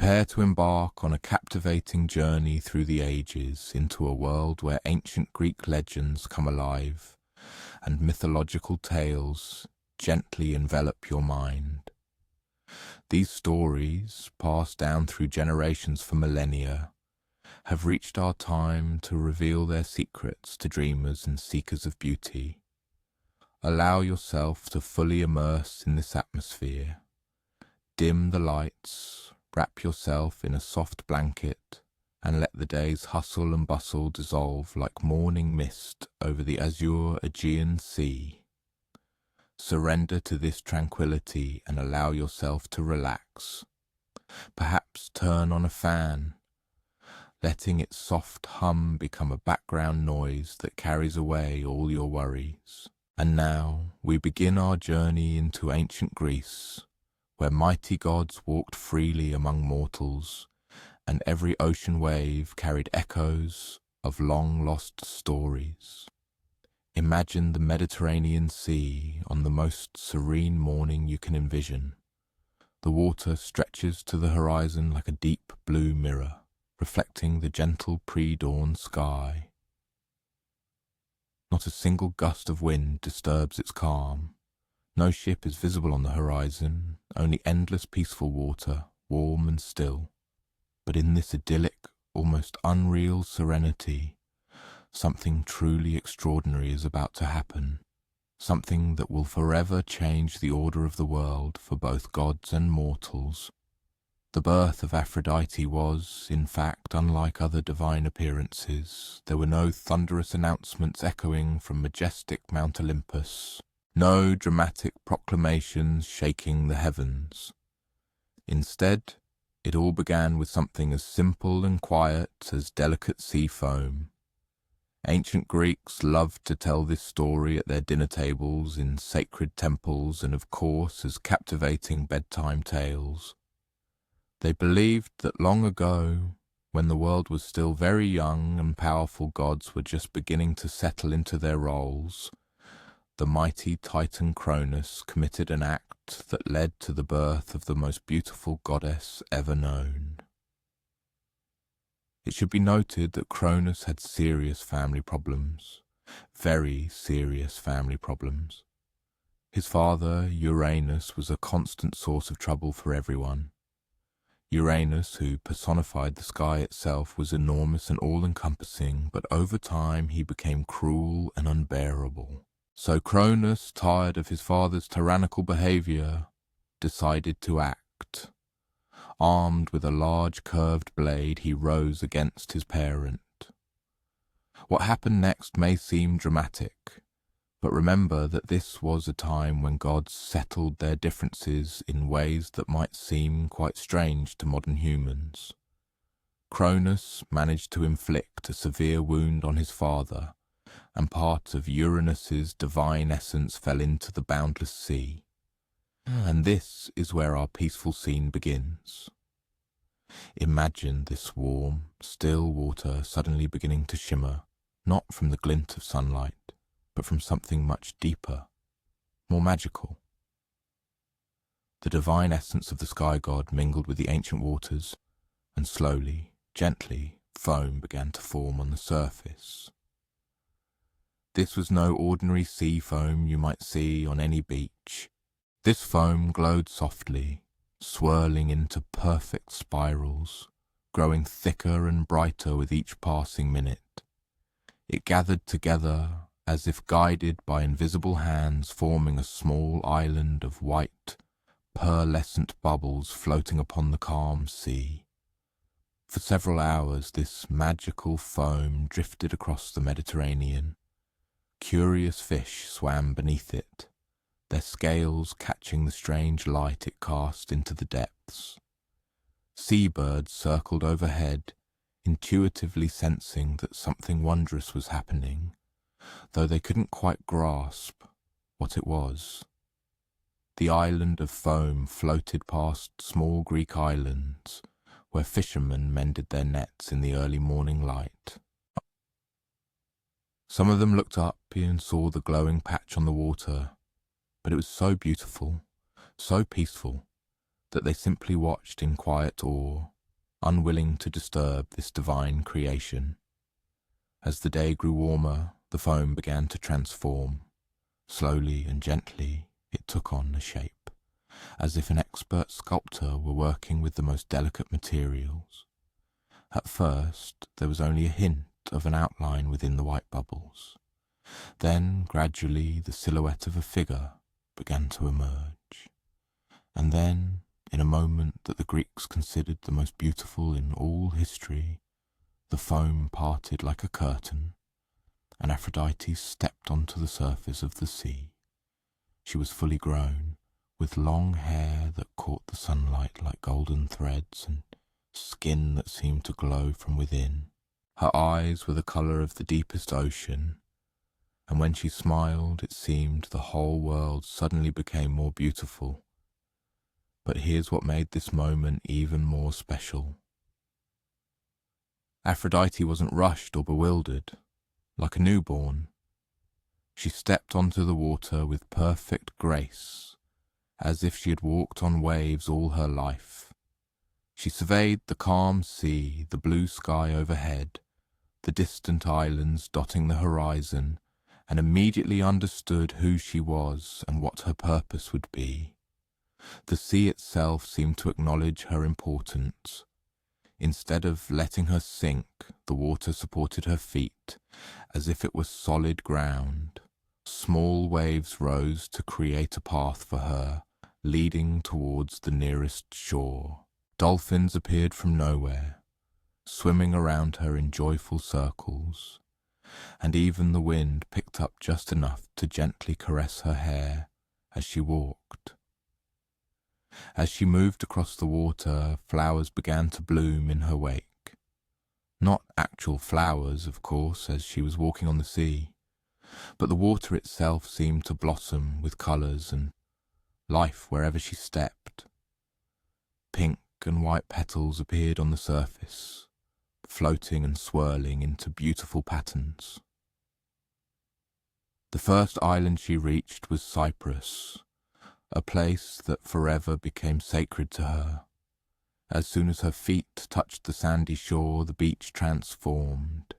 Prepare to embark on a captivating journey through the ages into a world where ancient Greek legends come alive and mythological tales gently envelop your mind. These stories, passed down through generations for millennia, have reached our time to reveal their secrets to dreamers and seekers of beauty. Allow yourself to fully immerse in this atmosphere. Dim the lights, wrap yourself in a soft blanket, and let the day's hustle and bustle dissolve like morning mist over the azure Aegean Sea. Surrender to this tranquility and allow yourself to relax. Perhaps turn on a fan, letting its soft hum become a background noise that carries away all your worries. And now we begin our journey into ancient Greece, where mighty gods walked freely among mortals, and every ocean wave carried echoes of long-lost stories. Imagine the Mediterranean Sea on the most serene morning you can envision. The water stretches to the horizon like a deep blue mirror, reflecting the gentle pre-dawn sky. Not a single gust of wind disturbs its calm. No ship is visible on the horizon, only endless peaceful water, warm and still. But in this idyllic, almost unreal serenity, something truly extraordinary is about to happen. Something that will forever change the order of the world for both gods and mortals. The birth of Aphrodite was, in fact, unlike other divine appearances. There were no thunderous announcements echoing from majestic Mount Olympus. No dramatic proclamations shaking the heavens. Instead, it all began with something as simple and quiet as delicate sea foam. Ancient Greeks loved to tell this story at their dinner tables, in sacred temples, and of course as captivating bedtime tales. They believed that long ago, when the world was still very young and powerful gods were just beginning to settle into their roles, the mighty Titan Cronus committed an act that led to the birth of the most beautiful goddess ever known. It should be noted that Cronus had serious family problems, very serious family problems. His father, Uranus, was a constant source of trouble for everyone. Uranus, who personified the sky itself, was enormous and all-encompassing, but over time he became cruel and unbearable. So Cronus, tired of his father's tyrannical behavior, decided to act. Armed with a large curved blade, he rose against his parent. What happened next may seem dramatic, but remember that this was a time when gods settled their differences in ways that might seem quite strange to modern humans. Cronus managed to inflict a severe wound on his father, and part of Uranus's divine essence fell into the boundless sea. And this is where our peaceful scene begins. Imagine this warm, still water suddenly beginning to shimmer, not from the glint of sunlight, but from something much deeper, more magical. The divine essence of the sky god mingled with the ancient waters, and slowly, gently, foam began to form on the surface. This was no ordinary sea foam you might see on any beach. This foam glowed softly, swirling into perfect spirals, growing thicker and brighter with each passing minute. It gathered together as if guided by invisible hands, forming a small island of white, pearlescent bubbles floating upon the calm sea. For several hours this magical foam drifted across the Mediterranean. Curious fish swam beneath it, their scales catching the strange light it cast into the depths. Seabirds circled overhead, intuitively sensing that something wondrous was happening, though they couldn't quite grasp what it was. The island of foam floated past small Greek islands, where fishermen mended their nets in the early morning light. Some of them looked up and saw the glowing patch on the water, but it was so beautiful, so peaceful, that they simply watched in quiet awe, unwilling to disturb this divine creation. As the day grew warmer, the foam began to transform. Slowly and gently, it took on a shape, as if an expert sculptor were working with the most delicate materials. At first, there was only a hint of an outline within the white bubbles. Then, gradually, the silhouette of a figure began to emerge. And then, in a moment that the Greeks considered the most beautiful in all history, the foam parted like a curtain, and Aphrodite stepped onto the surface of the sea. She was fully grown, with long hair that caught the sunlight like golden threads and skin that seemed to glow from within. Her eyes were the colour of the deepest ocean, and when she smiled it seemed the whole world suddenly became more beautiful. But here's what made this moment even more special. Aphrodite wasn't rushed or bewildered, like a newborn. She stepped onto the water with perfect grace, as if she had walked on waves all her life. She surveyed the calm sea, the blue sky overhead, the distant islands dotting the horizon, and immediately understood who she was and what her purpose would be. The sea itself seemed to acknowledge her importance. Instead of letting her sink, the water supported her feet, as if it was solid ground. Small waves rose to create a path for her, leading towards the nearest shore. Dolphins appeared from nowhere, swimming around her in joyful circles, and even the wind picked up just enough to gently caress her hair as she walked. As she moved across the water, flowers began to bloom in her wake. Not actual flowers, of course, as she was walking on the sea, but the water itself seemed to blossom with colours and life wherever she stepped. Pink and white petals appeared on the surface, floating and swirling into beautiful patterns. The first island she reached was Cyprus, a place that forever became sacred to her. As soon as her feet touched the sandy shore, the beach transformed.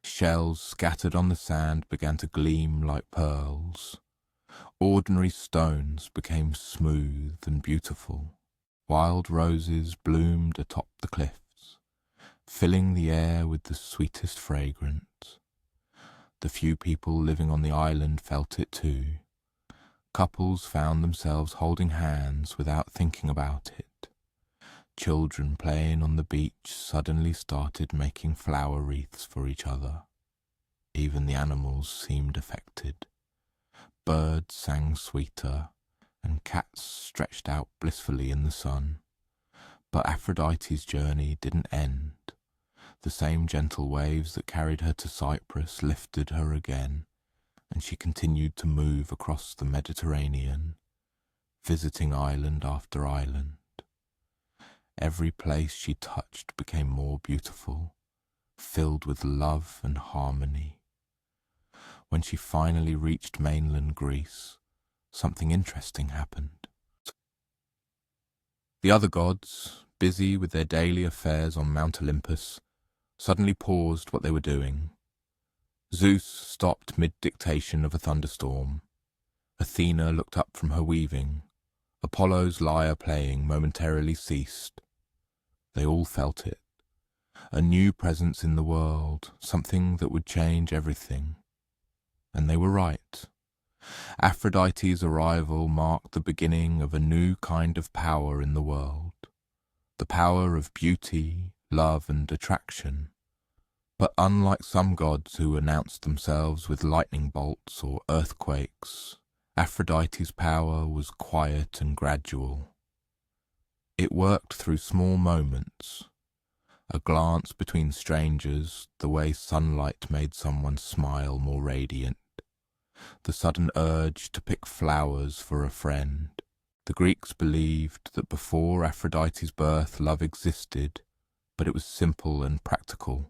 Shells scattered on the sand began to gleam like pearls. Ordinary stones became smooth and beautiful. Wild roses bloomed atop the cliffs, filling the air with the sweetest fragrance. The few people living on the island felt it too. Couples found themselves holding hands without thinking about it. Children playing on the beach suddenly started making flower wreaths for each other. Even the animals seemed affected. Birds sang sweeter, and cats stretched out blissfully in the sun. But Aphrodite's journey didn't end. The same gentle waves that carried her to Cyprus lifted her again, and she continued to move across the Mediterranean, visiting island after island. Every place she touched became more beautiful, filled with love and harmony. When she finally reached mainland Greece, something interesting happened. The other gods, busy with their daily affairs on Mount Olympus, suddenly paused what they were doing. Zeus stopped mid-dictation of a thunderstorm. Athena looked up from her weaving. Apollo's lyre playing momentarily ceased. They all felt it. A new presence in the world, something that would change everything. And they were right. Aphrodite's arrival marked the beginning of a new kind of power in the world. The power of beauty, love, and attraction. But unlike some gods who announced themselves with lightning bolts or earthquakes, Aphrodite's power was quiet and gradual. It worked through small moments. A glance between strangers, the way sunlight made someone smile more radiant. The sudden urge to pick flowers for a friend. The Greeks believed that before Aphrodite's birth love existed, but it was simple and practical.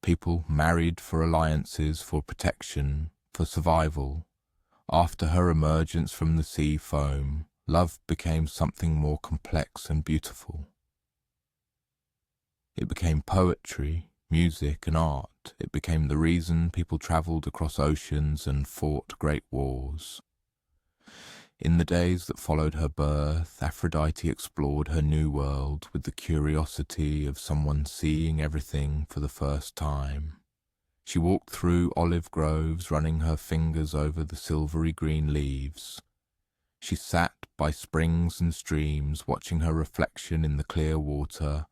People married for alliances, for protection, for survival. After her emergence from the sea foam, love became something more complex and beautiful. It became poetry, music and art. It became the reason people travelled across oceans and fought great wars. In the days that followed her birth, Aphrodite explored her new world with the curiosity of someone seeing everything for the first time. She walked through olive groves, running her fingers over the silvery green leaves. She sat by springs and streams, watching her reflection in the clear water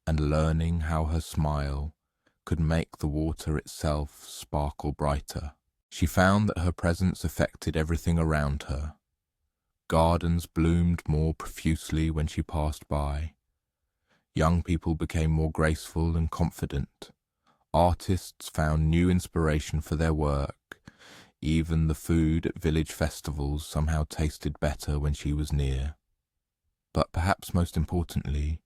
and learning how her smile could make the water itself sparkle brighter. She found that her presence affected everything around her. Gardens bloomed more profusely when she passed by. Young people became more graceful and confident. Artists found new inspiration for their work. Even the food at village festivals somehow tasted better when she was near. But perhaps most importantly,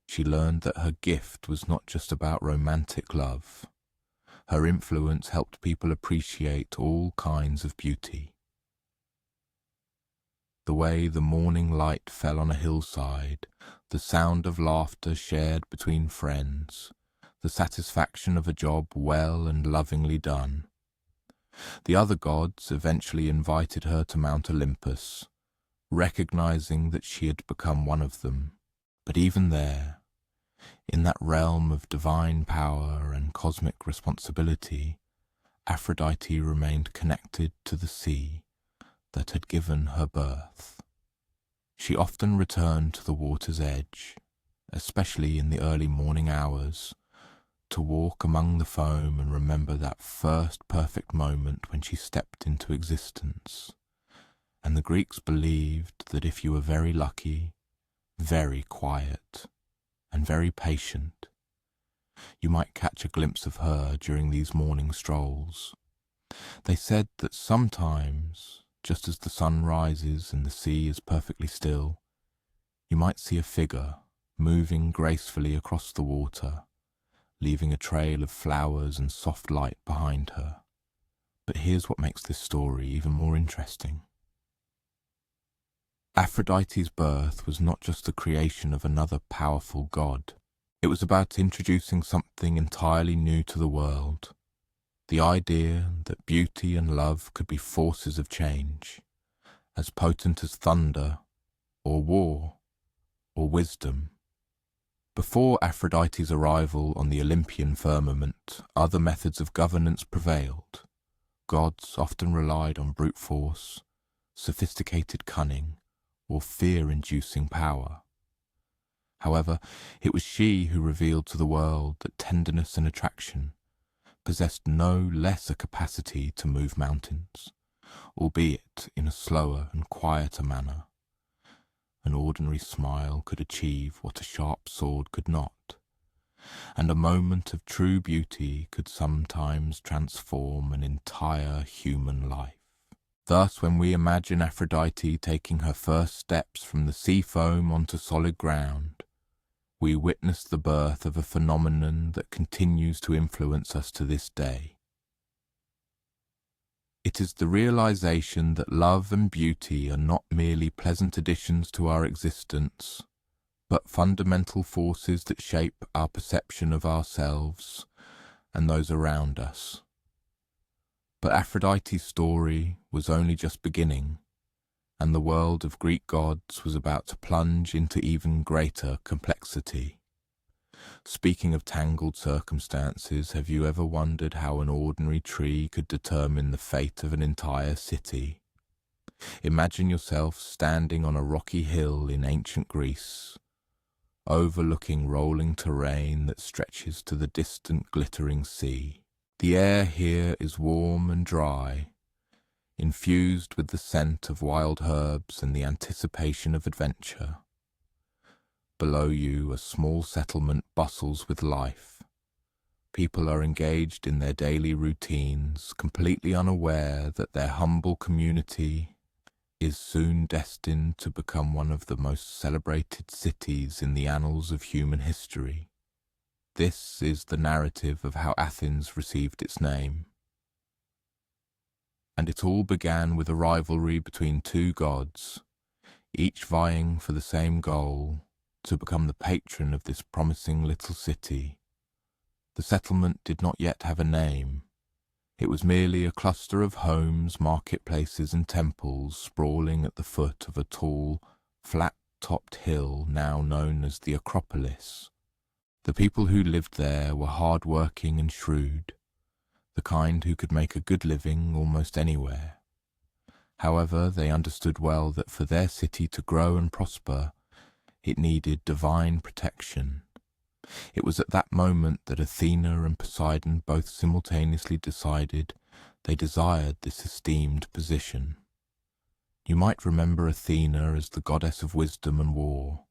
she learned that her gift was not just about romantic love. Her influence helped people appreciate all kinds of beauty. The way the morning light fell on a hillside, the sound of laughter shared between friends, the satisfaction of a job well and lovingly done. The other gods eventually invited her to Mount Olympus, recognizing that she had become one of them. But even there, in that realm of divine power and cosmic responsibility, Aphrodite remained connected to the sea that had given her birth. She often returned to the water's edge, especially in the early morning hours, to walk among the foam and remember that first perfect moment when she stepped into existence. And the Greeks believed that if you were very lucky, very quiet, and very patient, you might catch a glimpse of her during these morning strolls. They said that sometimes, just as the sun rises and the sea is perfectly still, you might see a figure moving gracefully across the water, leaving a trail of flowers and soft light behind her. But here's what makes this story even more interesting. Aphrodite's birth was not just the creation of another powerful god. It was about introducing something entirely new to the world. The idea that beauty and love could be forces of change, as potent as thunder, or war, or wisdom. Before Aphrodite's arrival on the Olympian firmament, other methods of governance prevailed. Gods often relied on brute force, sophisticated cunning, or fear-inducing power. However, it was she who revealed to the world that tenderness and attraction possessed no less a capacity to move mountains, albeit in a slower and quieter manner. An ordinary smile could achieve what a sharp sword could not, and a moment of true beauty could sometimes transform an entire human life. Thus, when we imagine Aphrodite taking her first steps from the sea foam onto solid ground, we witness the birth of a phenomenon that continues to influence us to this day. It is the realization that love and beauty are not merely pleasant additions to our existence, but fundamental forces that shape our perception of ourselves and those around us. But Aphrodite's story was only just beginning, and the world of Greek gods was about to plunge into even greater complexity. Speaking of tangled circumstances, have you ever wondered how an ordinary tree could determine the fate of an entire city? Imagine yourself standing on a rocky hill in ancient Greece, overlooking rolling terrain that stretches to the distant glittering sea. The air here is warm and dry, infused with the scent of wild herbs and the anticipation of adventure. Below you, a small settlement bustles with life. People are engaged in their daily routines, completely unaware that their humble community is soon destined to become one of the most celebrated cities in the annals of human history. This is the narrative of how Athens received its name. And it all began with a rivalry between two gods, each vying for the same goal, to become the patron of this promising little city. The settlement did not yet have a name. It was merely a cluster of homes, marketplaces and temples sprawling at the foot of a tall, flat-topped hill now known as the Acropolis. The people who lived there were hard-working and shrewd, the kind who could make a good living almost anywhere. However, they understood well that for their city to grow and prosper, it needed divine protection. It was at that moment that Athena and Poseidon both simultaneously decided they desired this esteemed position. You might remember Athena as the goddess of wisdom and war,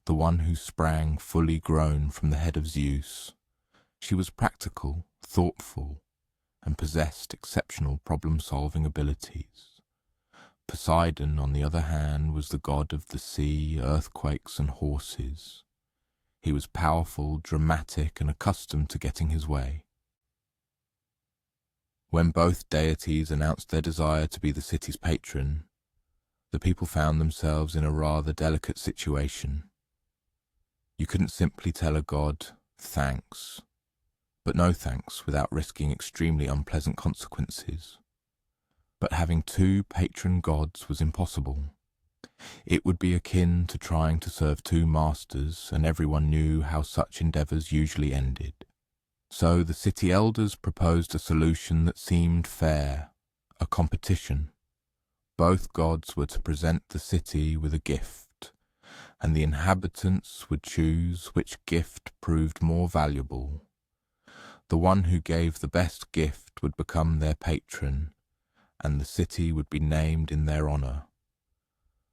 the one who sprang fully grown from the head of Zeus. She was practical, thoughtful, and possessed exceptional problem-solving abilities. Poseidon, on the other hand, was the god of the sea, earthquakes, and horses. He was powerful, dramatic, and accustomed to getting his way. When both deities announced their desire to be the city's patron, the people found themselves in a rather delicate situation. You couldn't simply tell a god, thanks, but no thanks without risking extremely unpleasant consequences. But having two patron gods was impossible. It would be akin to trying to serve two masters, and everyone knew how such endeavours usually ended. So the city elders proposed a solution that seemed fair, a competition. Both gods were to present the city with a gift, and the inhabitants would choose which gift proved more valuable. The one who gave the best gift would become their patron, and the city would be named in their honour.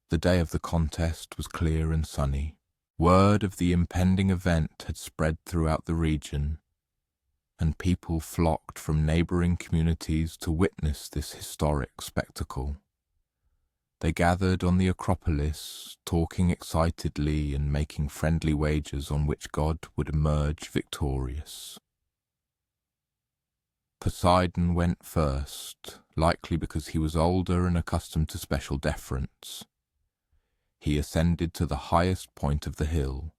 The day of the contest was clear and sunny. Word of the impending event had spread throughout the region, and people flocked from neighbouring communities to witness this historic spectacle. They gathered on the Acropolis, talking excitedly and making friendly wagers on which god would emerge victorious. Poseidon went first, likely because he was older and accustomed to special deference. He ascended to the highest point of the hill,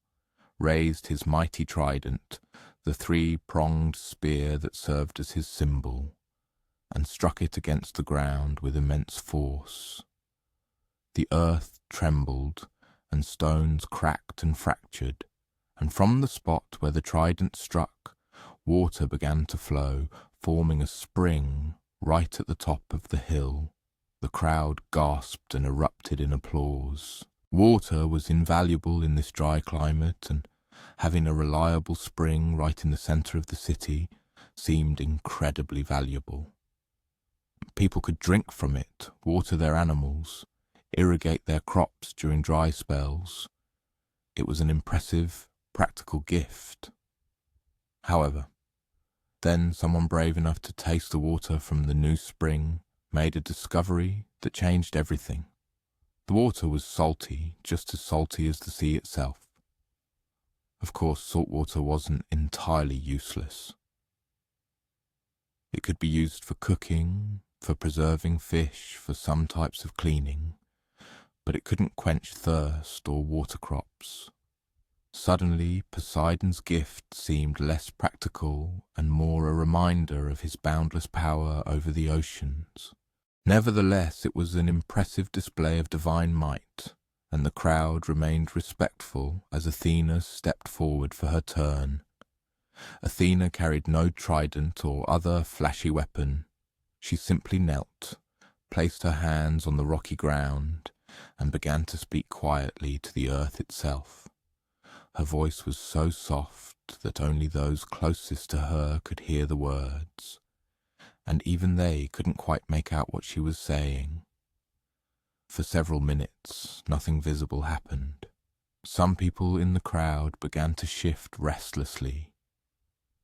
raised his mighty trident, the three-pronged spear that served as his symbol, and struck it against the ground with immense force. The earth trembled, and stones cracked and fractured, and from the spot where the trident struck, water began to flow, forming a spring right at the top of the hill. The crowd gasped and erupted in applause. Water was invaluable in this dry climate, and having a reliable spring right in the centre of the city seemed incredibly valuable. People could drink from it, water their animals, irrigate their crops during dry spells. It was an impressive, practical gift. However, then someone brave enough to taste the water from the new spring made a discovery that changed everything. The water was salty, just as salty as the sea itself. Of course, salt water wasn't entirely useless. It could be used for cooking, for preserving fish, for some types of cleaning, but it couldn't quench thirst or water crops. Suddenly, Poseidon's gift seemed less practical and more a reminder of his boundless power over the oceans. Nevertheless, it was an impressive display of divine might, and the crowd remained respectful as Athena stepped forward for her turn. Athena carried no trident or other flashy weapon. She simply knelt, placed her hands on the rocky ground, and began to speak quietly to the earth itself. Her voice was so soft that only those closest to her could hear the words, and even they couldn't quite make out what she was saying. For several minutes, nothing visible happened. Some people in the crowd began to shift restlessly,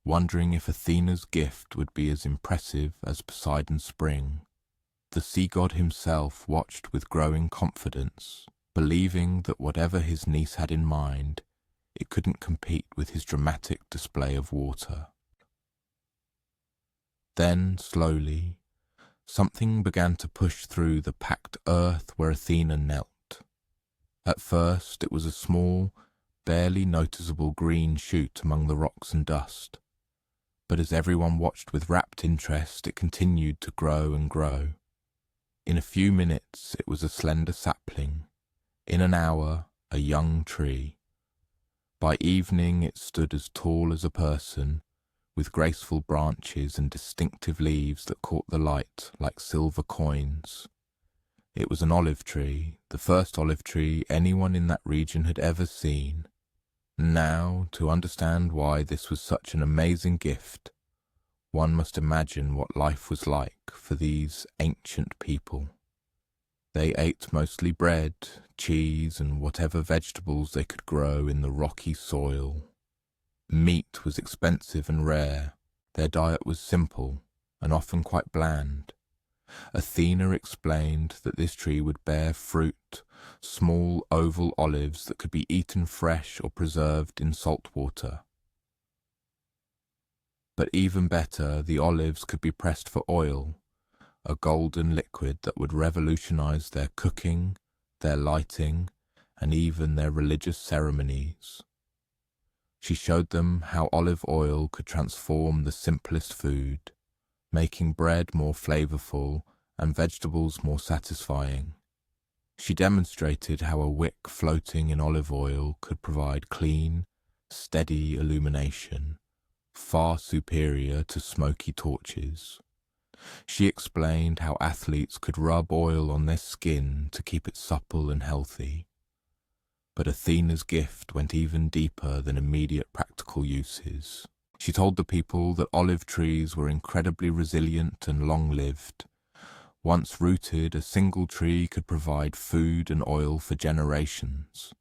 wondering if Athena's gift would be as impressive as Poseidon's spring. The sea god himself watched with growing confidence, believing that whatever his niece had in mind, it couldn't compete with his dramatic display of water. Then, slowly, something began to push through the packed earth where Athena knelt. At first, it was a small, barely noticeable green shoot among the rocks and dust. But as everyone watched with rapt interest, it continued to grow and grow. In a few minutes it was a slender sapling. In an hour, a young tree. By evening it stood as tall as a person, with graceful branches and distinctive leaves that caught the light like silver coins. It was an olive tree, the first olive tree anyone in that region had ever seen. Now, to understand why this was such an amazing gift, one must imagine what life was like for these ancient people. They ate mostly bread, cheese, and whatever vegetables they could grow in the rocky soil. Meat was expensive and rare. Their diet was simple and often quite bland. Athena explained that this tree would bear fruit, small oval olives that could be eaten fresh or preserved in salt water. But even better, the olives could be pressed for oil, a golden liquid that would revolutionize their cooking, their lighting, and even their religious ceremonies. She showed them how olive oil could transform the simplest food, making bread more flavorful and vegetables more satisfying. She demonstrated how a wick floating in olive oil could provide clean, steady illumination, far superior to smoky torches. She explained how athletes could rub oil on their skin to keep it supple and healthy. But Athena's gift went even deeper than immediate practical uses. She told the people that olive trees were incredibly resilient and long-lived. Once rooted, a single tree could provide food and oil for generations.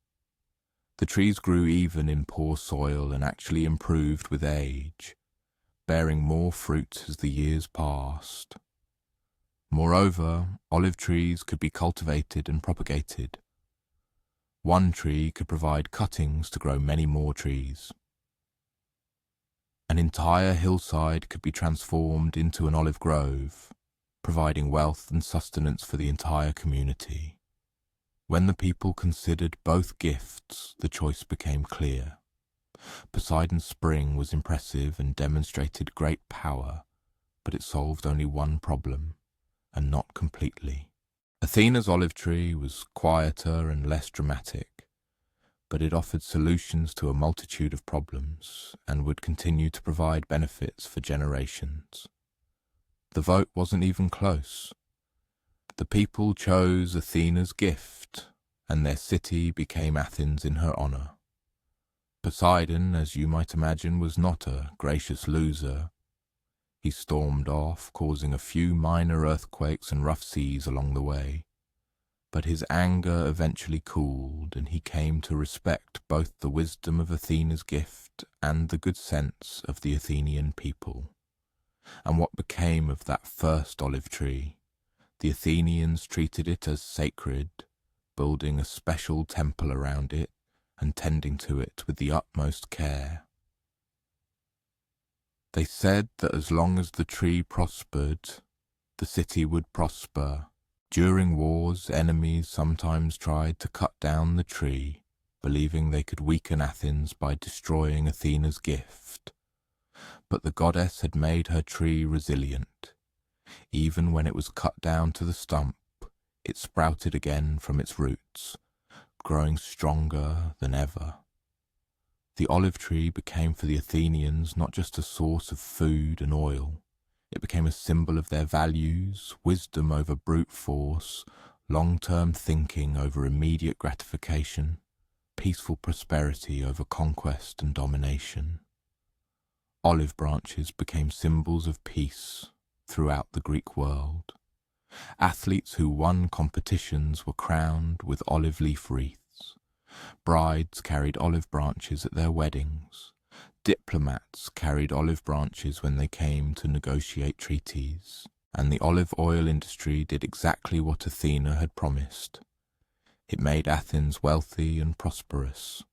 The trees grew even in poor soil and actually improved with age, bearing more fruit as the years passed. Moreover, olive trees could be cultivated and propagated. One tree could provide cuttings to grow many more trees. An entire hillside could be transformed into an olive grove, providing wealth and sustenance for the entire community. When the people considered both gifts, the choice became clear. Poseidon's spring was impressive and demonstrated great power, but it solved only one problem, and not completely. Athena's olive tree was quieter and less dramatic, but it offered solutions to a multitude of problems and would continue to provide benefits for generations. The vote wasn't even close. The people chose Athena's gift, and their city became Athens in her honor. Poseidon, as you might imagine, was not a gracious loser. He stormed off, causing a few minor earthquakes and rough seas along the way. But his anger eventually cooled, and he came to respect both the wisdom of Athena's gift and the good sense of the Athenian people. And what became of that first olive tree? The Athenians treated it as sacred, building a special temple around it and tending to it with the utmost care. They said that as long as the tree prospered, the city would prosper. During wars, enemies sometimes tried to cut down the tree, believing they could weaken Athens by destroying Athena's gift. But the goddess had made her tree resilient. Even when it was cut down to the stump, it sprouted again from its roots, growing stronger than ever. The olive tree became for the Athenians not just a source of food and oil. It became a symbol of their values, wisdom over brute force, long-term thinking over immediate gratification, peaceful prosperity over conquest and domination. Olive branches became symbols of peace throughout the Greek world. Athletes who won competitions were crowned with olive leaf wreaths. Brides carried olive branches at their weddings. Diplomats carried olive branches when they came to negotiate treaties. And the olive oil industry did exactly what Athena had promised. It made Athens wealthy and prosperous.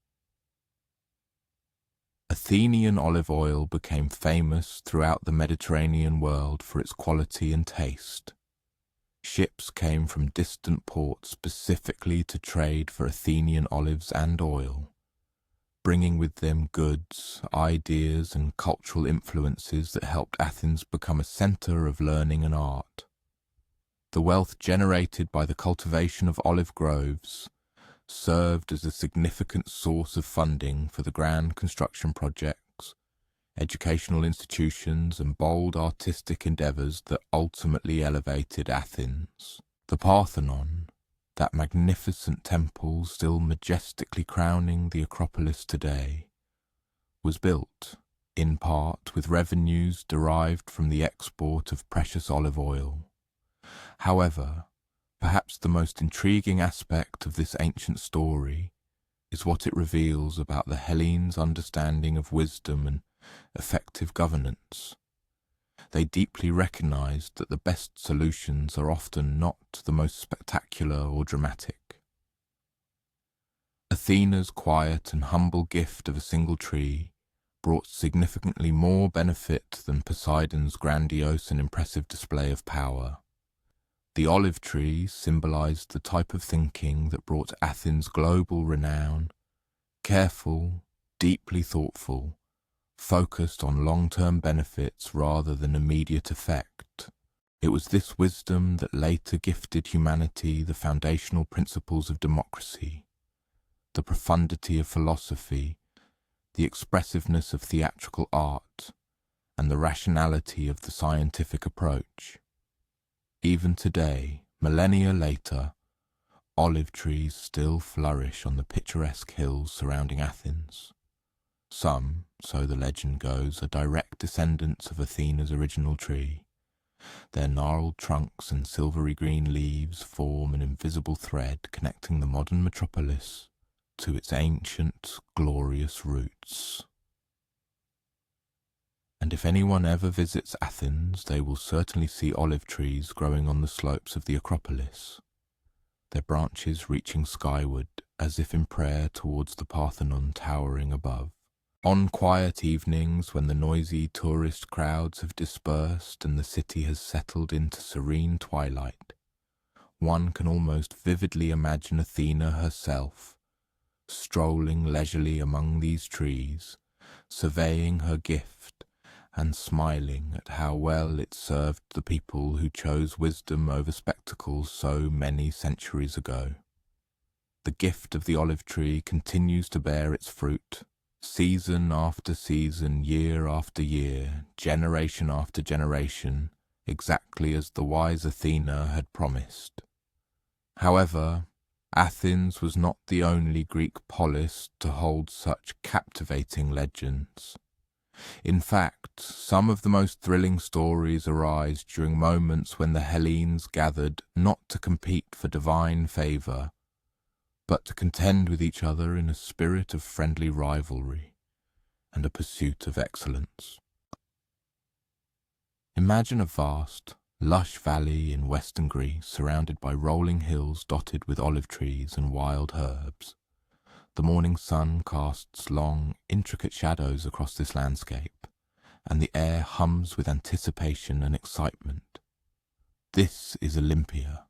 Athenian olive oil became famous throughout the Mediterranean world for its quality and taste. Ships came from distant ports specifically to trade for Athenian olives and oil. bringing with them goods, ideas, and cultural influences that helped Athens become a centre of learning and art. The wealth generated by the cultivation of olive groves served as a significant source of funding for the grand construction projects, educational institutions, and bold artistic endeavours that ultimately elevated Athens. The Parthenon, that magnificent temple still majestically crowning the Acropolis today, was built, in part, with revenues derived from the export of precious olive oil. However, perhaps the most intriguing aspect of this ancient story is what it reveals about the Hellenes' understanding of wisdom and effective governance. They deeply recognized that the best solutions are often not the most spectacular or dramatic. Athena's quiet and humble gift of a single tree brought significantly more benefit than Poseidon's grandiose and impressive display of power. The olive tree symbolized the type of thinking that brought Athens global renown, careful, deeply thoughtful, focused on long-term benefits rather than immediate effect. It was this wisdom that later gifted humanity the foundational principles of democracy, the profundity of philosophy, the expressiveness of theatrical art, and the rationality of the scientific approach. Even today, millennia later, olive trees still flourish on the picturesque hills surrounding Athens. Some, so the legend goes, are direct descendants of Athena's original tree. Their gnarled trunks and silvery green leaves form an invisible thread connecting the modern metropolis to its ancient, glorious roots. And if anyone ever visits Athens, they will certainly see olive trees growing on the slopes of the Acropolis, their branches reaching skyward as if in prayer towards the Parthenon towering above. On quiet evenings, when the noisy tourist crowds have dispersed and the city has settled into serene twilight, one can almost vividly imagine Athena herself, strolling leisurely among these trees, surveying her gift and smiling at how well it served the people who chose wisdom over spectacles so many centuries ago. The gift of the olive tree continues to bear its fruit, season after season, year after year, generation after generation, exactly as the wise Athena had promised. However, Athens was not the only Greek polis to hold such captivating legends. In fact, some of the most thrilling stories arise during moments when the Hellenes gathered not to compete for divine favour, but to contend with each other in a spirit of friendly rivalry and a pursuit of excellence. Imagine a vast, lush valley in western Greece surrounded by rolling hills dotted with olive trees and wild herbs. The morning sun casts long, intricate shadows across this landscape, and the air hums with anticipation and excitement. This is Olympia.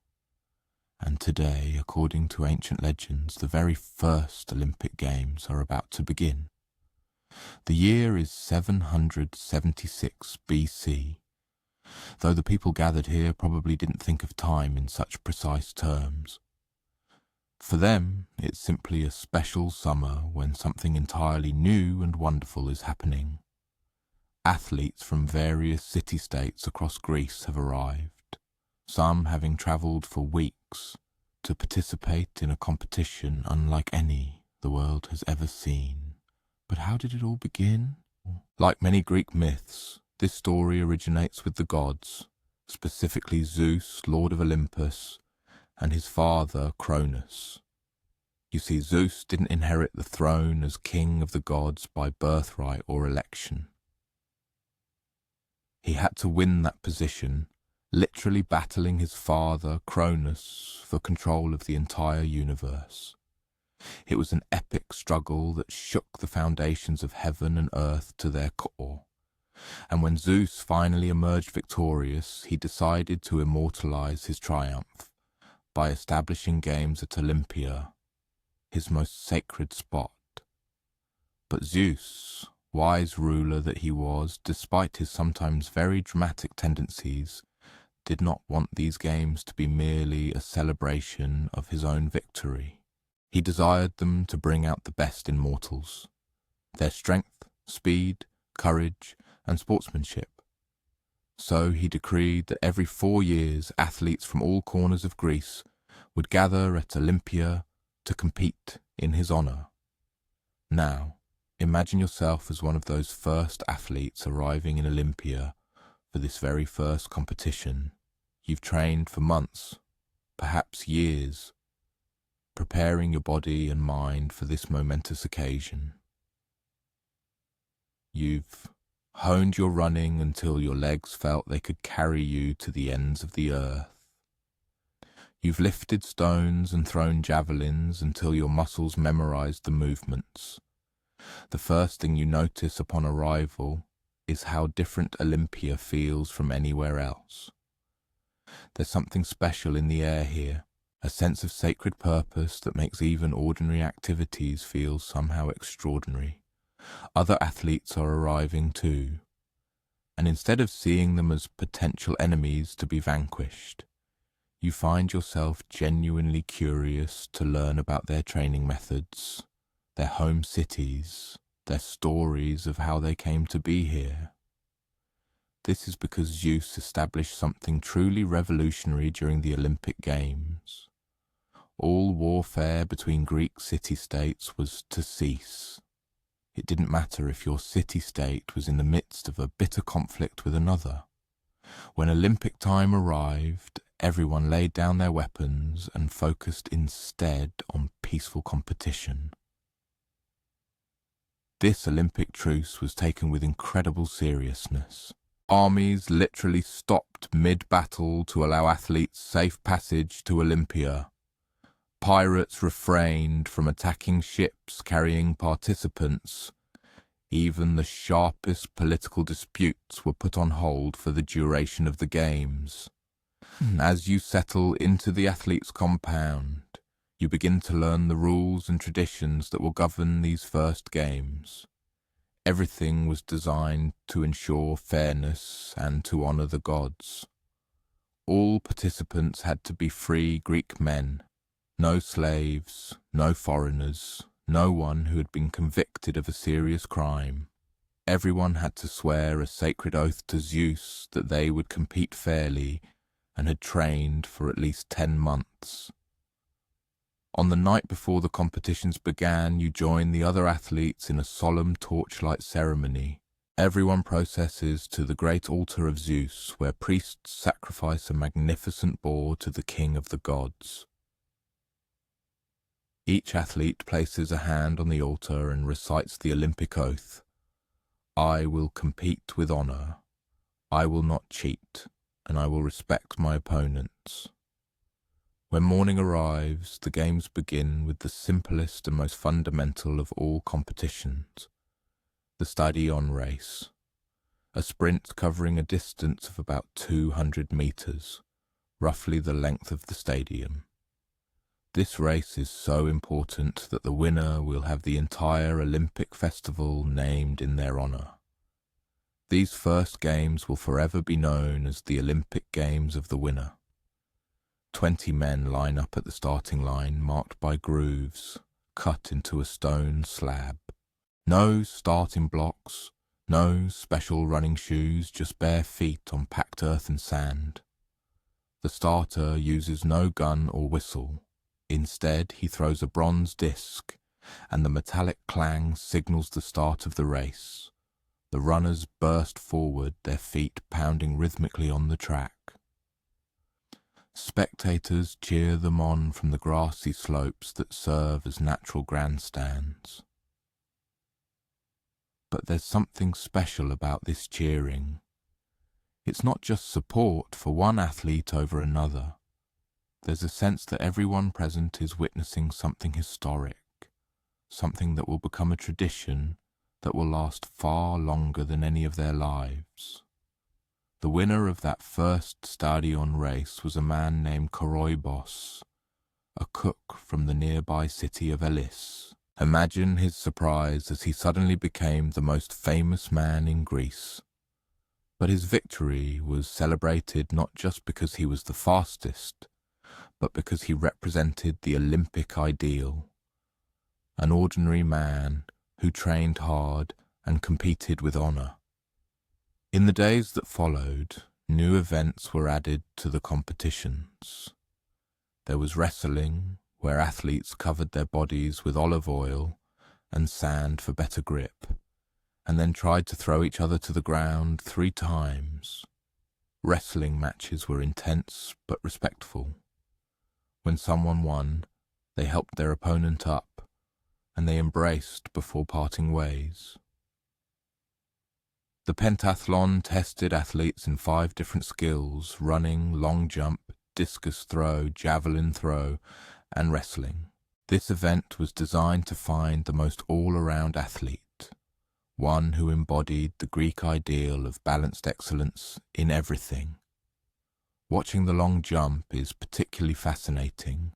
And today, according to ancient legends, the very first Olympic Games are about to begin. The year is 776 BC, though the people gathered here probably didn't think of time in such precise terms. For them, it's simply a special summer when something entirely new and wonderful is happening. Athletes from various city-states across Greece have arrived, some having travelled for weeks to participate in a competition unlike any the world has ever seen. But how did it all begin? Like many Greek myths, this story originates with the gods, specifically Zeus, Lord of Olympus, and his father Cronus. You see, Zeus didn't inherit the throne as king of the gods by birthright or election. He had to win that position, literally battling his father, Cronus, for control of the entire universe. It was an epic struggle that shook the foundations of heaven and earth to their core. And when Zeus finally emerged victorious, he decided to immortalize his triumph by establishing games at Olympia, his most sacred spot. But Zeus, wise ruler that he was, despite his sometimes very dramatic tendencies, did not want these games to be merely a celebration of his own victory. He desired them to bring out the best in mortals, their strength, speed, courage, and sportsmanship. So he decreed that every 4 years athletes from all corners of Greece would gather at Olympia to compete in his honor. Now, imagine yourself as one of those first athletes arriving in Olympia for this very first competition. You've trained for months, perhaps years, preparing your body and mind for this momentous occasion. You've honed your running until your legs felt they could carry you to the ends of the earth. You've lifted stones and thrown javelins until your muscles memorized the movements. The first thing you notice upon arrival is how different Olympia feels from anywhere else. There's something special in the air here, a sense of sacred purpose that makes even ordinary activities feel somehow extraordinary. Other athletes are arriving too, and instead of seeing them as potential enemies to be vanquished, you find yourself genuinely curious to learn about their training methods, their home cities, their stories of how they came to be here. This is because Zeus established something truly revolutionary during the Olympic Games. All warfare between Greek city-states was to cease. It didn't matter if your city-state was in the midst of a bitter conflict with another. When Olympic time arrived, everyone laid down their weapons and focused instead on peaceful competition. This Olympic truce was taken with incredible seriousness. Armies literally stopped mid-battle to allow athletes safe passage to Olympia. Pirates refrained from attacking ships carrying participants. Even the sharpest political disputes were put on hold for the duration of the games. As you settle into the athlete's compound, you begin to learn the rules and traditions that will govern these first games. Everything was designed to ensure fairness and to honor the gods. All participants had to be free Greek men. No slaves, no foreigners, no one who had been convicted of a serious crime. Everyone had to swear a sacred oath to Zeus that they would compete fairly and had trained for at least 10 months. On the night before the competitions began, you join the other athletes in a solemn torchlight ceremony. Everyone processes to the great altar of Zeus, where priests sacrifice a magnificent boar to the king of the gods. Each athlete places a hand on the altar and recites the Olympic oath. I will compete with honor. I will not cheat, and I will respect my opponents. When morning arrives, the games begin with the simplest and most fundamental of all competitions, the stadion race, a sprint covering a distance of about 200 meters, roughly the length of the stadium. This race is so important that the winner will have the entire Olympic festival named in their honor. These first games will forever be known as the Olympic Games of the winner. 20 men line up at the starting line, marked by grooves cut into a stone slab. No starting blocks, no special running shoes, just bare feet on packed earth and sand. The starter uses no gun or whistle. Instead, he throws a bronze disc, and the metallic clang signals the start of the race. The runners burst forward, their feet pounding rhythmically on the track. Spectators cheer them on from the grassy slopes that serve as natural grandstands. But there's something special about this cheering. It's not just support for one athlete over another. There's a sense that everyone present is witnessing something historic, something that will become a tradition that will last far longer than any of their lives. The winner of that first stadion race was a man named Koroibos, a cook from the nearby city of Elis. Imagine his surprise as he suddenly became the most famous man in Greece. But his victory was celebrated not just because he was the fastest, but because he represented the Olympic ideal, an ordinary man who trained hard and competed with honor. In the days that followed, new events were added to the competitions. There was wrestling, where athletes covered their bodies with olive oil and sand for better grip, and then tried to throw each other to the ground 3 times. Wrestling matches were intense but respectful. When someone won, they helped their opponent up, and they embraced before parting ways. The pentathlon tested athletes in 5 different skills: running, long jump, discus throw, javelin throw, and wrestling. This event was designed to find the most all-around athlete, one who embodied the Greek ideal of balanced excellence in everything. Watching the long jump is particularly fascinating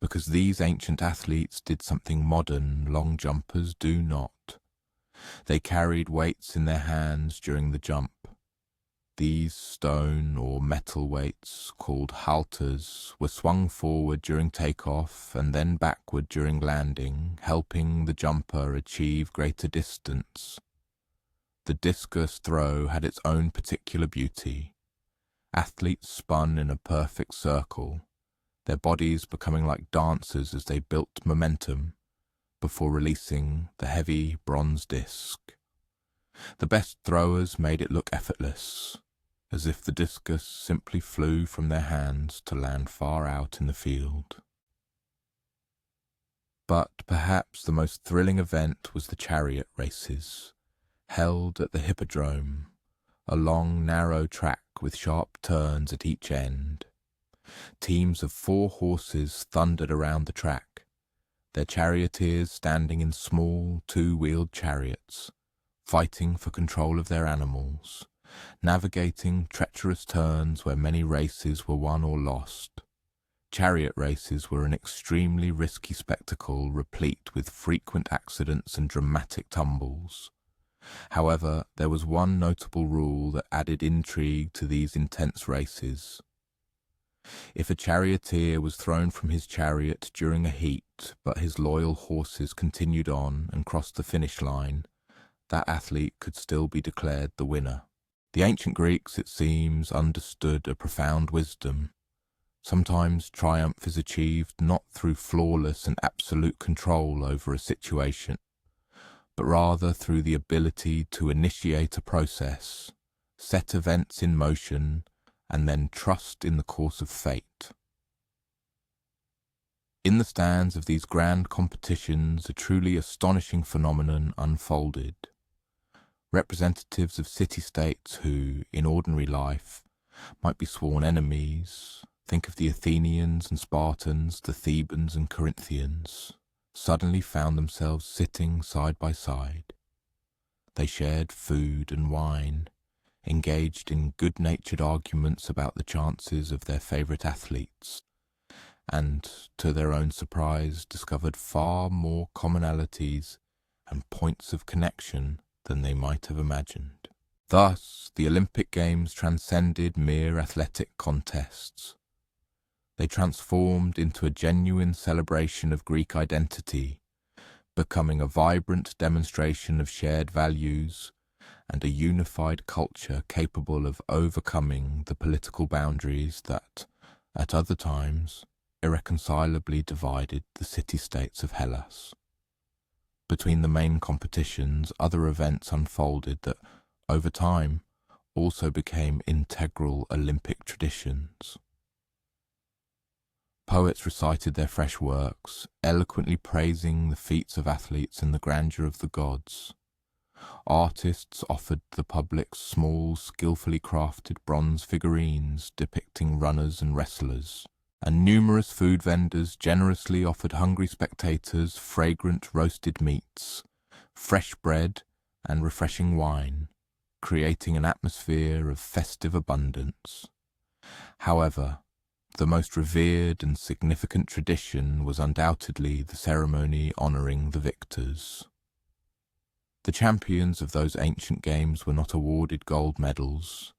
because these ancient athletes did something modern long jumpers do not. They carried weights in their hands during the jump. These stone or metal weights, called halters, were swung forward during takeoff and then backward during landing, helping the jumper achieve greater distance. The discus throw had its own particular beauty. Athletes spun in a perfect circle, their bodies becoming like dancers as they built momentum before releasing the heavy bronze disc. The best throwers made it look effortless, as if the discus simply flew from their hands to land far out in the field. But perhaps the most thrilling event was the chariot races, held at the Hippodrome, a long, narrow track with sharp turns at each end. Teams of 4 horses thundered around the track, their charioteers standing in small 2-wheeled chariots, fighting for control of their animals, navigating treacherous turns where many races were won or lost. Chariot races were an extremely risky spectacle, replete with frequent accidents and dramatic tumbles. However, there was one notable rule that added intrigue to these intense races. If a charioteer was thrown from his chariot during a heat, but his loyal horses continued on and crossed the finish line, that athlete could still be declared the winner. The ancient Greeks, it seems, understood a profound wisdom. Sometimes triumph is achieved not through flawless and absolute control over a situation, but rather through the ability to initiate a process, set events in motion, and then trust in the course of fate. In the stands of these grand competitions, a truly astonishing phenomenon unfolded. Representatives of city-states who, in ordinary life, might be sworn enemies, think of the Athenians and Spartans, the Thebans and Corinthians, suddenly found themselves sitting side by side. They shared food and wine, engaged in good-natured arguments about the chances of their favourite athletes, and, to their own surprise, discovered far more commonalities and points of connection than they might have imagined. Thus, the Olympic Games transcended mere athletic contests. They transformed into a genuine celebration of Greek identity, becoming a vibrant demonstration of shared values and a unified culture capable of overcoming the political boundaries that, at other times, irreconcilably divided the city-states of Hellas. Between the main competitions, other events unfolded that, over time, also became integral Olympic traditions. Poets recited their fresh works, eloquently praising the feats of athletes and the grandeur of the gods. Artists offered the public small, skillfully crafted bronze figurines depicting runners and wrestlers, and numerous food vendors generously offered hungry spectators fragrant roasted meats, fresh bread, and refreshing wine, creating an atmosphere of festive abundance. However, The most revered and significant tradition was undoubtedly the ceremony honouring the victors. The champions of those ancient games were not awarded gold medals,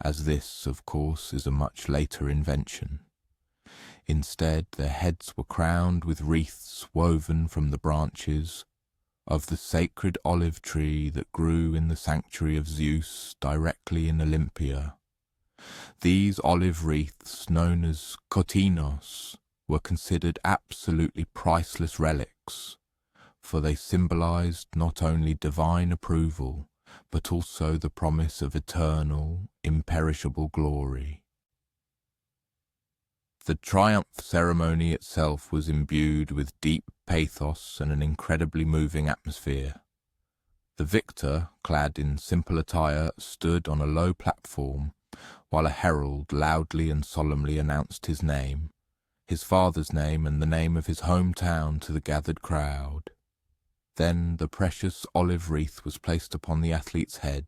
as this, of course, is a much later invention. Instead, their heads were crowned with wreaths woven from the branches of the sacred olive tree that grew in the sanctuary of Zeus directly in Olympia. These olive wreaths, known as kotinos, were considered absolutely priceless relics, for they symbolized not only divine approval, but also the promise of eternal, imperishable glory. The triumph ceremony itself was imbued with deep pathos and an incredibly moving atmosphere. The victor, clad in simple attire, stood on a low platform, while a herald loudly and solemnly announced his name, his father's name, and the name of his hometown to the gathered crowd. Then the precious olive wreath was placed upon the athlete's head,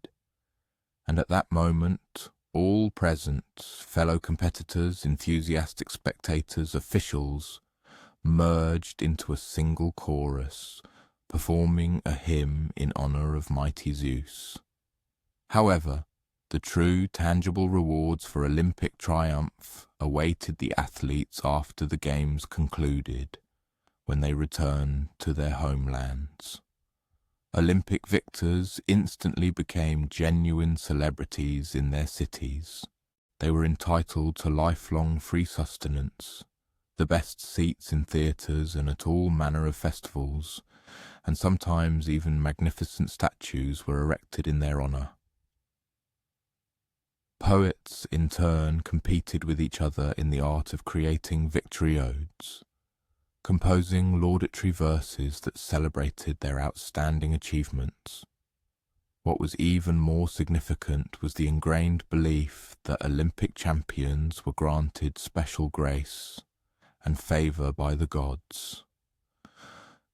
and at that moment all present, fellow competitors, enthusiastic spectators, officials, merged into a single chorus, performing a hymn in honour of mighty Zeus. However, the true, tangible rewards for Olympic triumph awaited the athletes after the games concluded, when they returned to their homelands. Olympic victors instantly became genuine celebrities in their cities. They were entitled to lifelong free sustenance, the best seats in theatres and at all manner of festivals, and sometimes even magnificent statues were erected in their honour. Poets, in turn, competed with each other in the art of creating victory odes, composing laudatory verses that celebrated their outstanding achievements. What was even more significant was the ingrained belief that Olympic champions were granted special grace and favour by the gods.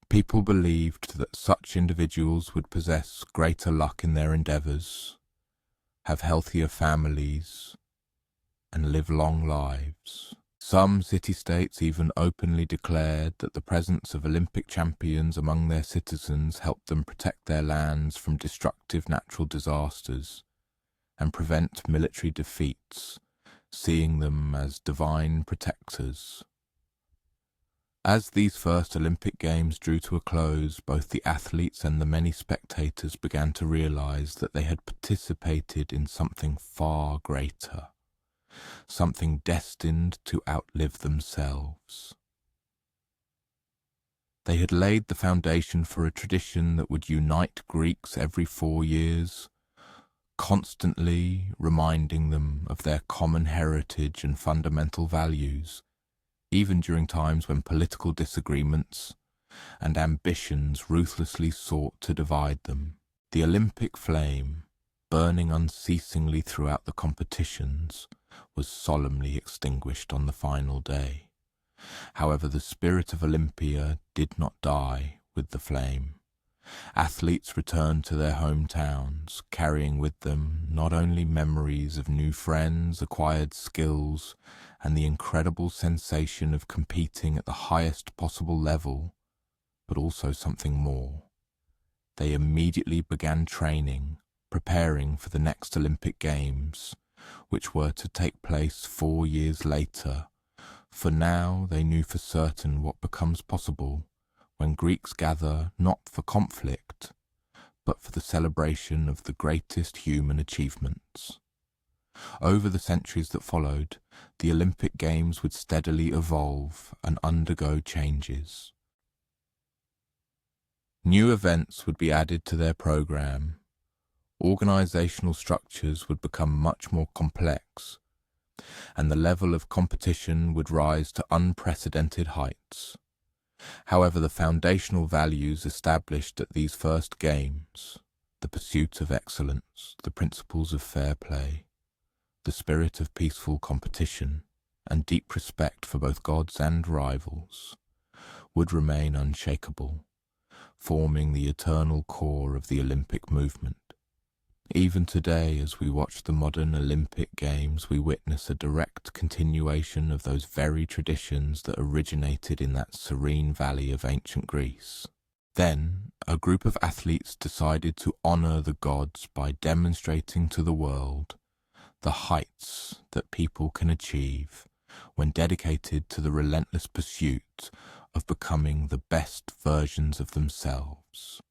People believed that such individuals would possess greater luck in their endeavours, have healthier families, and live long lives. Some city-states even openly declared that the presence of Olympic champions among their citizens helped them protect their lands from destructive natural disasters and prevent military defeats, seeing them as divine protectors. As these first Olympic Games drew to a close, both the athletes and the many spectators began to realize that they had participated in something far greater, something destined to outlive themselves. They had laid the foundation for a tradition that would unite Greeks every 4 years, constantly reminding them of their common heritage and fundamental values, even during times when political disagreements and ambitions ruthlessly sought to divide them. The Olympic flame, burning unceasingly throughout the competitions, was solemnly extinguished on the final day. However, the spirit of Olympia did not die with the flame. Athletes returned to their hometowns, carrying with them not only memories of new friends, acquired skills, and the incredible sensation of competing at the highest possible level, but also something more. They immediately began training, preparing for the next Olympic Games, which were to take place 4 years later, for now they knew for certain what becomes possible when Greeks gather not for conflict, but for the celebration of the greatest human achievements. Over the centuries that followed, the Olympic Games would steadily evolve and undergo changes. New events would be added to their program. Organizational structures would become much more complex, and the level of competition would rise to unprecedented heights. However, the foundational values established at these first games, the pursuit of excellence, the principles of fair play, the spirit of peaceful competition, and deep respect for both gods and rivals, would remain unshakable, forming the eternal core of the Olympic movement. Even today, as we watch the modern Olympic Games, we witness a direct continuation of those very traditions that originated in that serene valley of ancient Greece. Then, a group of athletes decided to honor the gods by demonstrating to the world the heights that people can achieve when dedicated to the relentless pursuit of becoming the best versions of themselves.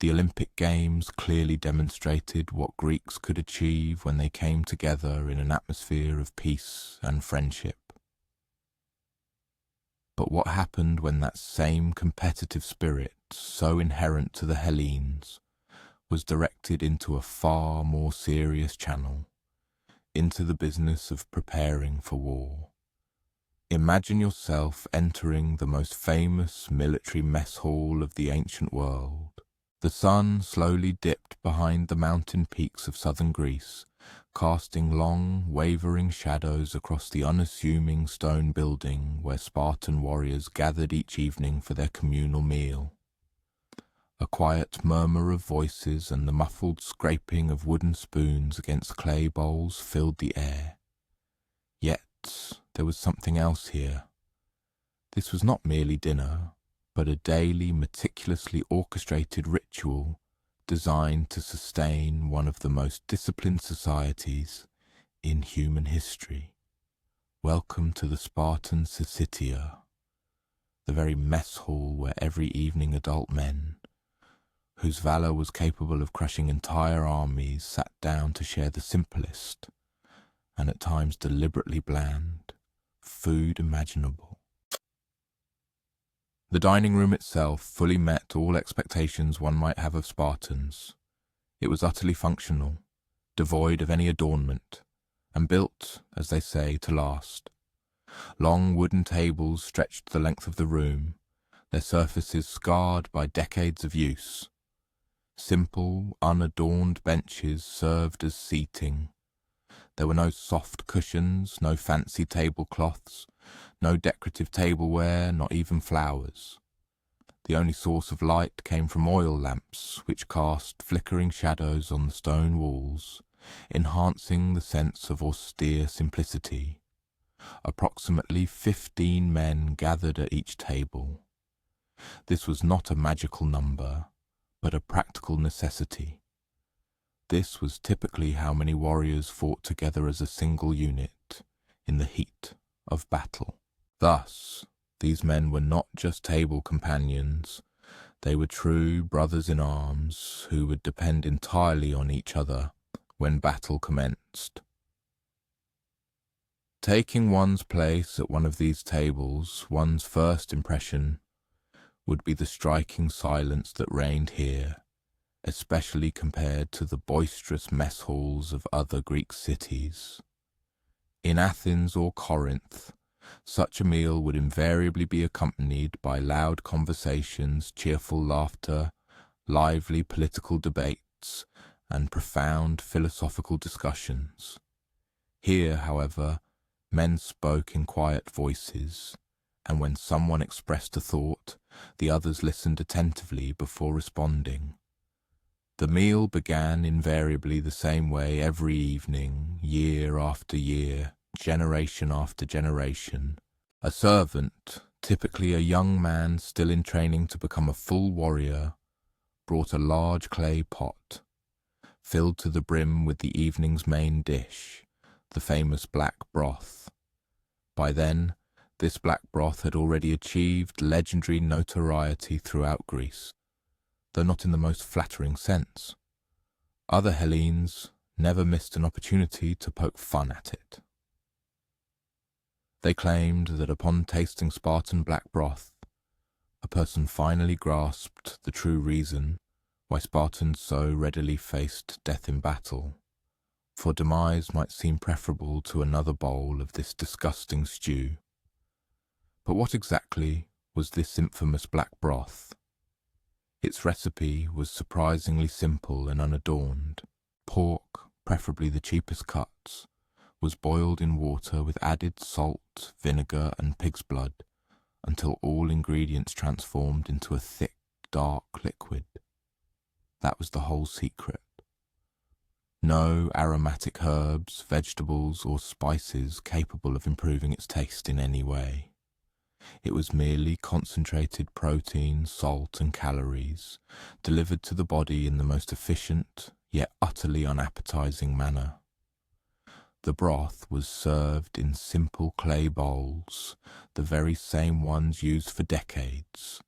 The Olympic Games clearly demonstrated what Greeks could achieve when they came together in an atmosphere of peace and friendship. But what happened when that same competitive spirit, so inherent to the Hellenes, was directed into a far more serious channel, into the business of preparing for war? Imagine yourself entering the most famous military mess hall of the ancient world. The sun slowly dipped behind the mountain peaks of southern Greece, casting long, wavering shadows across the unassuming stone building where Spartan warriors gathered each evening for their communal meal. A quiet murmur of voices and the muffled scraping of wooden spoons against clay bowls filled the air. Yet there was something else here. This was not merely dinner, but a daily, meticulously orchestrated ritual designed to sustain one of the most disciplined societies in human history. Welcome to the Spartan Syssitia, the very mess hall where every evening adult men, whose valor was capable of crushing entire armies, sat down to share the simplest, and at times deliberately bland, food imaginable. The dining room itself fully met all expectations one might have of Spartans. It was utterly functional, devoid of any adornment, and built, as they say, to last. Long wooden tables stretched the length of the room, their surfaces scarred by decades of use. Simple, unadorned benches served as seating. There were no soft cushions, no fancy tablecloths, no decorative tableware, not even flowers. The only source of light came from oil lamps, which cast flickering shadows on the stone walls, enhancing the sense of austere simplicity. Approximately 15 men gathered at each table. This was not a magical number, but a practical necessity. This was typically how many warriors fought together as a single unit in the heat of battle. Thus, these men were not just table companions, they were true brothers in arms who would depend entirely on each other when battle commenced. Taking one's place at one of these tables, one's first impression would be the striking silence that reigned here, especially compared to the boisterous mess halls of other Greek cities. In Athens or Corinth, such a meal would invariably be accompanied by loud conversations, cheerful laughter, lively political debates, and profound philosophical discussions. Here, however, men spoke in quiet voices, and when someone expressed a thought, the others listened attentively before responding. The meal began invariably the same way every evening, year after year, generation after generation. A servant, typically a young man still in training to become a full warrior, brought a large clay pot, filled to the brim with the evening's main dish, the famous black broth. By then, this black broth had already achieved legendary notoriety throughout Greece, though not in the most flattering sense. Other Hellenes never missed an opportunity to poke fun at it. They claimed that upon tasting Spartan black broth, a person finally grasped the true reason why Spartans so readily faced death in battle, for demise might seem preferable to another bowl of this disgusting stew. But what exactly was this infamous black broth? Its recipe was surprisingly simple and unadorned. Pork, preferably the cheapest cuts, was boiled in water with added salt, vinegar, and pig's blood until all ingredients transformed into a thick, dark liquid. That was the whole secret. No aromatic herbs, vegetables, or spices capable of improving its taste in any way. It was merely concentrated protein, salt, and calories, delivered to the body in the most efficient, yet utterly unappetizing manner. The broth was served in simple clay bowls, the very same ones used for decades,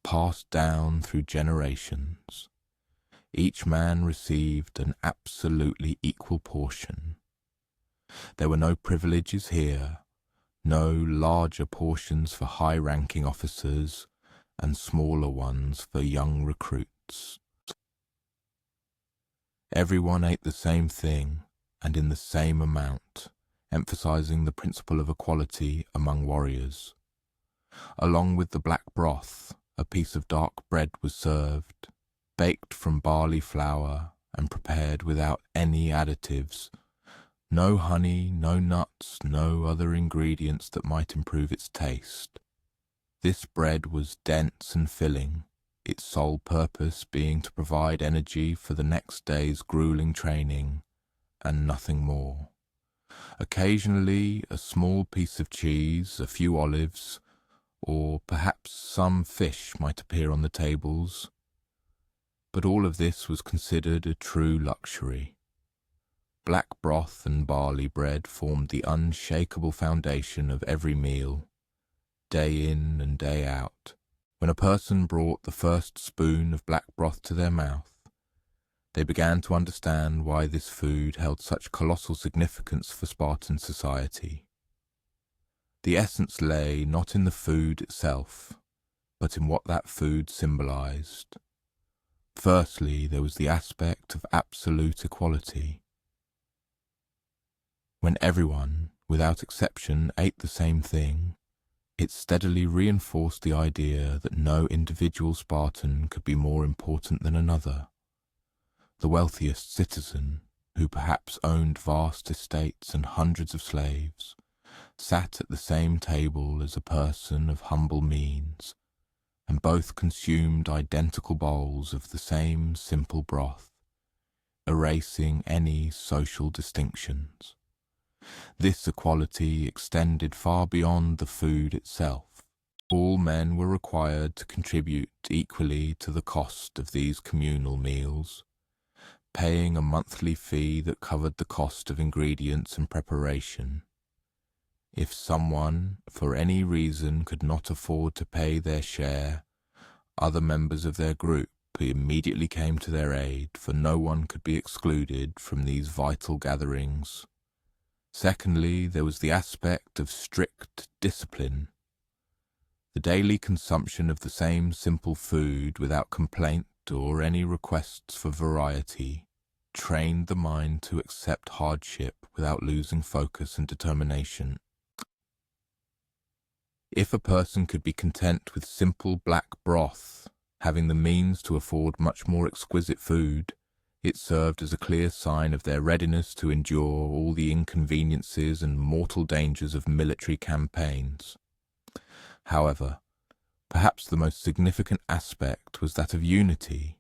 passed down through generations. Each man received an absolutely equal portion. There were no privileges here, no larger portions for high-ranking officers and smaller ones for young recruits. Everyone ate the same thing and in the same amount, emphasizing the principle of equality among warriors. Along with the black broth, a piece of dark bread was served, baked from barley flour and prepared without any additives. No honey, no nuts, no other ingredients that might improve its taste. This bread was dense and filling, its sole purpose being to provide energy for the next day's grueling training, and nothing more. Occasionally, a small piece of cheese, a few olives, or perhaps some fish might appear on the tables. But all of this was considered a true luxury. Black broth and barley bread formed the unshakable foundation of every meal, day in and day out. When a person brought the first spoon of black broth to their mouth, they began to understand why this food held such colossal significance for Spartan society. The essence lay not in the food itself, but in what that food symbolized. Firstly, there was the aspect of absolute equality. When everyone, without exception, ate the same thing, it steadily reinforced the idea that no individual Spartan could be more important than another. The wealthiest citizen, who perhaps owned vast estates and hundreds of slaves, sat at the same table as a person of humble means, and both consumed identical bowls of the same simple broth, erasing any social distinctions. This equality extended far beyond the food itself. All men were required to contribute equally to the cost of these communal meals, paying a monthly fee that covered the cost of ingredients and preparation. If someone, for any reason, could not afford to pay their share, other members of their group immediately came to their aid, for no one could be excluded from these vital gatherings. Secondly, there was the aspect of strict discipline. The daily consumption of the same simple food without complaint or any requests for variety trained the mind to accept hardship without losing focus and determination. If a person could be content with simple black broth, having the means to afford much more exquisite food, it served as a clear sign of their readiness to endure all the inconveniences and mortal dangers of military campaigns. However, perhaps the most significant aspect was that of unity.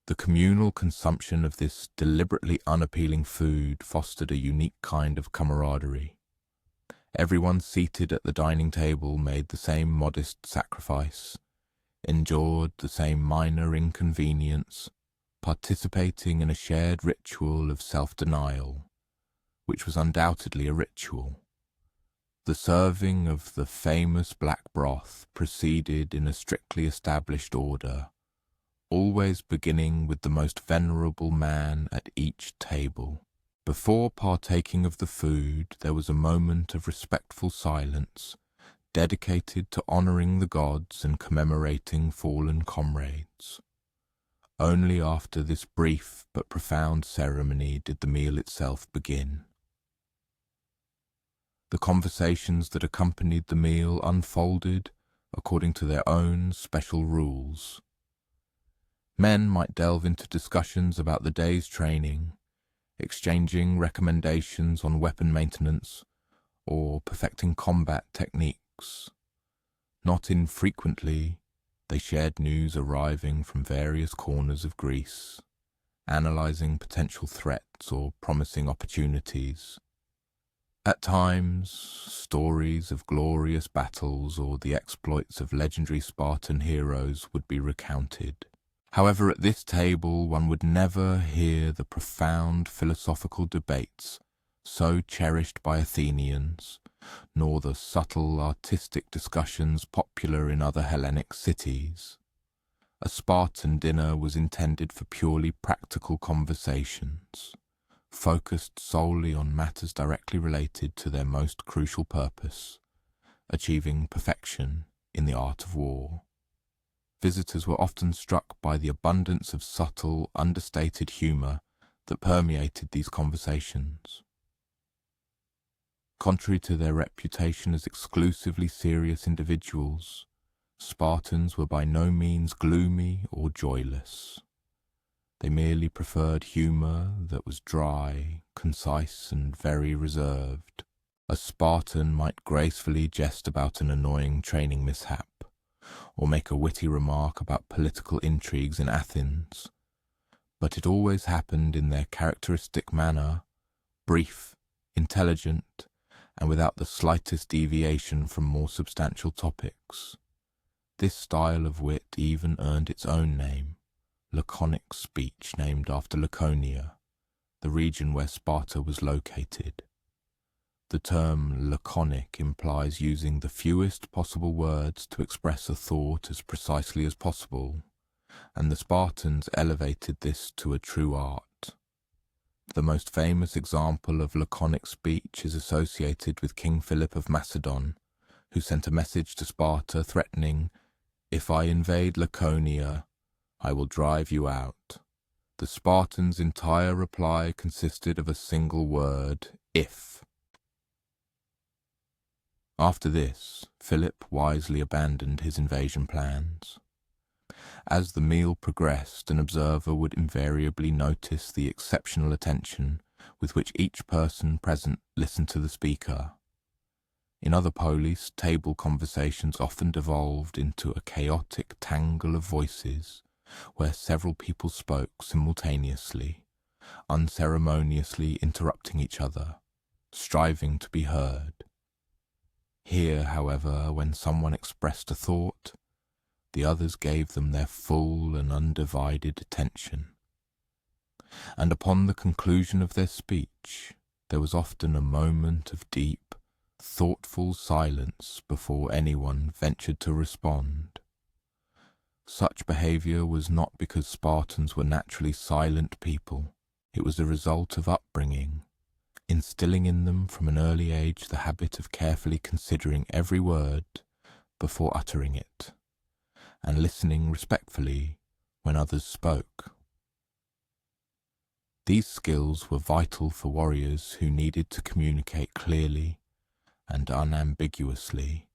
The communal consumption of this deliberately unappealing food fostered a unique kind of camaraderie. Everyone seated at the dining table made the same modest sacrifice, endured the same minor inconvenience, participating in a shared ritual of self-denial, which was undoubtedly a ritual. The serving of the famous black broth proceeded in a strictly established order, always beginning with the most venerable man at each table. Before partaking of the food, there was a moment of respectful silence, dedicated to honoring the gods and commemorating fallen comrades. Only after this brief but profound ceremony did the meal itself begin. The conversations that accompanied the meal unfolded according to their own special rules. Men might delve into discussions about the day's training, exchanging recommendations on weapon maintenance or perfecting combat techniques. Not infrequently, they shared news arriving from various corners of Greece, analyzing potential threats or promising opportunities. At times, stories of glorious battles or the exploits of legendary Spartan heroes would be recounted. However, at this table one would never hear the profound philosophical debates so cherished by Athenians, nor the subtle artistic discussions popular in other Hellenic cities. A Spartan dinner was intended for purely practical conversations, focused solely on matters directly related to their most crucial purpose, achieving perfection in the art of war. Visitors were often struck by the abundance of subtle, understated humour that permeated these conversations. Contrary to their reputation as exclusively serious individuals, Spartans were by no means gloomy or joyless. They merely preferred humour that was dry, concise, and very reserved. A Spartan might gracefully jest about an annoying training mishap, or make a witty remark about political intrigues in Athens, but it always happened in their characteristic manner, brief, intelligent, and without the slightest deviation from more substantial topics. This style of wit even earned its own name, laconic speech, named after Laconia, the region where Sparta was located. The term laconic implies using the fewest possible words to express a thought as precisely as possible, and the Spartans elevated this to a true art. The most famous example of laconic speech is associated with King Philip of Macedon, who sent a message to Sparta threatening, "If I invade Laconia, I will drive you out." The Spartans' entire reply consisted of a single word, "if." After this, Philip wisely abandoned his invasion plans. As the meal progressed, an observer would invariably notice the exceptional attention with which each person present listened to the speaker. In other polis, table conversations often devolved into a chaotic tangle of voices, where several people spoke simultaneously, unceremoniously interrupting each other, striving to be heard. Here, however, when someone expressed a thought, the others gave them their full and undivided attention. And upon the conclusion of their speech, there was often a moment of deep, thoughtful silence before anyone ventured to respond. Such behaviour was not because Spartans were naturally silent people. It was the result of upbringing, instilling in them from an early age the habit of carefully considering every word before uttering it, and listening respectfully when others spoke. These skills were vital for warriors who needed to communicate clearly and unambiguously,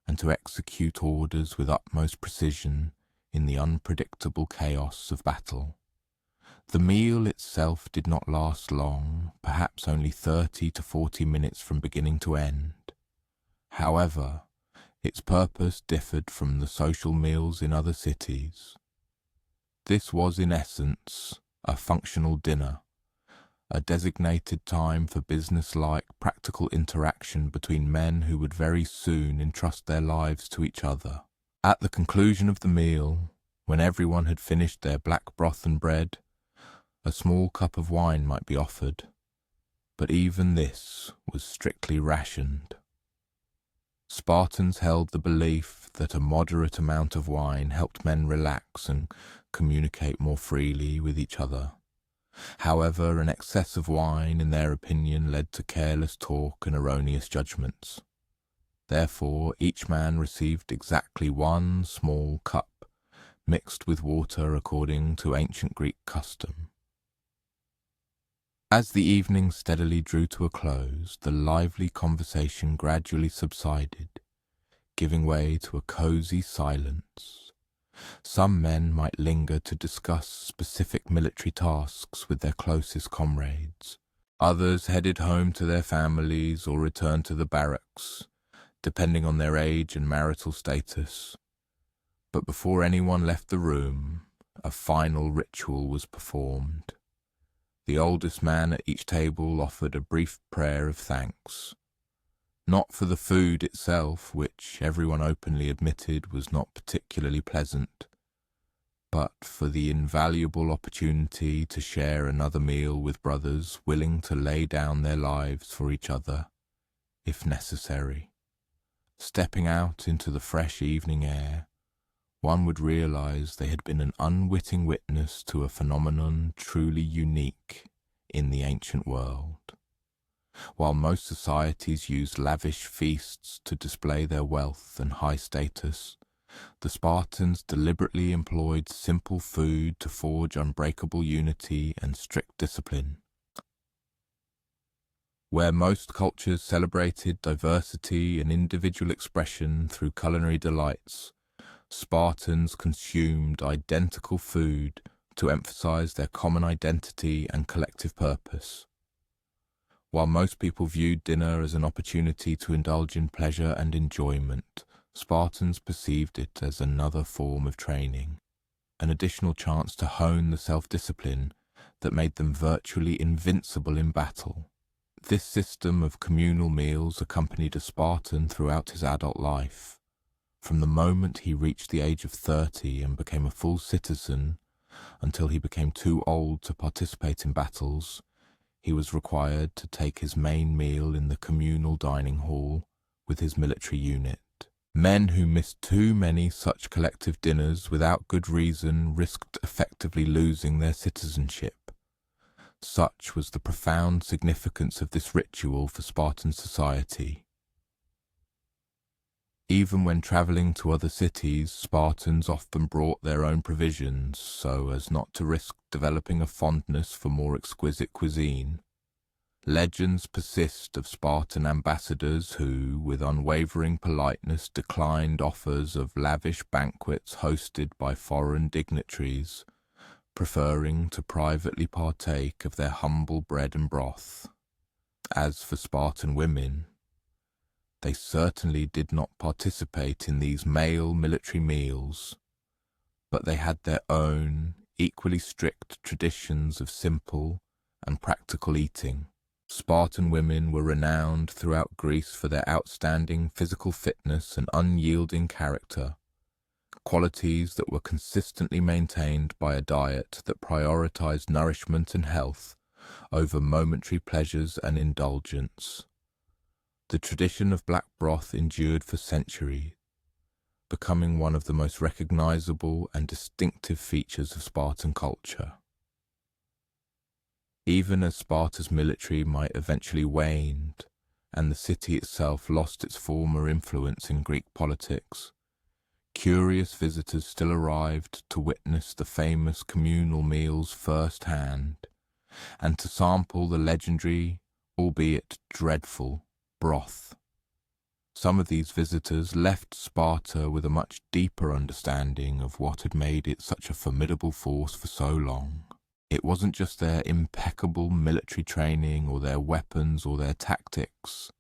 and to execute orders with utmost precision in the unpredictable chaos of battle. The meal itself did not last long, perhaps only 30 to 40 minutes from beginning to end. However, its purpose differed from the social meals in other cities. This was in essence a functional dinner, a designated time for business-like practical interaction between men who would very soon entrust their lives to each other. At the conclusion of the meal, when everyone had finished their black broth and bread, a small cup of wine might be offered, but even this was strictly rationed. Spartans held the belief that a moderate amount of wine helped men relax and communicate more freely with each other. However, an excess of wine, in their opinion, led to careless talk and erroneous judgments. Therefore, each man received exactly one small cup, mixed with water according to ancient Greek custom. As the evening steadily drew to a close, the lively conversation gradually subsided, giving way to a cosy silence. Some men might linger to discuss specific military tasks with their closest comrades. Others headed home to their families or returned to the barracks, depending on their age and marital status. But before anyone left the room, a final ritual was performed. The oldest man at each table offered a brief prayer of thanks, not for the food itself, which everyone openly admitted was not particularly pleasant, but for the invaluable opportunity to share another meal with brothers willing to lay down their lives for each other, if necessary. Stepping out into the fresh evening air, one would realize they had been an unwitting witness to a phenomenon truly unique in the ancient world. While most societies used lavish feasts to display their wealth and high status, the Spartans deliberately employed simple food to forge unbreakable unity and strict discipline. Where most cultures celebrated diversity and individual expression through culinary delights, Spartans consumed identical food to emphasize their common identity and collective purpose. While most people viewed dinner as an opportunity to indulge in pleasure and enjoyment, Spartans perceived it as another form of training, an additional chance to hone the self-discipline that made them virtually invincible in battle. This system of communal meals accompanied a Spartan throughout his adult life. From the moment he reached the age of 30 and became a full citizen until he became too old to participate in battles, he was required to take his main meal in the communal dining hall with his military unit. Men who missed too many such collective dinners without good reason risked effectively losing their citizenship. Such was the profound significance of this ritual for Spartan society. Even when travelling to other cities, Spartans often brought their own provisions so as not to risk developing a fondness for more exquisite cuisine. Legends persist of Spartan ambassadors who, with unwavering politeness, declined offers of lavish banquets hosted by foreign dignitaries, preferring to privately partake of their humble bread and broth. As for Spartan women, they certainly did not participate in these male military meals, but they had their own, equally strict traditions of simple and practical eating. Spartan women were renowned throughout Greece for their outstanding physical fitness and unyielding character, qualities that were consistently maintained by a diet that prioritized nourishment and health over momentary pleasures and indulgence. The tradition of black broth endured for centuries, becoming one of the most recognizable and distinctive features of Spartan culture. Even as Sparta's military might eventually waned, and the city itself lost its former influence in Greek politics, curious visitors still arrived to witness the famous communal meals firsthand, and to sample the legendary, albeit dreadful, broth. Some of these visitors left Sparta with a much deeper understanding of what had made it such a formidable force for so long. It wasn't just their impeccable military training or their weapons or their tactics.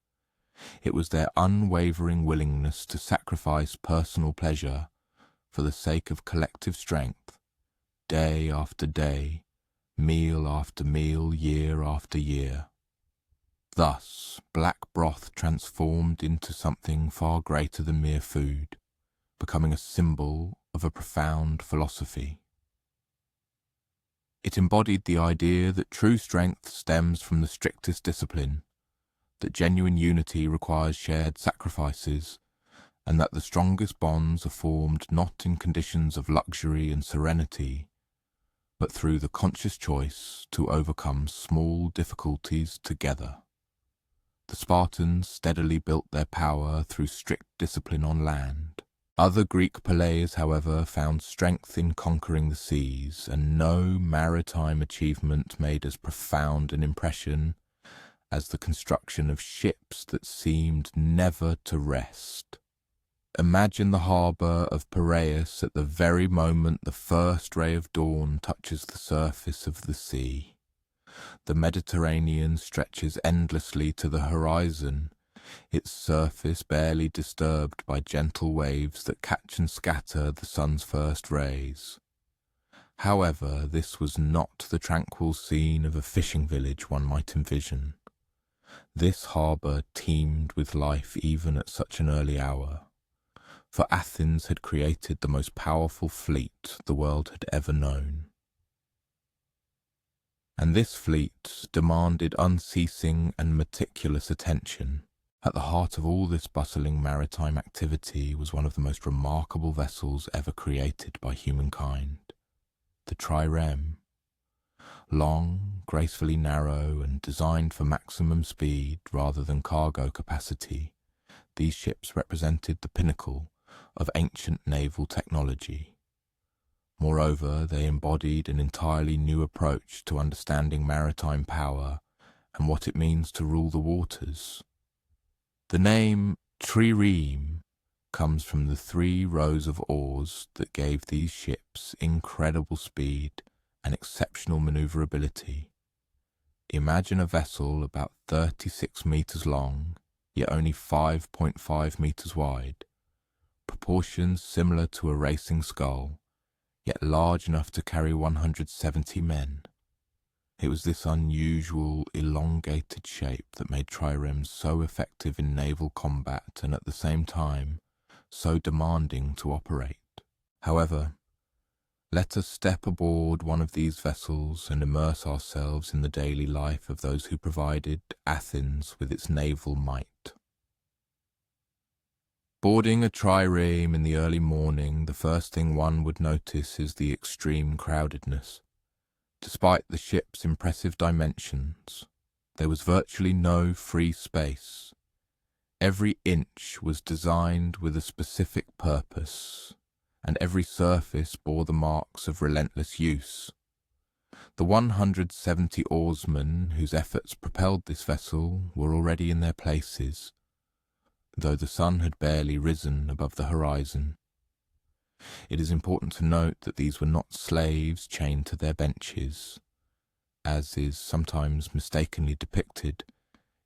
It was their unwavering willingness to sacrifice personal pleasure for the sake of collective strength, day after day, meal after meal, year after year. Thus, black broth transformed into something far greater than mere food, becoming a symbol of a profound philosophy. It embodied the idea that true strength stems from the strictest discipline, that genuine unity requires shared sacrifices, and that the strongest bonds are formed not in conditions of luxury and serenity, but through the conscious choice to overcome small difficulties together. The Spartans steadily built their power through strict discipline on land. Other Greek palays, however, found strength in conquering the seas, and no maritime achievement made as profound an impression as the construction of ships that seemed never to rest. Imagine the harbour of Piraeus at the very moment the first ray of dawn touches the surface of the sea. The Mediterranean stretches endlessly to the horizon, its surface barely disturbed by gentle waves that catch and scatter the sun's first rays. However, this was not the tranquil scene of a fishing village one might envision. This harbour teemed with life even at such an early hour, for Athens had created the most powerful fleet the world had ever known. And this fleet demanded unceasing and meticulous attention. At the heart of all this bustling maritime activity was one of the most remarkable vessels ever created by humankind, the trireme. Long, gracefully narrow, and designed for maximum speed rather than cargo capacity, these ships represented the pinnacle of ancient naval technology. Moreover, they embodied an entirely new approach to understanding maritime power and what it means to rule the waters. The name trireme comes from the 3 rows of oars that gave these ships incredible speed and exceptional maneuverability. Imagine a vessel about 36 meters long, yet only 5.5 meters wide, proportions similar to a racing scull, yet large enough to carry 170 men. It was this unusual, elongated shape that made triremes so effective in naval combat and at the same time so demanding to operate. However, let us step aboard one of these vessels and immerse ourselves in the daily life of those who provided Athens with its naval might. Boarding a trireme in the early morning, the first thing one would notice is the extreme crowdedness. Despite the ship's impressive dimensions, there was virtually no free space. Every inch was designed with a specific purpose, and every surface bore the marks of relentless use. The 170 oarsmen whose efforts propelled this vessel were already in their places, though the sun had barely risen above the horizon. It is important to note that these were not slaves chained to their benches, as is sometimes mistakenly depicted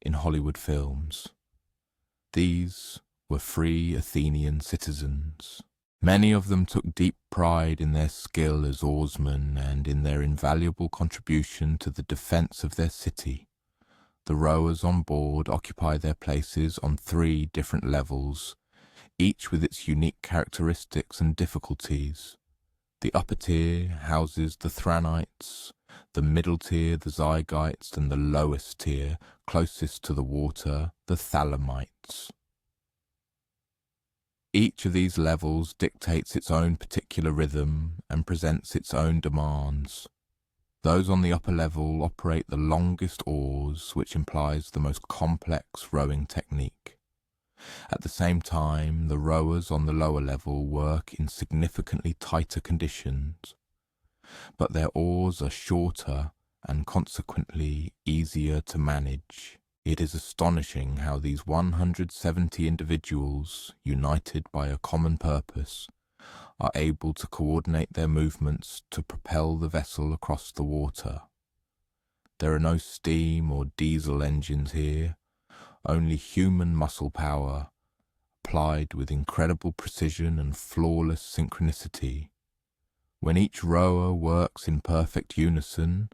in Hollywood films. These were free Athenian citizens. Many of them took deep pride in their skill as oarsmen and in their invaluable contribution to the defence of their city. The rowers on board occupy their places on 3 different levels, each with its unique characteristics and difficulties. The upper tier houses the Thranites, the middle tier the Zygites, and the lowest tier, closest to the water, the Thalamites. Each of these levels dictates its own particular rhythm and presents its own demands. Those on the upper level operate the longest oars, which implies the most complex rowing technique. At the same time, the rowers on the lower level work in significantly tighter conditions, but their oars are shorter and consequently easier to manage. It is astonishing how these 170 individuals, united by a common purpose, are able to coordinate their movements to propel the vessel across the water. There are no steam or diesel engines here, only human muscle power, applied with incredible precision and flawless synchronicity. When each rower works in perfect unison,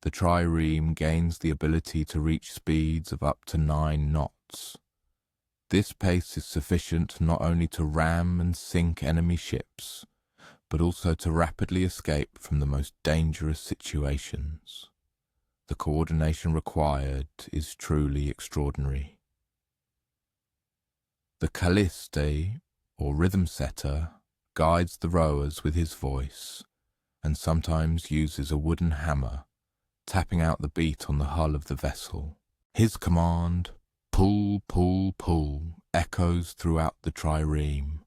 the trireme gains the ability to reach speeds of up to 9 knots. This pace is sufficient not only to ram and sink enemy ships, but also to rapidly escape from the most dangerous situations. The coordination required is truly extraordinary. The kaliste, or rhythm setter, guides the rowers with his voice, and sometimes uses a wooden hammer, tapping out the beat on the hull of the vessel. His command, "Pull, pull, pull," echoes throughout the trireme,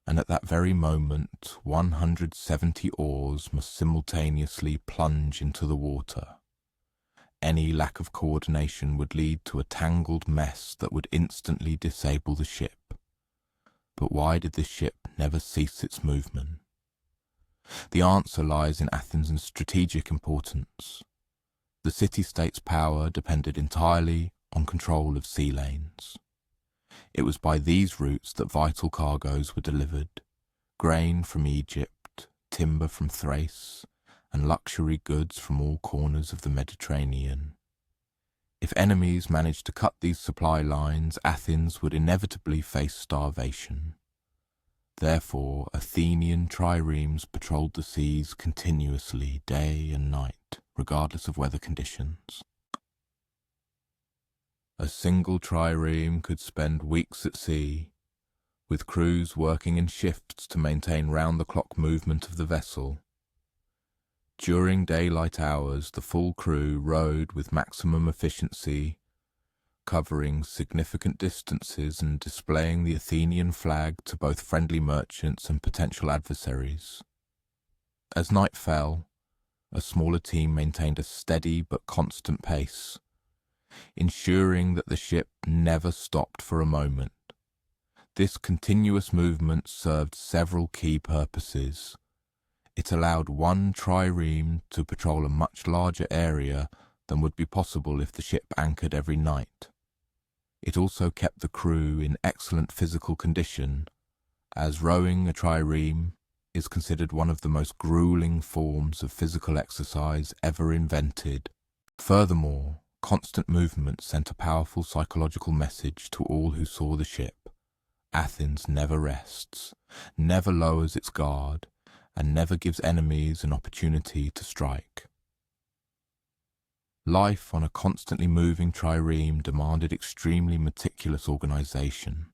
and at that very moment 170 oars must simultaneously plunge into the water. Any lack of coordination would lead to a tangled mess that would instantly disable the ship. But why did this ship never cease its movement? The answer lies in Athens' strategic importance. The city-state's power depended entirely on control of sea lanes. It was by these routes that vital cargoes were delivered: grain from Egypt, timber from Thrace and luxury goods from all corners of the Mediterranean. If enemies managed to cut these supply lines, Athens would inevitably face starvation. Therefore, Athenian triremes patrolled the seas continuously, day and night, regardless of weather conditions. A single trireme could spend weeks at sea, with crews working in shifts to maintain round-the-clock movement of the vessel. During daylight hours, the full crew rowed with maximum efficiency, covering significant distances and displaying the Athenian flag to both friendly merchants and potential adversaries. As night fell, a smaller team maintained a steady but constant pace, ensuring that the ship never stopped for a moment. This continuous movement served several key purposes. It allowed one trireme to patrol a much larger area than would be possible if the ship anchored every night. It also kept the crew in excellent physical condition, as rowing a trireme is considered one of the most grueling forms of physical exercise ever invented. Furthermore, constant movement sent a powerful psychological message to all who saw the ship. Athens never rests, never lowers its guard, and never gives enemies an opportunity to strike. Life on a constantly moving trireme demanded extremely meticulous organization.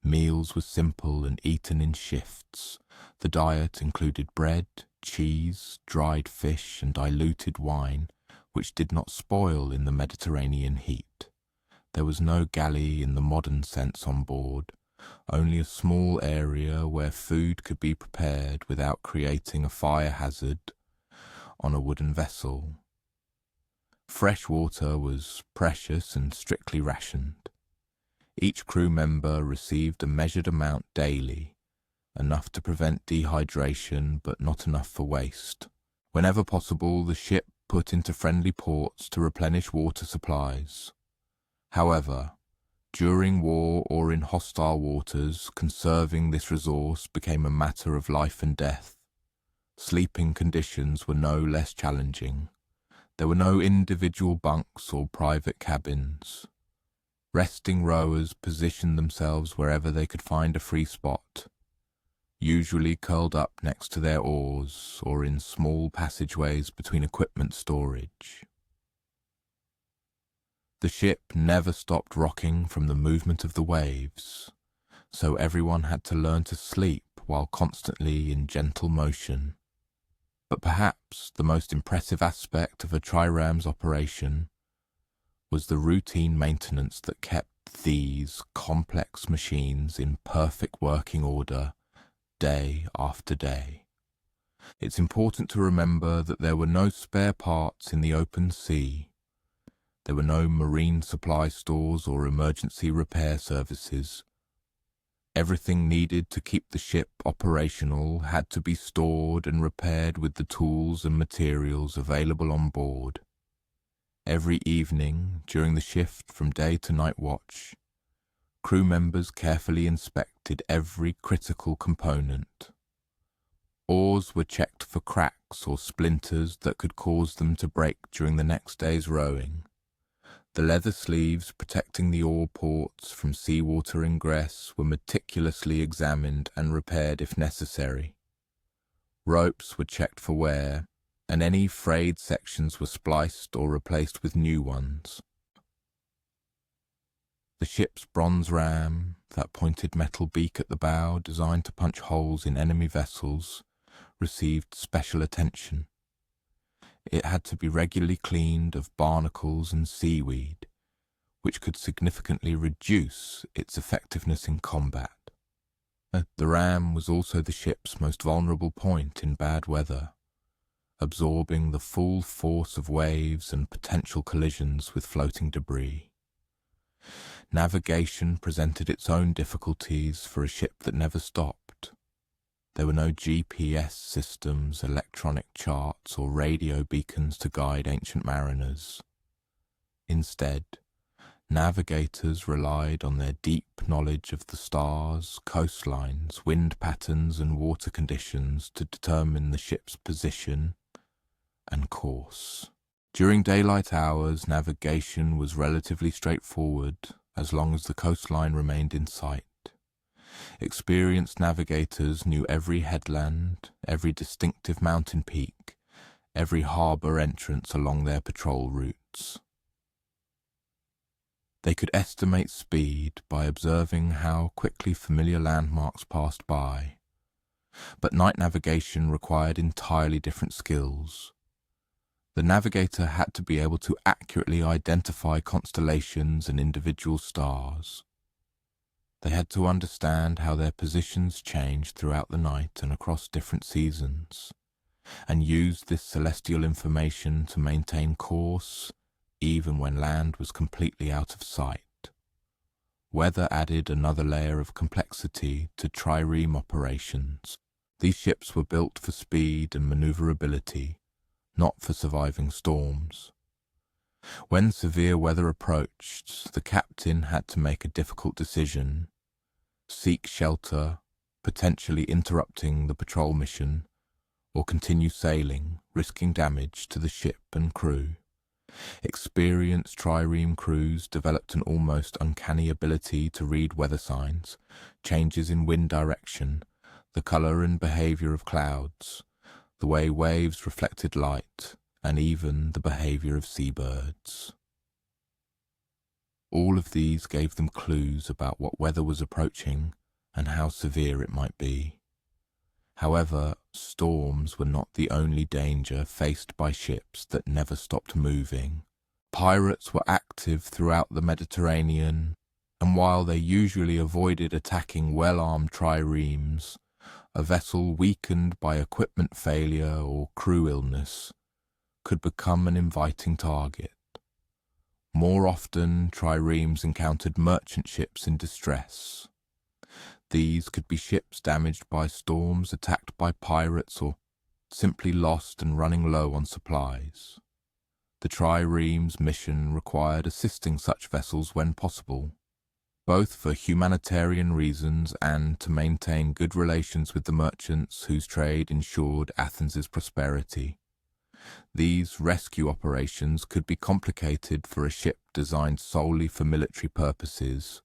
Meals were simple and eaten in shifts. The diet included bread, cheese, dried fish, and diluted wine, which did not spoil in the Mediterranean heat. There was no galley in the modern sense on board, only a small area where food could be prepared without creating a fire hazard on a wooden vessel. Fresh water was precious and strictly rationed. Each crew member received a measured amount daily, enough to prevent dehydration but not enough for waste. Whenever possible, the ship put into friendly ports to replenish water supplies. However, during war or in hostile waters, conserving this resource became a matter of life and death. Sleeping conditions were no less challenging. There were no individual bunks or private cabins. Resting rowers positioned themselves wherever they could find a free spot, usually curled up next to their oars or in small passageways between equipment storage. The ship never stopped rocking from the movement of the waves, so everyone had to learn to sleep while constantly in gentle motion. But perhaps the most impressive aspect of a trireme's operation was the routine maintenance that kept these complex machines in perfect working order day after day. It's important to remember that there were no spare parts in the open sea. There were no marine supply stores or emergency repair services. Everything needed to keep the ship operational had to be stored and repaired with the tools and materials available on board. Every evening, during the shift from day to night watch, crew members carefully inspected every critical component. Oars were checked for cracks or splinters that could cause them to break during the next day's rowing. The leather sleeves protecting the oar ports from seawater ingress were meticulously examined and repaired if necessary. Ropes were checked for wear, and any frayed sections were spliced or replaced with new ones. The ship's bronze ram, that pointed metal beak at the bow designed to punch holes in enemy vessels, received special attention. It had to be regularly cleaned of barnacles and seaweed, which could significantly reduce its effectiveness in combat. The ram was also the ship's most vulnerable point in bad weather, absorbing the full force of waves and potential collisions with floating debris. Navigation presented its own difficulties for a ship that never stopped. There were no GPS systems, electronic charts, or radio beacons to guide ancient mariners. Instead, Navigators relied on their deep knowledge of the stars, coastlines, wind patterns, and water conditions to determine the ship's position and course. During daylight hours, navigation was relatively straightforward as long as the coastline remained in sight. Experienced navigators knew every headland, every distinctive mountain peak, every harbour entrance along their patrol routes. They could estimate speed by observing how quickly familiar landmarks passed by, but night navigation required entirely different skills. The navigator had to be able to accurately identify constellations and individual stars. They had to understand how their positions changed throughout the night and across different seasons, and use this celestial information to maintain course even when land was completely out of sight. Weather added another layer of complexity to trireme operations. These ships were built for speed and maneuverability, not for surviving storms. When severe weather approached, the captain had to make a difficult decision: seek shelter, potentially interrupting the patrol mission, or continue sailing, risking damage to the ship and crew. Experienced trireme crews developed an almost uncanny ability to read weather signs, changes in wind direction, the colour and behaviour of clouds, the way waves reflected light, and even the behaviour of seabirds. All of these gave them clues about what weather was approaching and how severe it might be. However, storms were not the only danger faced by ships that never stopped moving. Pirates were active throughout the Mediterranean, and while they usually avoided attacking well-armed triremes, a vessel weakened by equipment failure or crew illness could become an inviting target. More often, triremes encountered merchant ships in distress. These could be ships damaged by storms, attacked by pirates, or simply lost and running low on supplies. The trireme's mission required assisting such vessels when possible, both for humanitarian reasons and to maintain good relations with the merchants whose trade ensured Athens's prosperity. These rescue operations could be complicated for a ship designed solely for military purposes.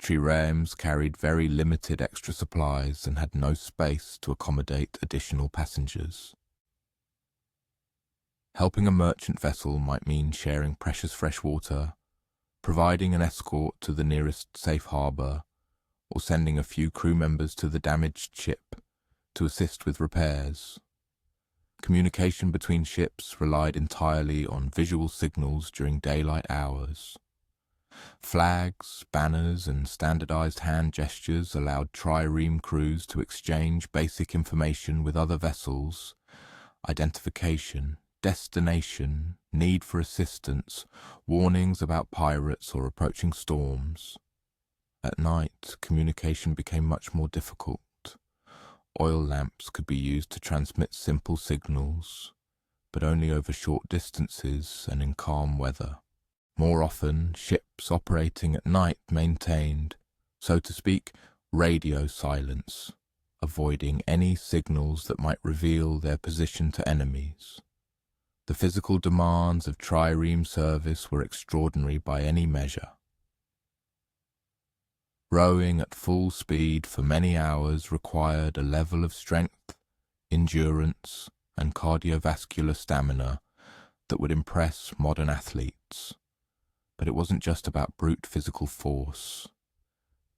Triremes carried very limited extra supplies and had no space to accommodate additional passengers. Helping a merchant vessel might mean sharing precious fresh water, providing an escort to the nearest safe harbour, or sending a few crew members to the damaged ship to assist with repairs. Communication between ships relied entirely on visual signals during daylight hours. Flags, banners, and standardized hand gestures allowed trireme crews to exchange basic information with other vessels: identification, destination, need for assistance, warnings about pirates or approaching storms. At night, communication became much more difficult. Oil lamps could be used to transmit simple signals, but only over short distances and in calm weather. More often, ships operating at night maintained, so to speak, radio silence, avoiding any signals that might reveal their position to enemies. The physical demands of trireme service were extraordinary by any measure. Rowing at full speed for many hours required a level of strength, endurance, and cardiovascular stamina that would impress modern athletes. But it wasn't just about brute physical force.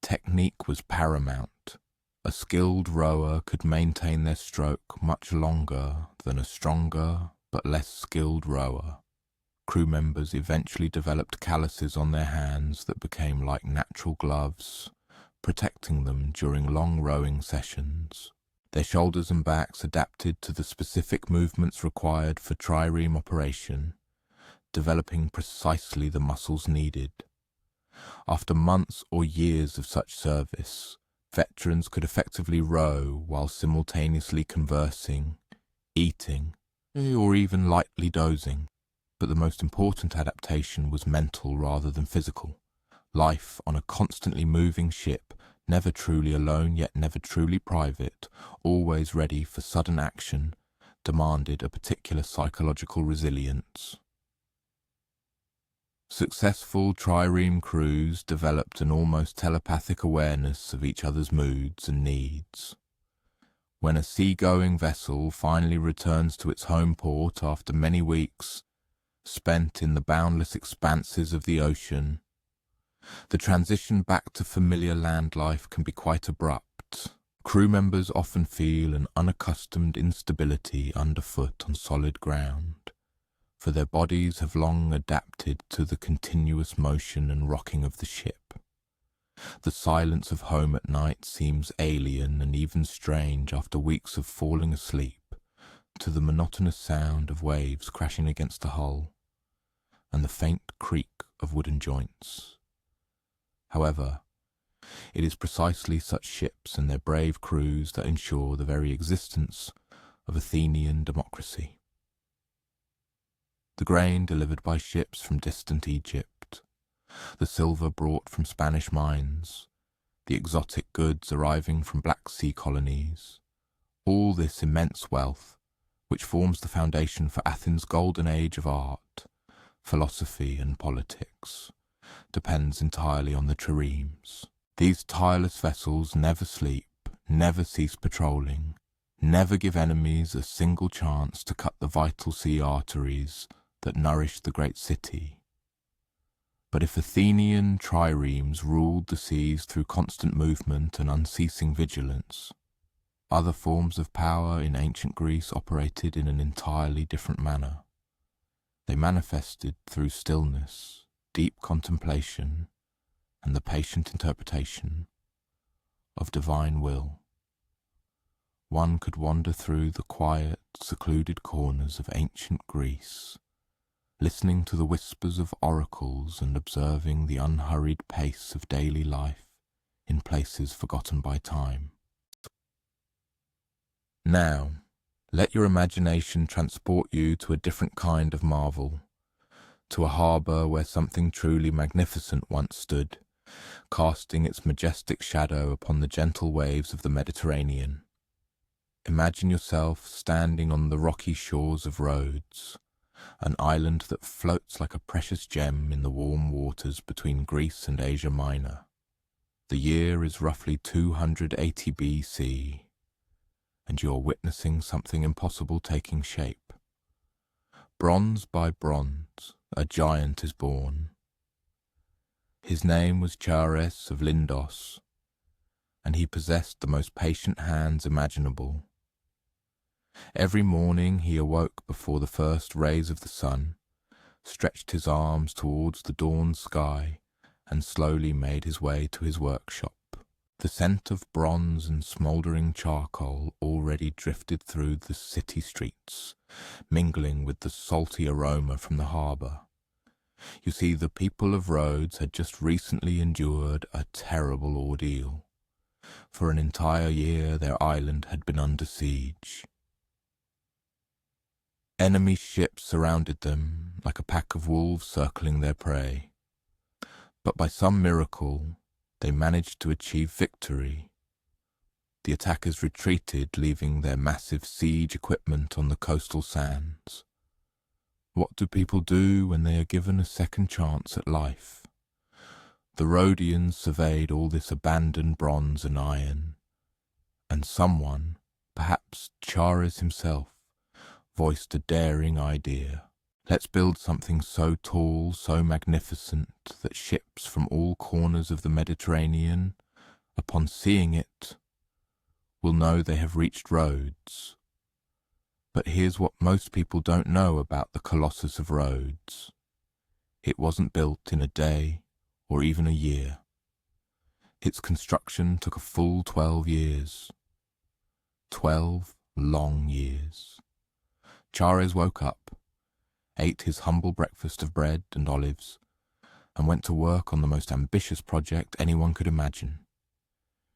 Technique was paramount. A skilled rower could maintain their stroke much longer than a stronger but less skilled rower. Crew members eventually developed calluses on their hands that became like natural gloves, protecting them during long rowing sessions. Their shoulders and backs adapted to the specific movements required for trireme operation, developing precisely the muscles needed. After months or years of such service, veterans could effectively row while simultaneously conversing, eating, or even lightly dozing. But the most important adaptation was mental rather than physical. Life on a constantly moving ship, never truly alone yet never truly private, always ready for sudden action, demanded a particular psychological resilience. Successful trireme crews developed an almost telepathic awareness of each other's moods and needs. When a sea-going vessel finally returns to its home port after many weeks spent in the boundless expanses of the ocean, the transition back to familiar land life can be quite abrupt. Crew members often feel an unaccustomed instability underfoot on solid ground, for their bodies have long adapted to the continuous motion and rocking of the ship. The silence of home at night seems alien and even strange after weeks of falling asleep to the monotonous sound of waves crashing against the hull and the faint creak of wooden joints. However, it is precisely such ships and their brave crews that ensure the very existence of Athenian democracy. The grain delivered by ships from distant Egypt, the silver brought from Spanish mines, the exotic goods arriving from Black Sea colonies, all this immense wealth, which forms the foundation for Athens' golden age of art, philosophy and politics, depends entirely on the triremes. These tireless vessels never sleep, never cease patrolling, never give enemies a single chance to cut the vital sea arteries that nourish the great city. But if Athenian triremes ruled the seas through constant movement and unceasing vigilance, other forms of power in ancient Greece operated in an entirely different manner. They manifested through stillness, deep contemplation, and the patient interpretation of divine will. One could wander through the quiet, secluded corners of ancient Greece, listening to the whispers of oracles and observing the unhurried pace of daily life in places forgotten by time. Now, let your imagination transport you to a different kind of marvel, to a harbour where something truly magnificent once stood, casting its majestic shadow upon the gentle waves of the Mediterranean. Imagine yourself standing on the rocky shores of Rhodes, an island that floats like a precious gem in the warm waters between Greece and Asia Minor. The year is roughly 280 BC, and you're witnessing something impossible taking shape. Bronze by bronze, a giant is born. His name was Chares of Lindos, and he possessed the most patient hands imaginable. Every morning he awoke before the first rays of the sun, stretched his arms towards the dawn sky, and slowly made his way to his workshop. The scent of bronze and smouldering charcoal already drifted through the city streets, mingling with the salty aroma from the harbour. You see, the people of Rhodes had just recently endured a terrible ordeal. For an entire year their island had been under siege. Enemy ships surrounded them, like a pack of wolves circling their prey. But by some miracle, they managed to achieve victory. The attackers retreated, leaving their massive siege equipment on the coastal sands. What do people do when they are given a second chance at life? The Rhodians surveyed all this abandoned bronze and iron, and someone, perhaps Chares himself, voiced a daring idea. Let's build something so tall, so magnificent, that ships from all corners of the Mediterranean, upon seeing it, will know they have reached Rhodes. But here's what most people don't know about the Colossus of Rhodes. It wasn't built in a day or even a year. Its construction took a full 12 years. 12 long years. Chares woke up, ate his humble breakfast of bread and olives, and went to work on the most ambitious project anyone could imagine.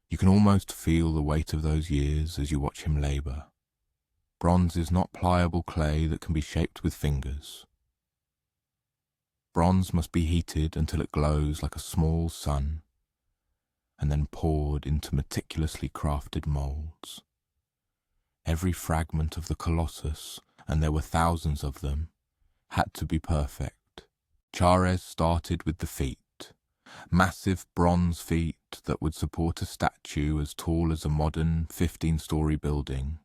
You can almost feel the weight of those years as you watch him labour. Bronze is not pliable clay that can be shaped with fingers. Bronze must be heated until it glows like a small sun, and then poured into meticulously crafted molds. Every fragment of the Colossus, and there were thousands of them, had to be perfect. Chares started with the feet, massive bronze feet that would support a statue as tall as a modern 15-story building.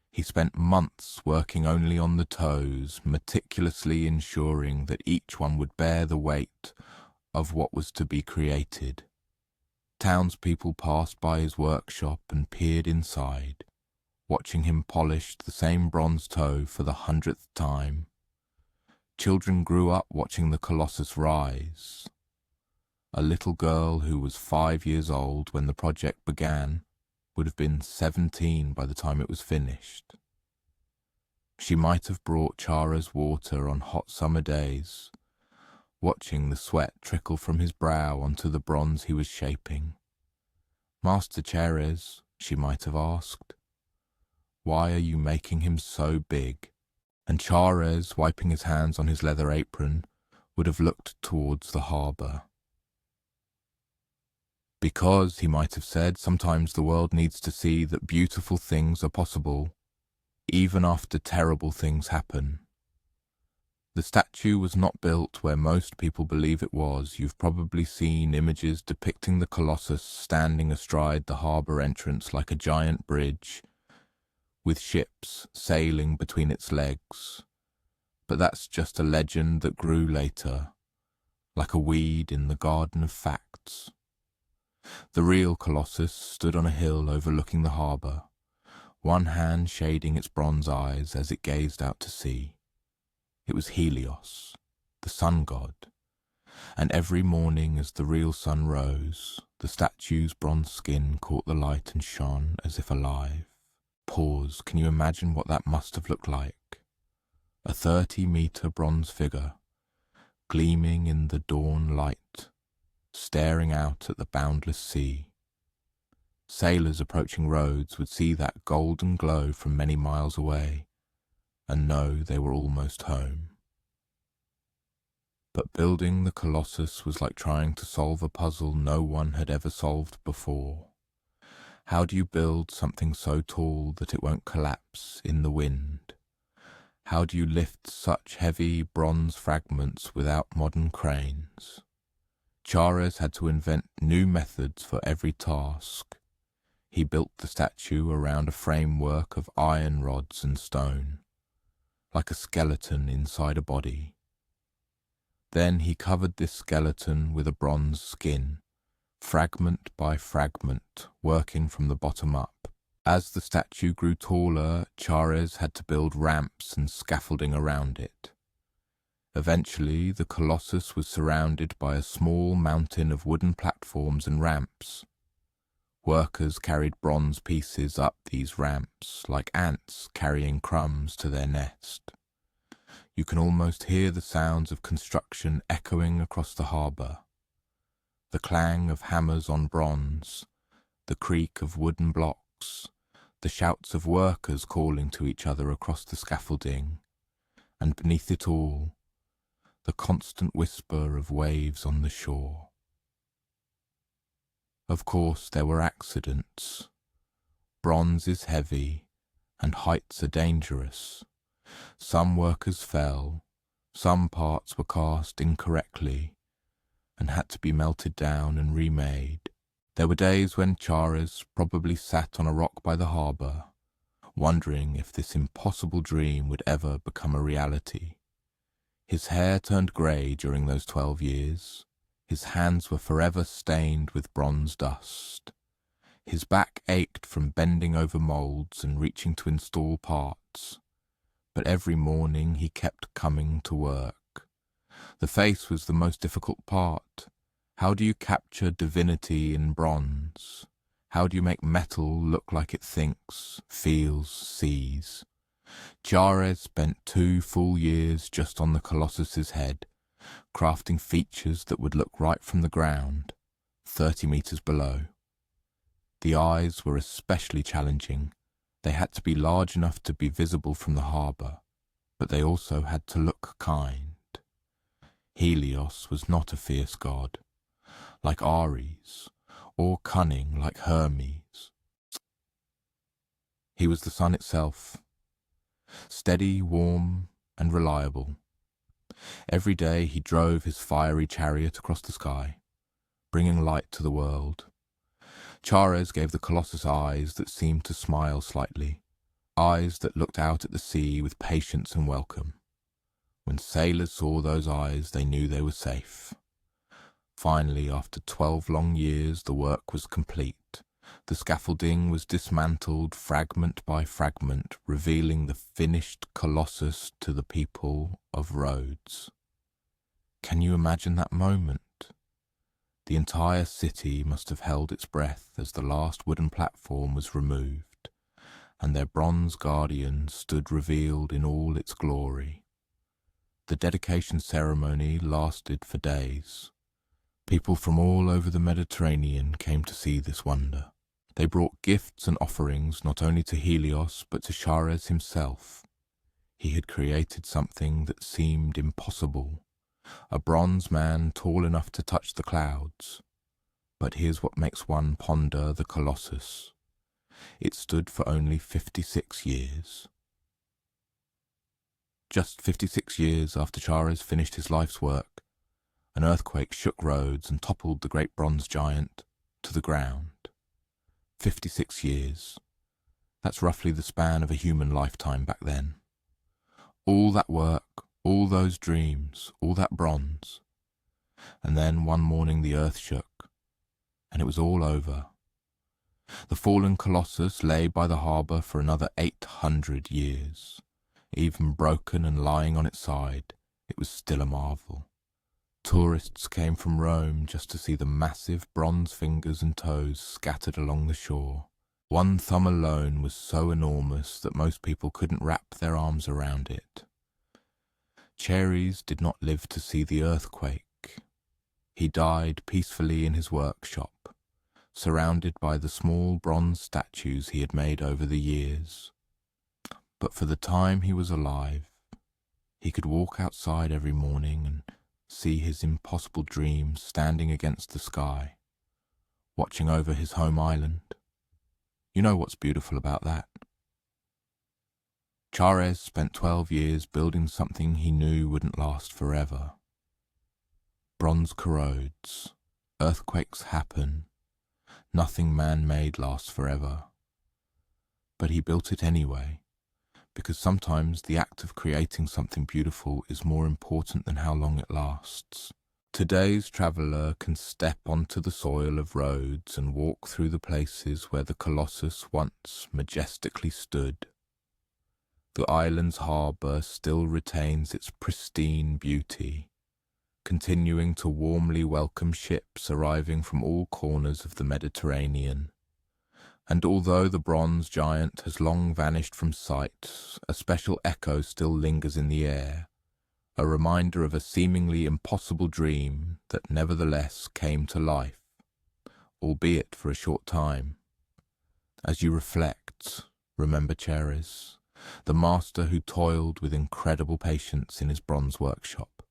He spent months working only on the toes, meticulously ensuring that each one would bear the weight of what was to be created. Townspeople passed by his workshop and peered inside, watching him polish the same bronze toe for the 100th time. Children grew up watching the Colossus rise. A little girl who was 5 years old when the project began would have been 17 by the time it was finished. She might have brought Chares water on hot summer days, watching the sweat trickle from his brow onto the bronze he was shaping. "Master Chares," she might have asked, "why are you making him so big?" And Chares, wiping his hands on his leather apron, would have looked towards the harbour. "Because," he might have said, "sometimes the world needs to see that beautiful things are possible, even after terrible things happen." The statue was not built where most people believe it was. You've probably seen images depicting the Colossus standing astride the harbour entrance like a giant bridge, with ships sailing between its legs. But that's just a legend that grew later, like a weed in the garden of facts. The real Colossus stood on a hill overlooking the harbour, one hand shading its bronze eyes as it gazed out to sea. It was Helios, the sun god, and every morning as the real sun rose, the statue's bronze skin caught the light and shone as if alive. Pause, can you imagine what that must have looked like? A 30-metre bronze figure, gleaming in the dawn light, staring out at the boundless sea. Sailors approaching roads would see that golden glow from many miles away and know they were almost home. But building the Colossus was like trying to solve a puzzle no one had ever solved before. How do you build something so tall that it won't collapse in the wind? How do you lift such heavy bronze fragments without modern cranes? Chares had to invent new methods for every task. He built the statue around a framework of iron rods and stone, like a skeleton inside a body. Then he covered this skeleton with a bronze skin, fragment by fragment, working from the bottom up. As the statue grew taller, Chares had to build ramps and scaffolding around it. Eventually, the Colossus was surrounded by a small mountain of wooden platforms and ramps. Workers carried bronze pieces up these ramps, like ants carrying crumbs to their nest. You can almost hear the sounds of construction echoing across the harbour. The clang of hammers on bronze, the creak of wooden blocks, the shouts of workers calling to each other across the scaffolding, and beneath it all, the constant whisper of waves on the shore. Of course, there were accidents. Bronze is heavy, and heights are dangerous. Some workers fell, some parts were cast incorrectly, and had to be melted down and remade. There were days when Chares probably sat on a rock by the harbour, wondering if this impossible dream would ever become a reality. His hair turned grey during those 12 years. His hands were forever stained with bronze dust. His back ached from bending over moulds and reaching to install parts. But every morning he kept coming to work. The face was the most difficult part. How do you capture divinity in bronze? How do you make metal look like it thinks, feels, sees? Chares spent 2 full years just on the Colossus's head, crafting features that would look right from the ground, 30 metres below. The eyes were especially challenging. They had to be large enough to be visible from the harbour, but they also had to look kind. Helios was not a fierce god, like Ares, or cunning like Hermes. He was the sun itself, steady, warm, and reliable. Every day he drove his fiery chariot across the sky, bringing light to the world. Chares gave the Colossus eyes that seemed to smile slightly, eyes that looked out at the sea with patience and welcome. When sailors saw those eyes, they knew they were safe. Finally, after 12 long years, the work was complete. The scaffolding was dismantled fragment by fragment, revealing the finished Colossus to the people of Rhodes. Can you imagine that moment? The entire city must have held its breath as the last wooden platform was removed, and their bronze guardian stood revealed in all its glory. The dedication ceremony lasted for days. People from all over the Mediterranean came to see this wonder. They brought gifts and offerings not only to Helios but to Chares himself. He had created something that seemed impossible, a bronze man tall enough to touch the clouds. But here's what makes one ponder the Colossus. It stood for only 56 years. Just 56 years after Chares finished his life's work, an earthquake shook Rhodes and toppled the great bronze giant to the ground. 56 years. That's roughly the span of a human lifetime back then. All that work, all those dreams, all that bronze. And then one morning the earth shook, and it was all over. The fallen Colossus lay by the harbour for another 800 years. Even broken and lying on its side, it was still a marvel. Tourists came from Rome just to see the massive bronze fingers and toes scattered along the shore. One thumb alone was so enormous that most people couldn't wrap their arms around it. Chares did not live to see the earthquake. He died peacefully in his workshop, surrounded by the small bronze statues he had made over the years. But for the time he was alive, he could walk outside every morning and see his impossible dreams standing against the sky, watching over his home island. You know what's beautiful about that? Chares spent 12 years building something he knew wouldn't last forever. Bronze corrodes, earthquakes happen, nothing man-made lasts forever. But he built it anyway, because sometimes the act of creating something beautiful is more important than how long it lasts. Today's traveller can step onto the soil of Rhodes and walk through the places where the Colossus once majestically stood. The island's harbour still retains its pristine beauty, continuing to warmly welcome ships arriving from all corners of the Mediterranean. And although the bronze giant has long vanished from sight, a special echo still lingers in the air, a reminder of a seemingly impossible dream that nevertheless came to life, albeit for a short time. As you reflect, remember Chares, the master who toiled with incredible patience in his bronze workshop,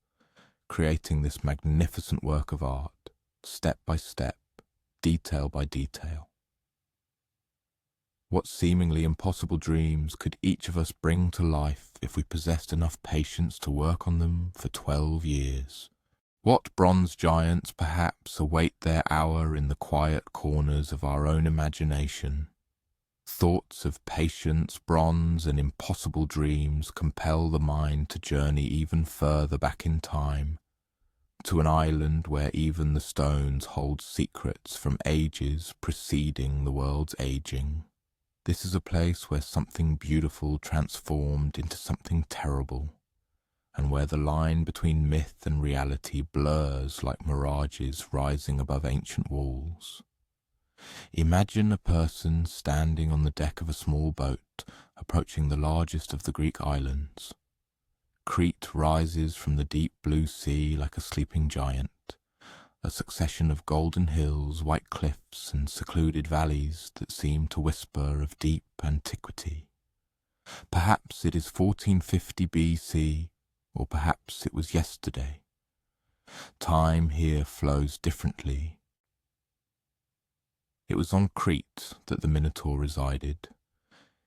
creating this magnificent work of art, step by step, detail by detail. What seemingly impossible dreams could each of us bring to life if we possessed enough patience to work on them for 12 years? What bronze giants perhaps await their hour in the quiet corners of our own imagination? Thoughts of patience, bronze, and impossible dreams compel the mind to journey even further back in time, to an island where even the stones hold secrets from ages preceding the world's aging. This is a place where something beautiful transformed into something terrible, and where the line between myth and reality blurs like mirages rising above ancient walls. Imagine a person standing on the deck of a small boat approaching the largest of the Greek islands. Crete rises from the deep blue sea like a sleeping giant, a succession of golden hills, white cliffs, and secluded valleys that seem to whisper of deep antiquity. Perhaps it is 1450 BC, or perhaps it was yesterday. Time here flows differently. It was on Crete that the Minotaur resided,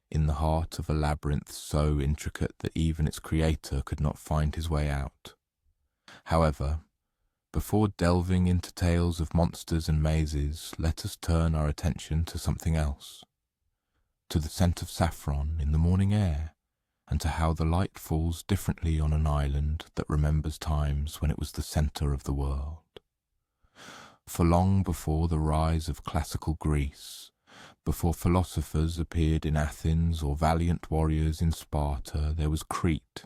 in the heart of a labyrinth so intricate that even its creator could not find his way out. However, before delving into tales of monsters and mazes, let us turn our attention to something else, to the scent of saffron in the morning air, and to how the light falls differently on an island that remembers times when it was the centre of the world. For long before the rise of classical Greece, before philosophers appeared in Athens or valiant warriors in Sparta, there was Crete.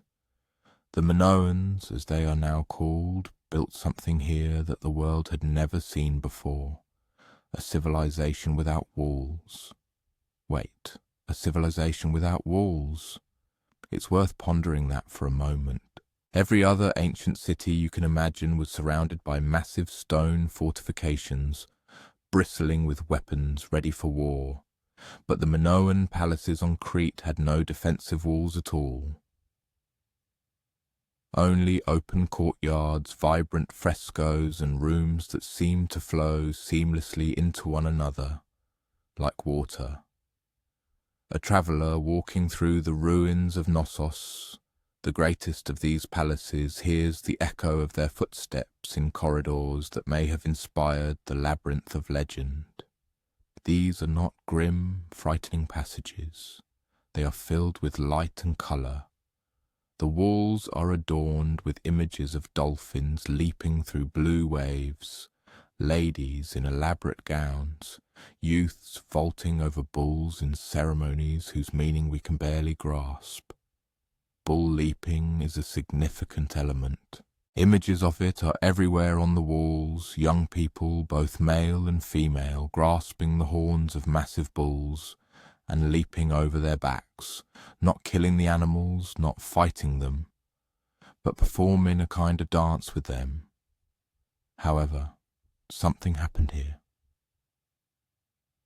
The Minoans, as they are now called, built something here that the world had never seen before, a civilization without walls. Wait, a civilization without walls? It's worth pondering that for a moment. Every other ancient city you can imagine was surrounded by massive stone fortifications, bristling with weapons ready for war. But the Minoan palaces on Crete had no defensive walls at all. Only open courtyards, vibrant frescoes, and rooms that seemed to flow seamlessly into one another, like water. A traveller walking through the ruins of Knossos, the greatest of these palaces, hears the echo of their footsteps in corridors that may have inspired the labyrinth of legend. These are not grim, frightening passages. They are filled with light and colour. The walls are adorned with images of dolphins leaping through blue waves, ladies in elaborate gowns, youths vaulting over bulls in ceremonies whose meaning we can barely grasp. Bull leaping is a significant element. Images of it are everywhere on the walls, young people, both male and female, grasping the horns of massive bulls and leaping over their backs, not killing the animals, not fighting them, but performing a kind of dance with them. However, something happened here.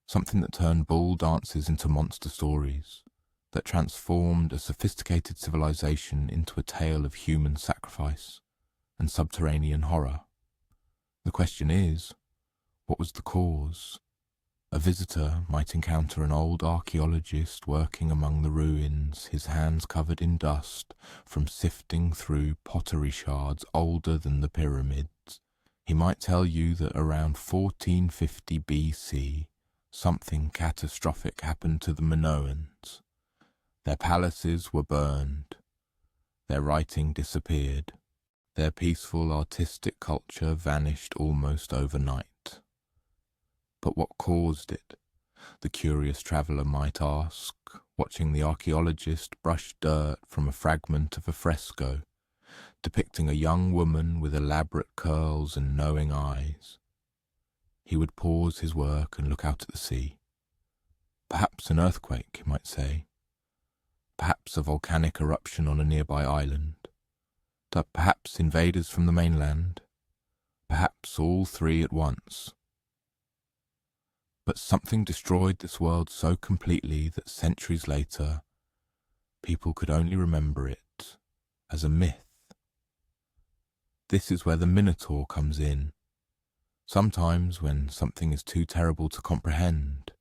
Something that turned bull dances into monster stories, that transformed a sophisticated civilization into a tale of human sacrifice and subterranean horror. The question is, what was the cause? A visitor might encounter an old archaeologist working among the ruins, his hands covered in dust from sifting through pottery shards older than the pyramids. He might tell you that around 1450 BC, something catastrophic happened to the Minoans. Their palaces were burned. Their writing disappeared. Their peaceful artistic culture vanished almost overnight. But what caused it? The curious traveller might ask, watching the archaeologist brush dirt from a fragment of a fresco, depicting a young woman with elaborate curls and knowing eyes. He would pause his work and look out at the sea. Perhaps an earthquake, he might say. Perhaps a volcanic eruption on a nearby island. Perhaps invaders from the mainland. Perhaps all three at once. But something destroyed this world so completely that centuries later, people could only remember it as a myth. This is where the Minotaur comes in. Sometimes, when something is too terrible to comprehend,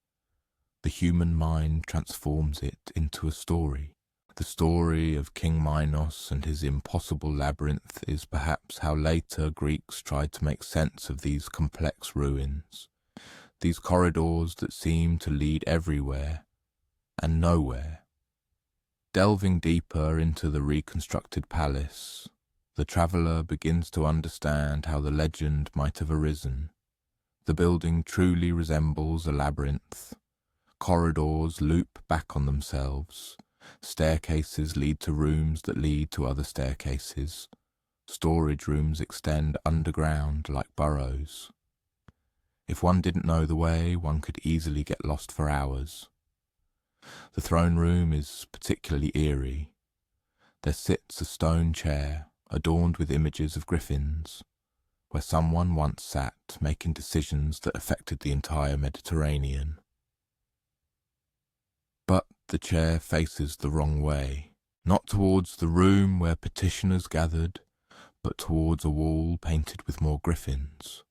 the human mind transforms it into a story. The story of King Minos and his impossible labyrinth is perhaps how later Greeks tried to make sense of these complex ruins, these corridors that seem to lead everywhere and nowhere. Delving deeper into the reconstructed palace, the traveller begins to understand how the legend might have arisen. The building truly resembles a labyrinth. Corridors loop back on themselves. Staircases lead to rooms that lead to other staircases. Storage rooms extend underground like burrows. If one didn't know the way, one could easily get lost for hours. The throne room is particularly eerie. There sits a stone chair, adorned with images of griffins, where someone once sat making decisions that affected the entire Mediterranean. But the chair faces the wrong way, not towards the room where petitioners gathered, but towards a wall painted with more griffins.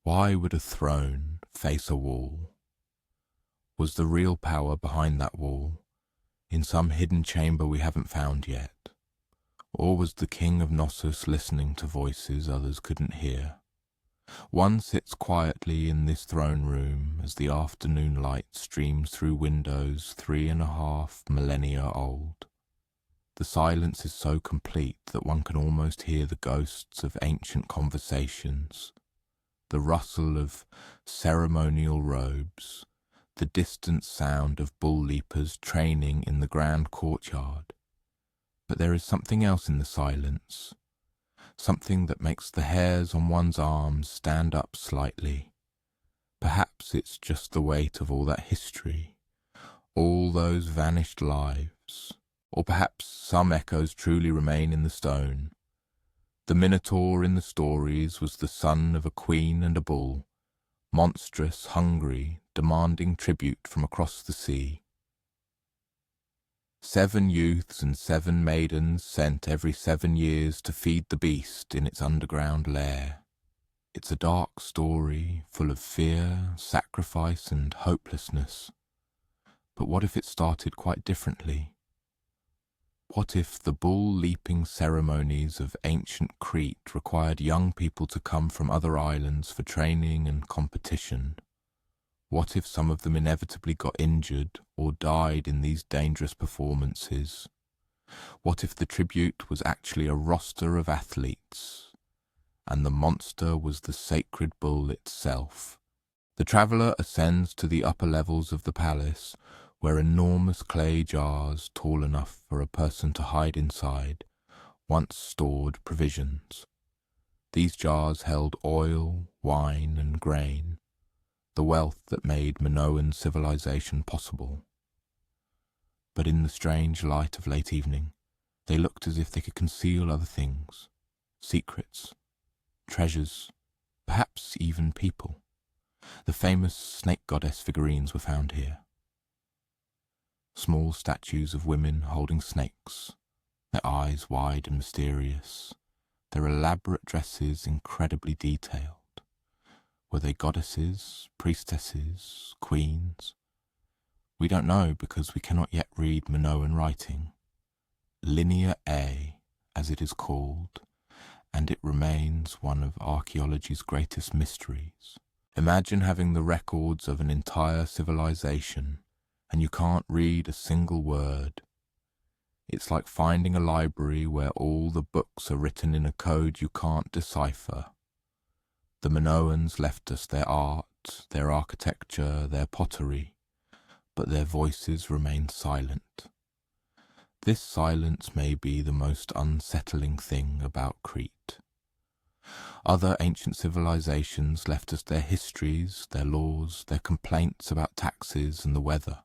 Why would a throne face a wall? Was the real power behind that wall, in some hidden chamber we haven't found yet? Or was the king of Knossos listening to voices others couldn't hear? One sits quietly in this throne room as the afternoon light streams through windows 3.5 millennia old. The silence is so complete that one can almost hear the ghosts of ancient conversations, the rustle of ceremonial robes, the distant sound of bull leapers training in the grand courtyard. But there is something else in the silence, something that makes the hairs on one's arms stand up slightly. Perhaps it's just the weight of all that history, all those vanished lives, or perhaps some echoes truly remain in the stone. The Minotaur in the stories was the son of a queen and a bull, monstrous, hungry, demanding tribute from across the sea. 7 youths and 7 maidens sent every 7 years to feed the beast in its underground lair. It's a dark story, full of fear, sacrifice and hopelessness. But what if it started quite differently? What if the bull-leaping ceremonies of ancient Crete required young people to come from other islands for training and competition? What if some of them inevitably got injured or died in these dangerous performances? What if the tribute was actually a roster of athletes, and the monster was the sacred bull itself? The traveller ascends to the upper levels of the palace, where enormous clay jars, tall enough for a person to hide inside, once stored provisions. These jars held oil, wine, and grain, the wealth that made Minoan civilization possible. But in the strange light of late evening, they looked as if they could conceal other things, secrets, treasures, perhaps even people. The famous snake goddess figurines were found here. Small statues of women holding snakes, their eyes wide and mysterious, their elaborate dresses incredibly detailed. Were they goddesses, priestesses, queens? We don't know because we cannot yet read Minoan writing. Linear A, as it is called, and it remains one of archaeology's greatest mysteries. Imagine having the records of an entire civilization and you can't read a single word. It's like finding a library where all the books are written in a code you can't decipher. The Minoans left us their art, their architecture, their pottery, but their voices remain silent. This silence may be the most unsettling thing about Crete. Other ancient civilizations left us their histories, their laws, their complaints about taxes and the weather.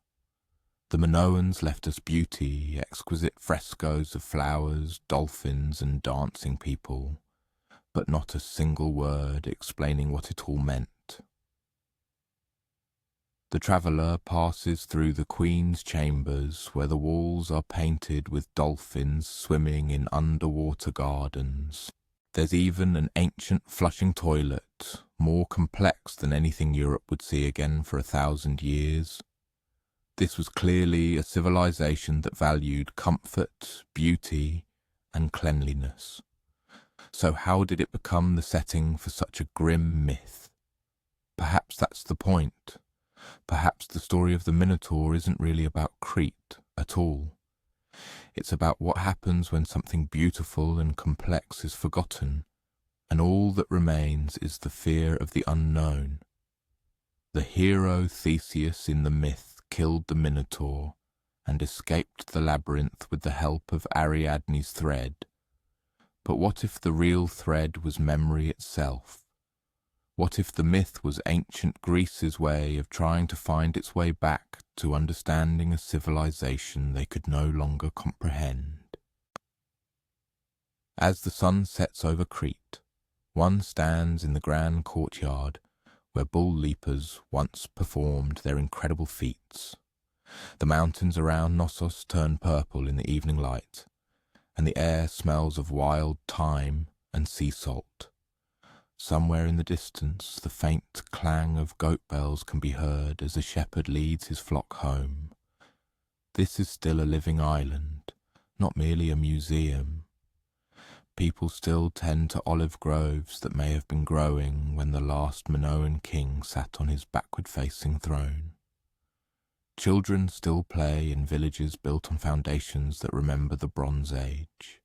The Minoans left us beauty, exquisite frescoes of flowers, dolphins and dancing people, but not a single word explaining what it all meant. The traveller passes through the Queen's chambers, where the walls are painted with dolphins swimming in underwater gardens. There's even an ancient flushing toilet, more complex than anything Europe would see again for 1,000 years. This was clearly a civilization that valued comfort, beauty, and cleanliness. So how did it become the setting for such a grim myth? Perhaps that's the point. Perhaps the story of the Minotaur isn't really about Crete at all. It's about what happens when something beautiful and complex is forgotten, and all that remains is the fear of the unknown. The hero Theseus in the myth killed the Minotaur and escaped the labyrinth with the help of Ariadne's thread. But what if the real thread was memory itself? What if the myth was ancient Greece's way of trying to find its way back to understanding a civilization they could no longer comprehend? As the sun sets over Crete, one stands in the grand courtyard where bull leapers once performed their incredible feats. The mountains around Knossos turn purple in the evening light, and the air smells of wild thyme and sea salt. Somewhere in the distance, the faint clang of goat bells can be heard as a shepherd leads his flock home. This is still a living island, not merely a museum. People still tend to olive groves that may have been growing when the last Minoan king sat on his backward-facing throne. Children still play in villages built on foundations that remember the Bronze Age.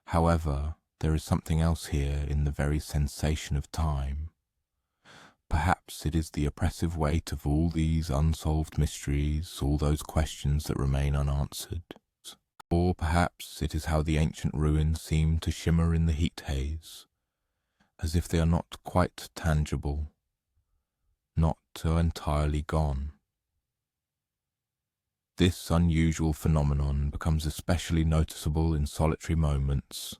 However, there is something else here in the very sensation of time. Perhaps it is the oppressive weight of all these unsolved mysteries, all those questions that remain unanswered. Or perhaps it is how the ancient ruins seem to shimmer in the heat haze, as if they are not quite tangible, not entirely gone. This unusual phenomenon becomes especially noticeable in solitary moments,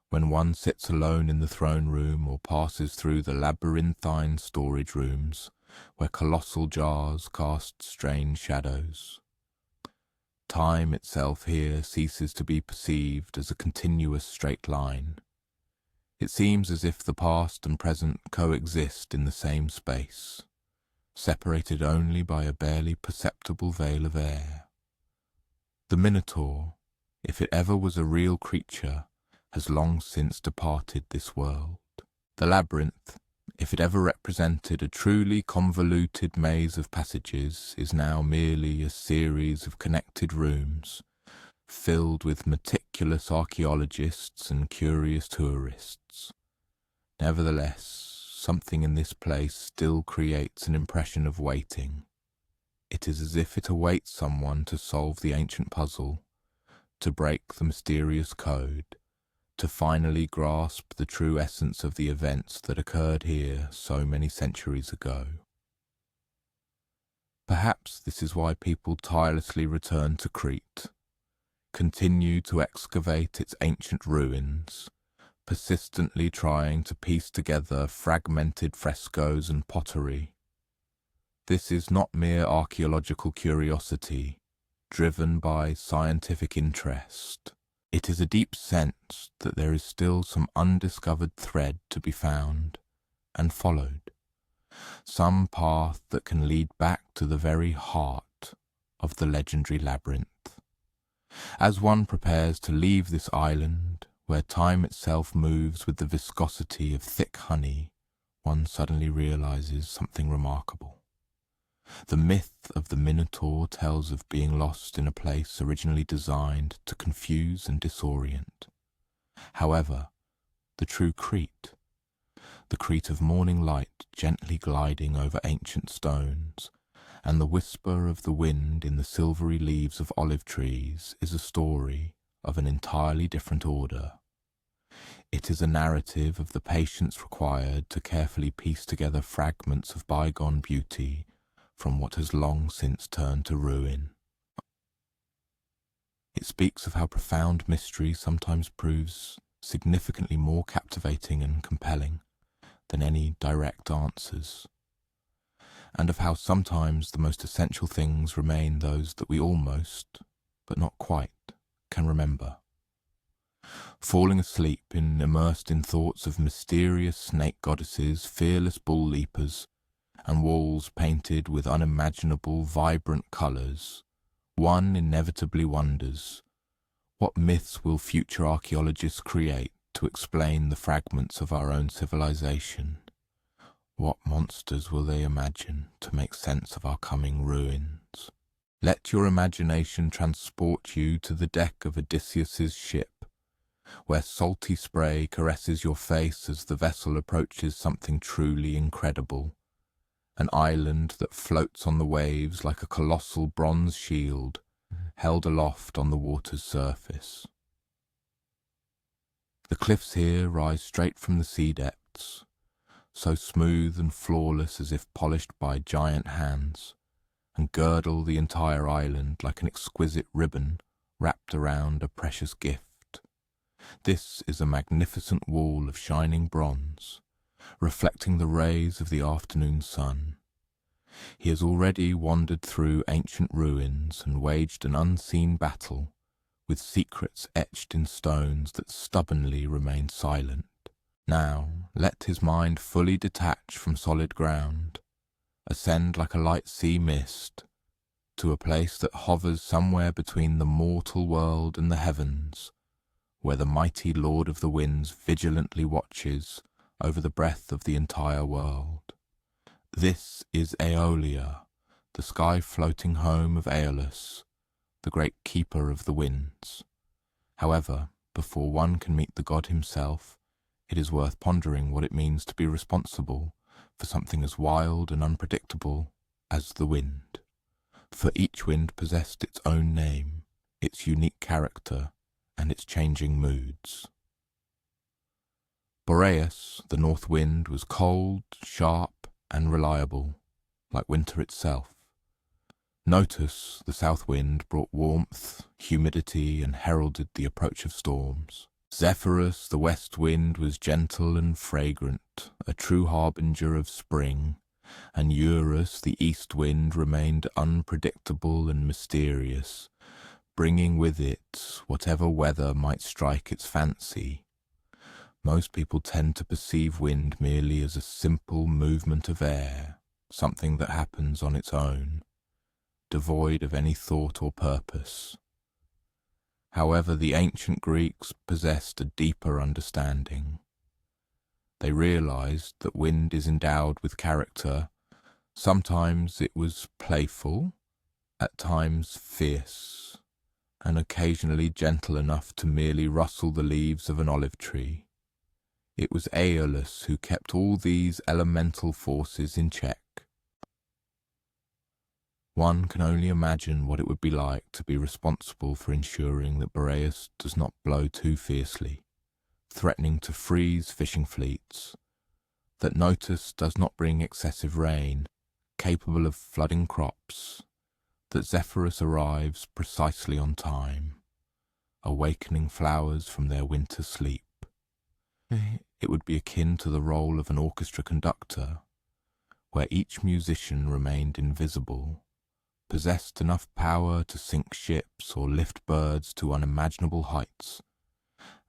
when one sits alone in the throne room or passes through the labyrinthine storage rooms where colossal jars cast strange shadows. Time itself here ceases to be perceived as a continuous straight line. It seems as if the past and present coexist in the same space, separated only by a barely perceptible veil of air. The Minotaur, if it ever was a real creature, has long since departed this world. The labyrinth, if it ever represented a truly convoluted maze of passages, is now merely a series of connected rooms, filled with meticulous archaeologists and curious tourists. Nevertheless, something in this place still creates an impression of waiting. It is as if it awaits someone to solve the ancient puzzle, to break the mysterious code, to finally grasp the true essence of the events that occurred here so many centuries ago. Perhaps this is why people tirelessly return to Crete, continue to excavate its ancient ruins, persistently trying to piece together fragmented frescoes and pottery. This is not mere archaeological curiosity, driven by scientific interest. It is a deep sense that there is still some undiscovered thread to be found and followed, some path that can lead back to the very heart of the legendary labyrinth. As one prepares to leave this island, where time itself moves with the viscosity of thick honey, one suddenly realizes something remarkable. The myth of the Minotaur tells of being lost in a place originally designed to confuse and disorient. However, the true Crete, the Crete of morning light gently gliding over ancient stones, and the whisper of the wind in the silvery leaves of olive trees, is a story of an entirely different order. It is a narrative of the patience required to carefully piece together fragments of bygone beauty from what has long since turned to ruin. It speaks of how profound mystery sometimes proves significantly more captivating and compelling than any direct answers, and of how sometimes the most essential things remain those that we almost, but not quite, can remember. Falling asleep immersed in thoughts of mysterious snake goddesses, fearless bull leapers, and walls painted with unimaginable vibrant colours, one inevitably wonders, what myths will future archaeologists create to explain the fragments of our own civilization? What monsters will they imagine to make sense of our coming ruins? Let your imagination transport you to the deck of Odysseus's ship, where salty spray caresses your face as the vessel approaches something truly incredible. An island that floats on the waves like a colossal bronze shield held aloft on the water's surface. The cliffs here rise straight from the sea depths, so smooth and flawless as if polished by giant hands, and girdle the entire island like an exquisite ribbon wrapped around a precious gift. This is a magnificent wall of shining bronze, reflecting the rays of the afternoon sun. He has already wandered through ancient ruins and waged an unseen battle with secrets etched in stones that stubbornly remain silent. Now let his mind fully detach from solid ground, ascend like a light sea mist, to a place that hovers somewhere between the mortal world and the heavens, where the mighty Lord of the Winds vigilantly watches over the breath of the entire world. This is Aeolia, the sky-floating home of Aeolus, the great keeper of the winds. However, before one can meet the god himself, it is worth pondering what it means to be responsible for something as wild and unpredictable as the wind. For each wind possessed its own name, its unique character, and its changing moods. Boreas, the north wind, was cold, sharp, and reliable, like winter itself. Notus, the south wind, brought warmth, humidity, and heralded the approach of storms. Zephyrus, the west wind, was gentle and fragrant, a true harbinger of spring, and Eurus, the east wind, remained unpredictable and mysterious, bringing with it whatever weather might strike its fancy. Most people tend to perceive wind merely as a simple movement of air, something that happens on its own, devoid of any thought or purpose. However, the ancient Greeks possessed a deeper understanding. They realized that wind is endowed with character. Sometimes it was playful, at times fierce, and occasionally gentle enough to merely rustle the leaves of an olive tree. It was Aeolus who kept all these elemental forces in check. One can only imagine what it would be like to be responsible for ensuring that Boreas does not blow too fiercely, threatening to freeze fishing fleets, that Notus does not bring excessive rain, capable of flooding crops, that Zephyrus arrives precisely on time, awakening flowers from their winter sleep. It would be akin to the role of an orchestra conductor, where each musician remained invisible, possessed enough power to sink ships or lift birds to unimaginable heights,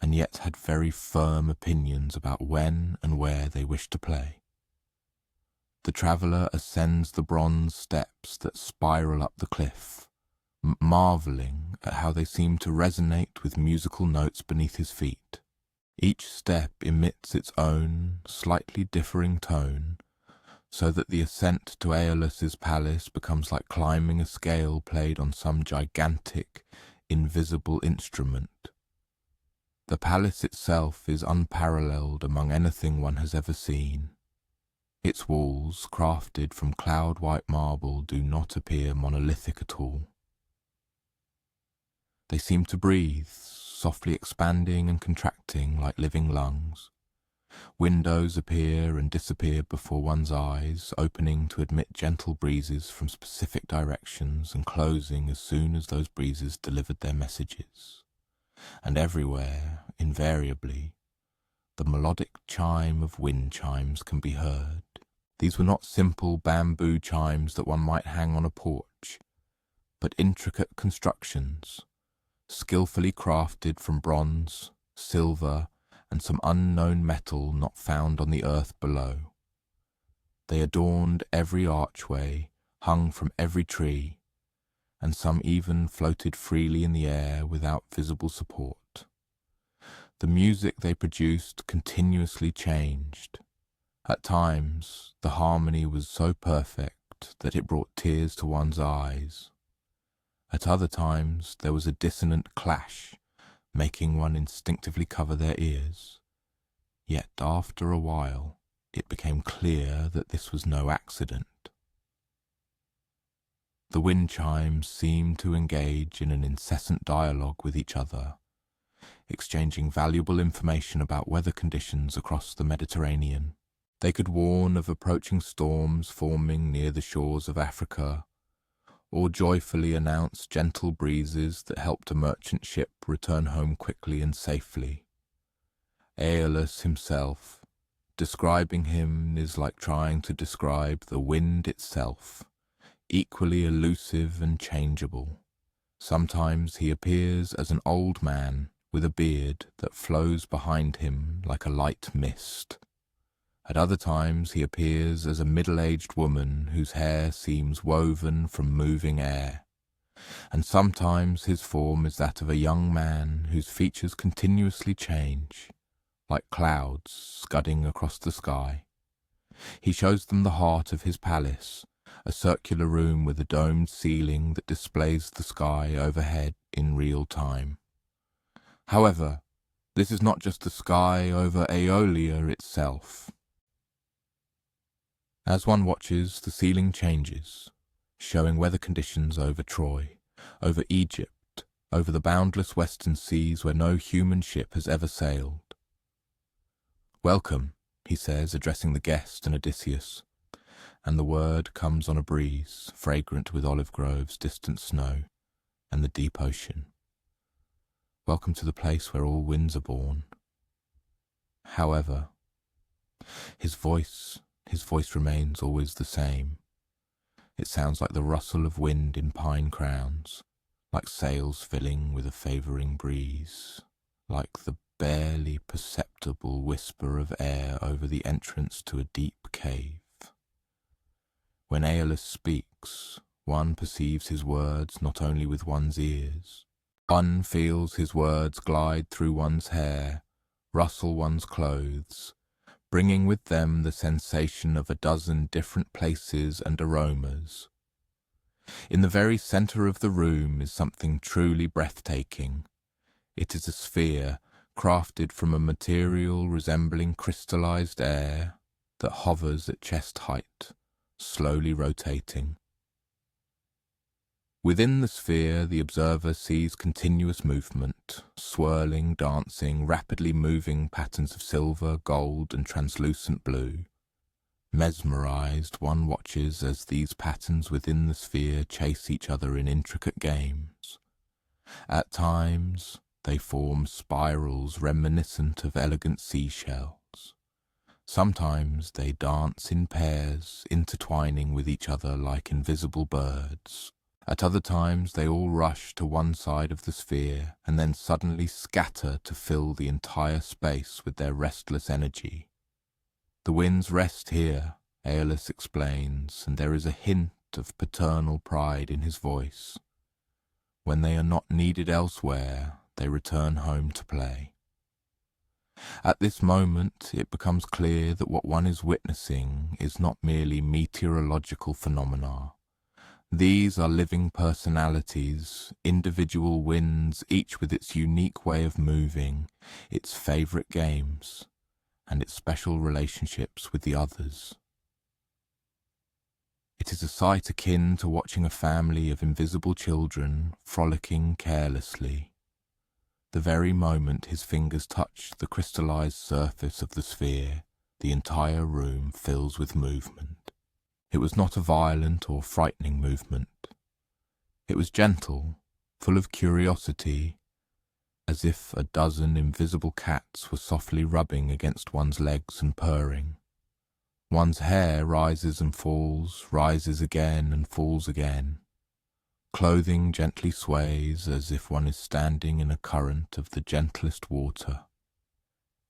and yet had very firm opinions about when and where they wished to play. The traveller ascends the bronze steps that spiral up the cliff, marvelling at how they seem to resonate with musical notes beneath his feet. Each step emits its own, slightly differing tone, so that the ascent to Aeolus's palace becomes like climbing a scale played on some gigantic, invisible instrument. The palace itself is unparalleled among anything one has ever seen. Its walls, crafted from cloud-white marble, do not appear monolithic at all. They seem to breathe, softly expanding and contracting like living lungs. Windows appear and disappear before one's eyes, opening to admit gentle breezes from specific directions and closing as soon as those breezes delivered their messages. And everywhere, invariably, the melodic chime of wind chimes can be heard. These were not simple bamboo chimes that one might hang on a porch, but intricate constructions, skillfully crafted from bronze, silver, and some unknown metal not found on the earth below. They adorned every archway, hung from every tree, and some even floated freely in the air without visible support. The music they produced continuously changed. At times, the harmony was so perfect that it brought tears to one's eyes. At other times, there was a dissonant clash, making one instinctively cover their ears. Yet after a while, it became clear that this was no accident. The wind chimes seemed to engage in an incessant dialogue with each other, exchanging valuable information about weather conditions across the Mediterranean. They could warn of approaching storms forming near the shores of Africa, or joyfully announce gentle breezes that helped a merchant ship return home quickly and safely. Aeolus himself, describing him is like trying to describe the wind itself, equally elusive and changeable, Sometimes he appears as an old man with a beard that flows behind him like a light mist. At other times he appears as a middle-aged woman whose hair seems woven from moving air. And sometimes his form is that of a young man whose features continuously change, like clouds scudding across the sky. He shows them the heart of his palace, a circular room with a domed ceiling that displays the sky overhead in real time. However, this is not just the sky over Aeolia itself. As one watches, the ceiling changes, showing weather conditions over Troy, over Egypt, over the boundless western seas where no human ship has ever sailed. "Welcome," he says, addressing the guest and Odysseus, and the word comes on a breeze, fragrant with olive groves, distant snow, and the deep ocean. Welcome to the place where all winds are born. However, his voice remains always the same. It sounds like the rustle of wind in pine crowns, like sails filling with a favouring breeze, like the barely perceptible whisper of air over the entrance to a deep cave. When Aeolus speaks, one perceives his words not only with one's ears. One feels his words glide through one's hair, rustle one's clothes, bringing with them the sensation of a dozen different places and aromas. In the very centre of the room is something truly breathtaking. It is a sphere crafted from a material resembling crystallized air that hovers at chest height, slowly rotating. Within the sphere, the observer sees continuous movement, swirling, dancing, rapidly moving patterns of silver, gold, and translucent blue. Mesmerized, one watches as these patterns within the sphere chase each other in intricate games. At times, they form spirals reminiscent of elegant seashells. Sometimes they dance in pairs, intertwining with each other like invisible birds. At other times they all rush to one side of the sphere and then suddenly scatter to fill the entire space with their restless energy. The winds rest here, Aeolus explains, and there is a hint of paternal pride in his voice. When they are not needed elsewhere, they return home to play. At this moment, it becomes clear that what one is witnessing is not merely meteorological phenomena. These are living personalities, individual winds, each with its unique way of moving, its favourite games, and its special relationships with the others. It is a sight akin to watching a family of invisible children frolicking carelessly. The very moment his fingers touch the crystallized surface of the sphere, the entire room fills with movement. It was not a violent or frightening movement. It was gentle, full of curiosity, as if a dozen invisible cats were softly rubbing against one's legs and purring. One's hair rises and falls, rises again and falls again. Clothing gently sways as if one is standing in a current of the gentlest water.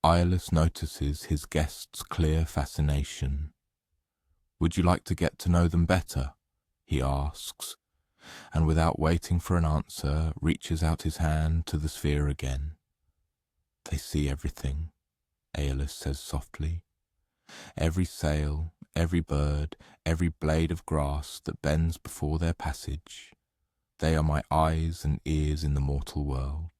Aeolus notices his guest's clear fascination. "Would you like to get to know them better?" he asks, and without waiting for an answer, reaches out his hand to the sphere again. "They see everything," Aeolus says softly. "Every sail, every bird, every blade of grass that bends before their passage. They are my eyes and ears in the mortal world."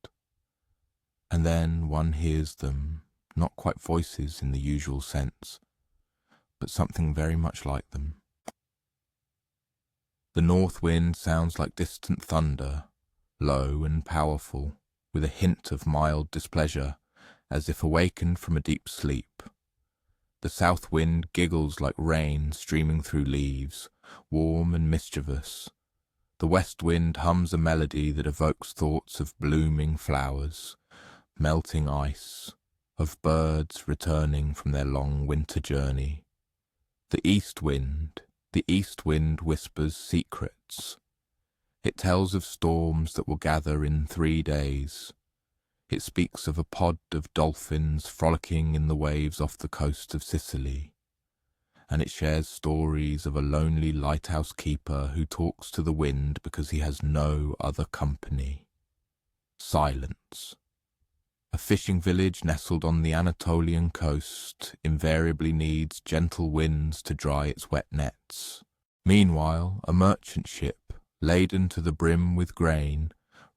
And then one hears them, not quite voices in the usual sense, but something very much like them. The north wind sounds like distant thunder, low and powerful, with a hint of mild displeasure, as if awakened from a deep sleep. The south wind giggles like rain streaming through leaves, warm and mischievous. The west wind hums a melody that evokes thoughts of blooming flowers, melting ice, of birds returning from their long winter journey. The east wind whispers secrets. It tells of storms that will gather in 3 days. It speaks of a pod of dolphins frolicking in the waves off the coast of Sicily. And it shares stories of a lonely lighthouse keeper who talks to the wind because he has no other company. Silence. A fishing village nestled on the Anatolian coast invariably needs gentle winds to dry its wet nets. Meanwhile, a merchant ship, laden to the brim with grain,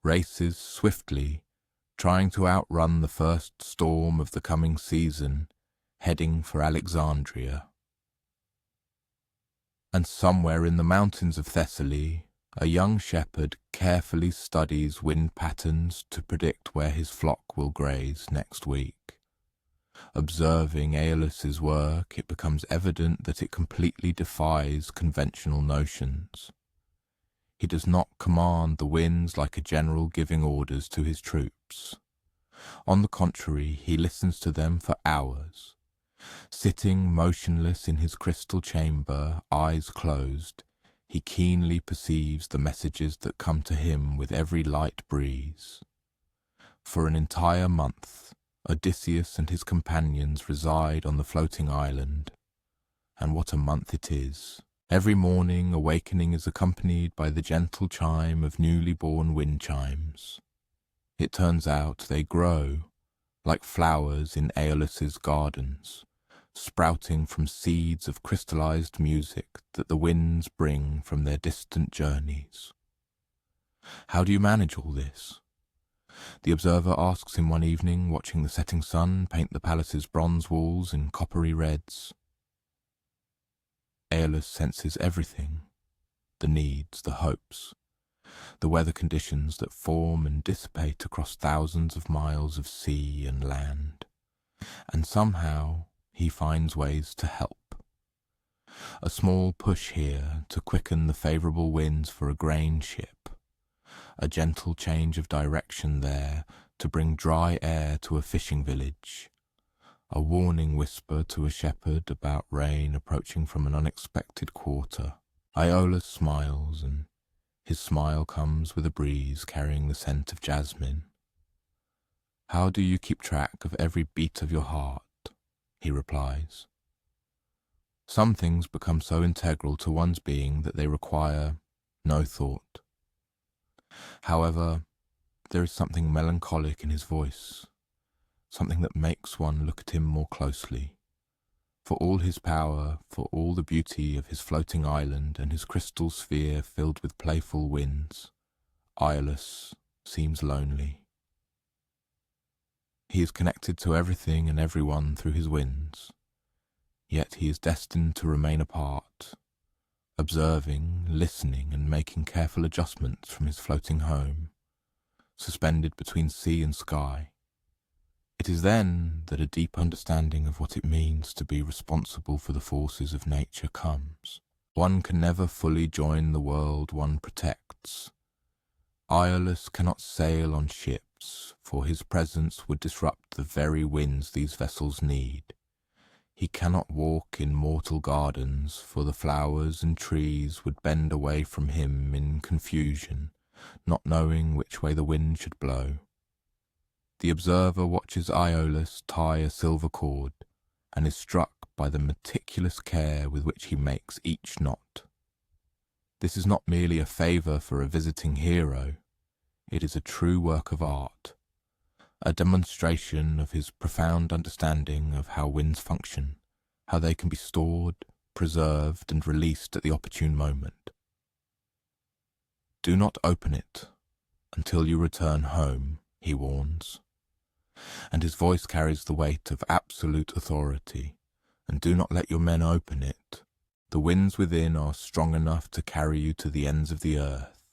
races swiftly, trying to outrun the first storm of the coming season, heading for Alexandria. And somewhere in the mountains of Thessaly, a young shepherd carefully studies wind patterns to predict where his flock will graze next week. Observing Aeolus's work, it becomes evident that it completely defies conventional notions. He does not command the winds like a general giving orders to his troops. On the contrary, he listens to them for hours. Sitting motionless in his crystal chamber, eyes closed, he keenly perceives the messages that come to him with every light breeze. For an entire month, Odysseus and his companions reside on the floating island. And what a month it is! Every morning, awakening is accompanied by the gentle chime of newly born wind chimes. It turns out they grow, like flowers in Aeolus's gardens, sprouting from seeds of crystallized music that the winds bring from their distant journeys. How do you manage all this? The observer asks him one evening, watching the setting sun paint the palace's bronze walls in coppery reds. Aeolus senses everything, the needs, the hopes, the weather conditions that form and dissipate across thousands of miles of sea and land. And somehow he finds ways to help. A small push here to quicken the favourable winds for a grain ship. A gentle change of direction there to bring dry air to a fishing village. A warning whisper to a shepherd about rain approaching from an unexpected quarter. Aeolus smiles, and his smile comes with a breeze carrying the scent of jasmine. How do you keep track of every beat of your heart? He replies. Some things become so integral to one's being that they require no thought. However, there is something melancholic in his voice, something that makes one look at him more closely. For all his power, for all the beauty of his floating island and his crystal sphere filled with playful winds, Aeolus seems lonely. He is connected to everything and everyone through his winds, yet he is destined to remain apart, observing, listening, and making careful adjustments from his floating home, suspended between sea and sky. It is then that a deep understanding of what it means to be responsible for the forces of nature comes. One can never fully join the world one protects. Aeolus cannot sail on ships, for his presence would disrupt the very winds these vessels need. He cannot walk in mortal gardens, for the flowers and trees would bend away from him in confusion, not knowing which way the wind should blow. The observer watches Aeolus tie a silver cord, and is struck by the meticulous care with which he makes each knot. This is not merely a favour for a visiting hero, it is a true work of art, a demonstration of his profound understanding of how winds function, how they can be stored, preserved, and released at the opportune moment. Do not open it until you return home, he warns, and his voice carries the weight of absolute authority. And do not let your men open it. The winds within are strong enough to carry you to the ends of the earth.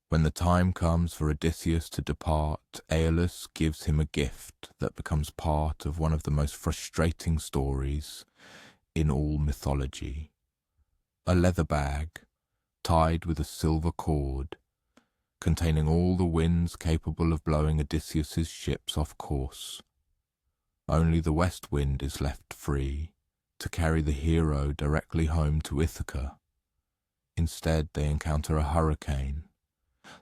When the time comes for Odysseus to depart, Aeolus gives him a gift that becomes part of one of the most frustrating stories in all mythology. A leather bag, tied with a silver cord, containing all the winds capable of blowing Odysseus's ships off course. Only the west wind is left free, to carry the hero directly home to Ithaca. Instead, they encounter a hurricane.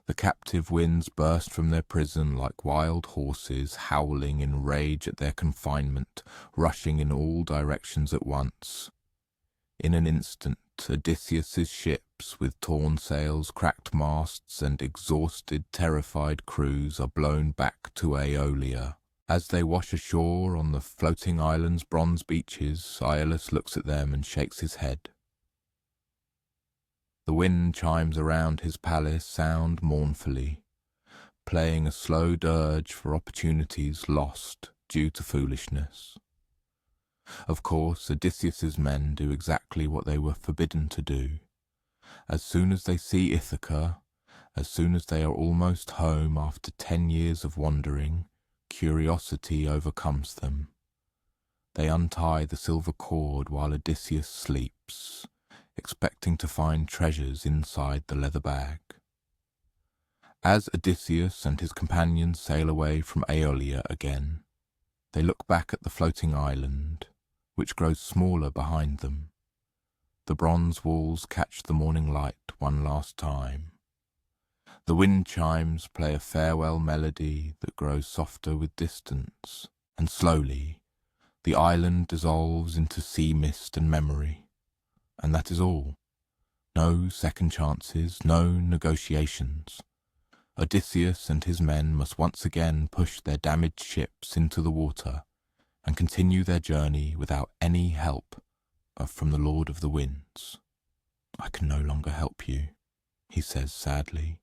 The captive winds burst from their prison like wild horses, howling in rage at their confinement, rushing in all directions at once. In an instant, Odysseus's ships, with torn sails, cracked masts, and exhausted, terrified crews, are blown back to Aeolia. As they wash ashore on the floating island's bronze beaches, Iolaus looks at them and shakes his head. The wind chimes around his palace sound mournfully, playing a slow dirge for opportunities lost due to foolishness. Of course, Odysseus's men do exactly what they were forbidden to do. As soon as they see Ithaca, as soon as they are almost home after 10 years of wandering, curiosity overcomes them. They untie the silver cord while Odysseus sleeps, expecting to find treasures inside the leather bag. As Odysseus and his companions sail away from Aeolia again, they look back at the floating island, which grows smaller behind them. The bronze walls catch the morning light one last time. The wind chimes play a farewell melody that grows softer with distance, and slowly the island dissolves into sea mist and memory. And that is all. No second chances, no negotiations. Odysseus and his men must once again push their damaged ships into the water and continue their journey without any help from the Lord of the Winds. "I can no longer help you," he says sadly.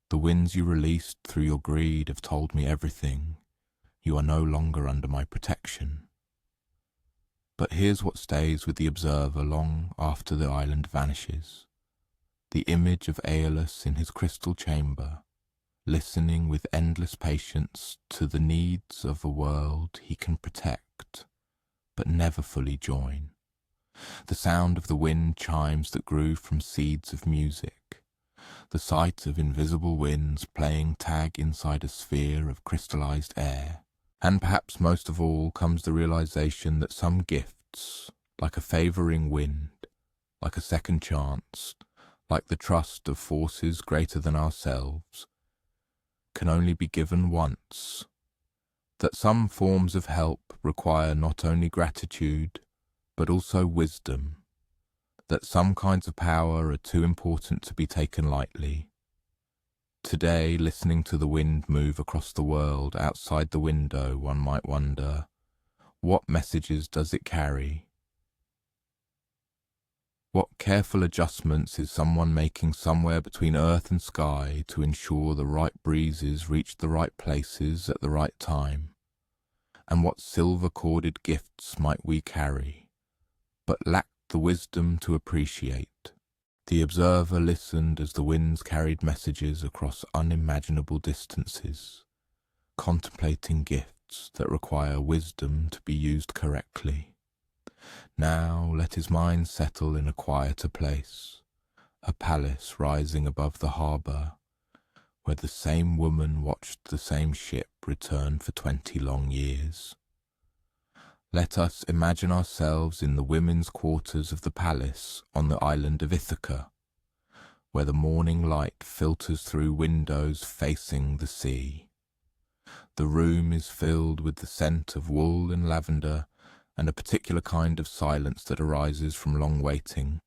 "The winds you released through your greed have told me everything. You are no longer under my protection." But here's what stays with the observer long after the island vanishes. The image of Aeolus in his crystal chamber, listening with endless patience to the needs of a world he can protect, but never fully join. The sound of the wind chimes that grew from seeds of music. The sight of invisible winds playing tag inside a sphere of crystallized air. And perhaps most of all comes the realization that some gifts, like a favoring wind, like a second chance, like the trust of forces greater than ourselves, can only be given once. That some forms of help require not only gratitude, but also wisdom. That some kinds of power are too important to be taken lightly. Today, listening to the wind move across the world outside the window, one might wonder, what messages does it carry? What careful adjustments is someone making somewhere between earth and sky to ensure the right breezes reach the right places at the right time? And what silver-corded gifts might we carry, but lack the wisdom to appreciate? The observer listened as the winds carried messages across unimaginable distances, contemplating gifts that require wisdom to be used correctly. Now let his mind settle in a quieter place, a palace rising above the harbour, where the same woman watched the same ship return for 20 long years. Let us imagine ourselves in the women's quarters of the palace on the island of Ithaca, where the morning light filters through windows facing the sea. The room is filled with the scent of wool and lavender, and a particular kind of silence that arises from long waiting.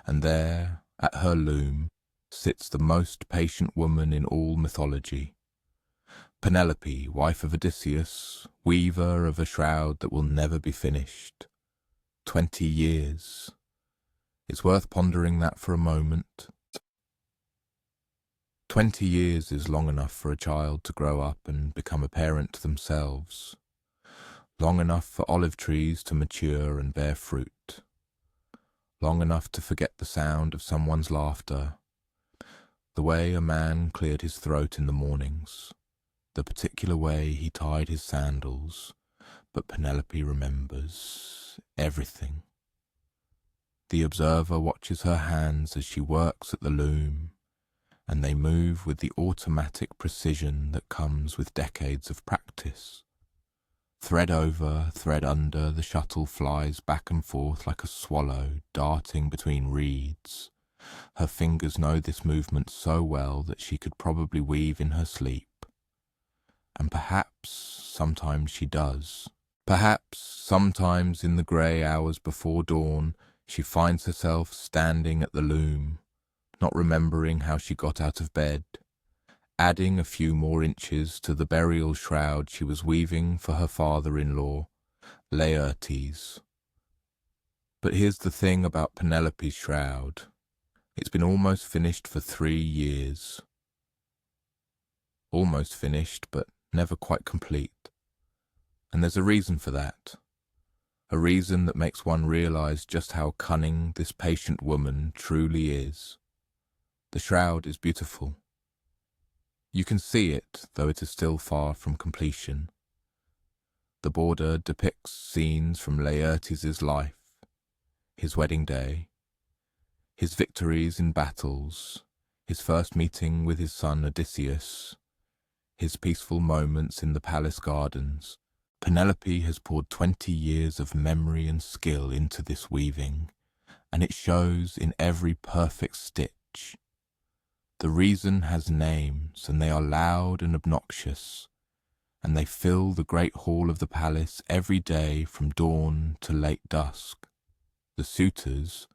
And there, at her loom, sits the most patient woman in all mythology. Penelope, wife of Odysseus, weaver of a shroud that will never be finished. 20 years. It's worth pondering that for a moment. 20 years is long enough for a child to grow up and become a parent themselves. Long enough for olive trees to mature and bear fruit. Long enough to forget the sound of someone's laughter. The way a man cleared his throat in the mornings. The particular way he tied his sandals, but Penelope remembers everything. The observer watches her hands as she works at the loom, and they move with the automatic precision that comes with decades of practice. Thread over, thread under, the shuttle flies back and forth like a swallow darting between reeds. Her fingers know this movement so well that she could probably weave in her sleep. And perhaps sometimes she does. Perhaps sometimes in the grey hours before dawn, she finds herself standing at the loom, not remembering how she got out of bed, adding a few more inches to the burial shroud she was weaving for her father-in-law, Laertes. But here's the thing about Penelope's shroud. It's been almost finished for 3 years. Almost finished, but never quite complete. And there's a reason for that. A reason that makes one realize just how cunning this patient woman truly is. The shroud is beautiful. You can see it, though it is still far from completion. The border depicts scenes from Laertes' life, his wedding day, his victories in battles, his first meeting with his son Odysseus, his peaceful moments in the palace gardens. Penelope has poured 20 years of memory and skill into this weaving, and it shows in every perfect stitch. The reason has names, and they are loud and obnoxious, and they fill the great hall of the palace every day from dawn to late dusk. The suitors,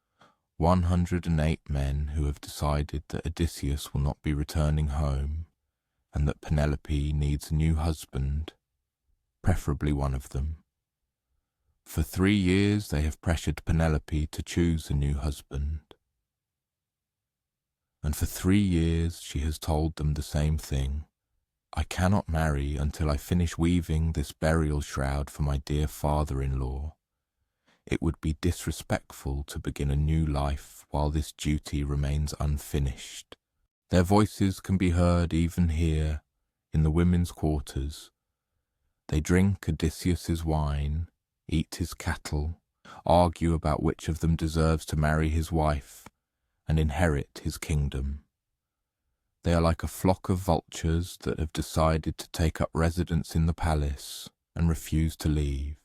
108 men who have decided that Odysseus will not be returning home, and that Penelope needs a new husband, preferably one of them. For 3 years they have pressured Penelope to choose a new husband. And for 3 years she has told them the same thing. I cannot marry until I finish weaving this burial shroud for my dear father-in-law. It would be disrespectful to begin a new life while this duty remains unfinished. Their voices can be heard even here, in the women's quarters. They drink Odysseus's wine, eat his cattle, argue about which of them deserves to marry his wife and inherit his kingdom. They are like a flock of vultures that have decided to take up residence in the palace and refuse to leave.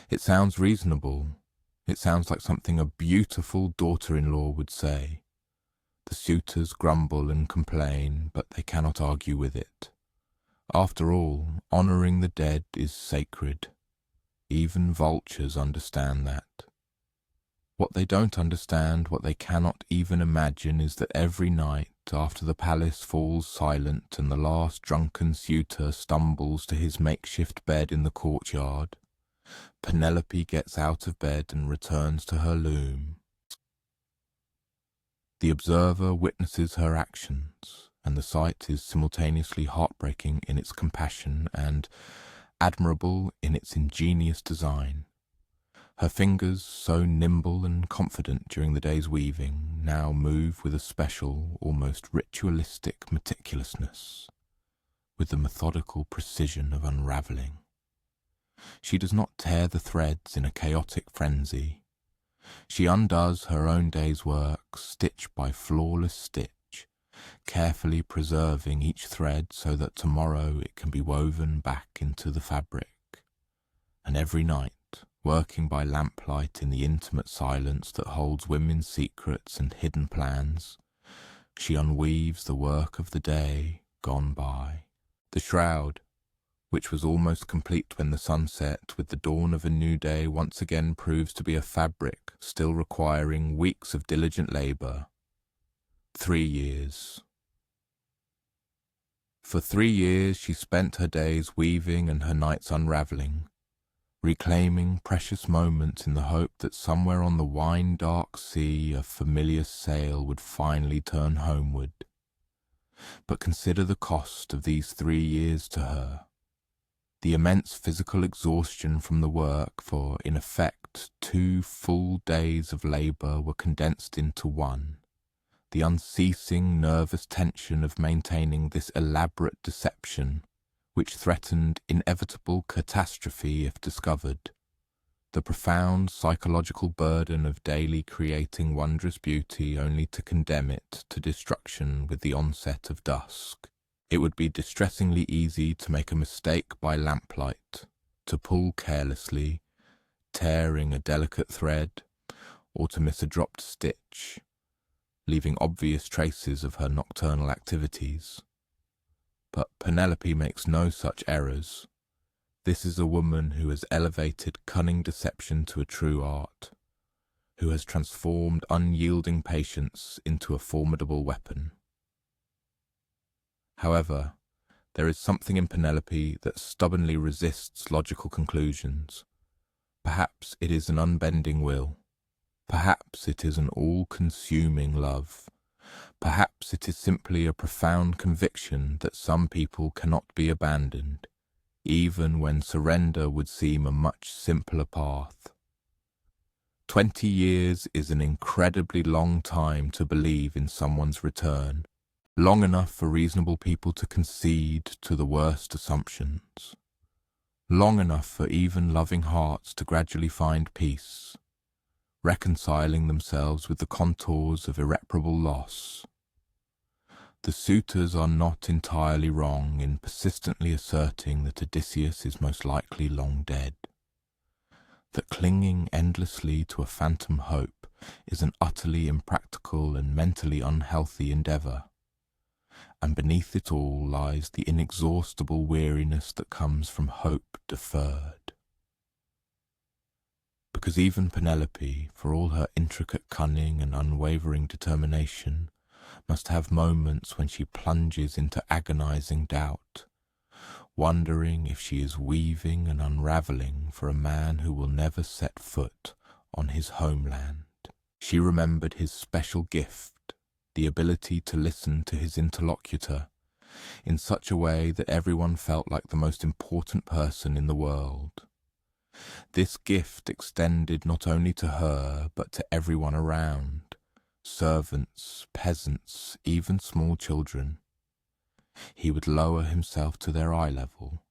It sounds reasonable. It sounds like something a beautiful daughter-in-law would say. The suitors grumble and complain, but they cannot argue with it. After all, honouring the dead is sacred. Even vultures understand that. What they don't understand, what they cannot even imagine, is that every night, after the palace falls silent and the last drunken suitor stumbles to his makeshift bed in the courtyard, Penelope gets out of bed and returns to her loom. The observer witnesses her actions, and the sight is simultaneously heartbreaking in its compassion and admirable in its ingenious design. Her fingers, so nimble and confident during the day's weaving, now move with a special, almost ritualistic meticulousness, with the methodical precision of unravelling. She does not tear the threads in a chaotic frenzy. She undoes her own day's work, stitch by flawless stitch, carefully preserving each thread so that tomorrow it can be woven back into the fabric. And every night, working by lamplight in the intimate silence that holds women's secrets and hidden plans, she unweaves the work of the day gone by. The shroud, which was almost complete when the sun set, with the dawn of a new day, once again proves to be a fabric still requiring weeks of diligent labour. 3 years. For 3 years she spent her days weaving and her nights unravelling, reclaiming precious moments in the hope that somewhere on the wine-dark sea a familiar sail would finally turn homeward. But consider the cost of these 3 years to her. The immense physical exhaustion from the work, for in effect 2 full days of labour were condensed into one. The unceasing nervous tension of maintaining this elaborate deception, which threatened inevitable catastrophe if discovered. The profound psychological burden of daily creating wondrous beauty only to condemn it to destruction with the onset of dusk. It would be distressingly easy to make a mistake by lamplight, to pull carelessly, tearing a delicate thread, or to miss a dropped stitch, leaving obvious traces of her nocturnal activities. But Penelope makes no such errors. This is a woman who has elevated cunning deception to a true art, who has transformed unyielding patience into a formidable weapon. However, there is something in Penelope that stubbornly resists logical conclusions. Perhaps it is an unbending will. Perhaps it is an all-consuming love. Perhaps it is simply a profound conviction that some people cannot be abandoned, even when surrender would seem a much simpler path. 20 years is an incredibly long time to believe in someone's return, long enough for reasonable people to concede to the worst assumptions, long enough for even loving hearts to gradually find peace, reconciling themselves with the contours of irreparable loss. The suitors are not entirely wrong in persistently asserting that Odysseus is most likely long dead, that clinging endlessly to a phantom hope is an utterly impractical and mentally unhealthy endeavour, and beneath it all lies the inexhaustible weariness that comes from hope deferred. Because even Penelope, for all her intricate cunning and unwavering determination, must have moments when she plunges into agonizing doubt, wondering if she is weaving and unraveling for a man who will never set foot on his homeland. She remembered his special gift, the ability to listen to his interlocutor in such a way that everyone felt like the most important person in the world. This gift extended not only to her, but to everyone around, servants, peasants, even small children. He would lower himself to their eye level,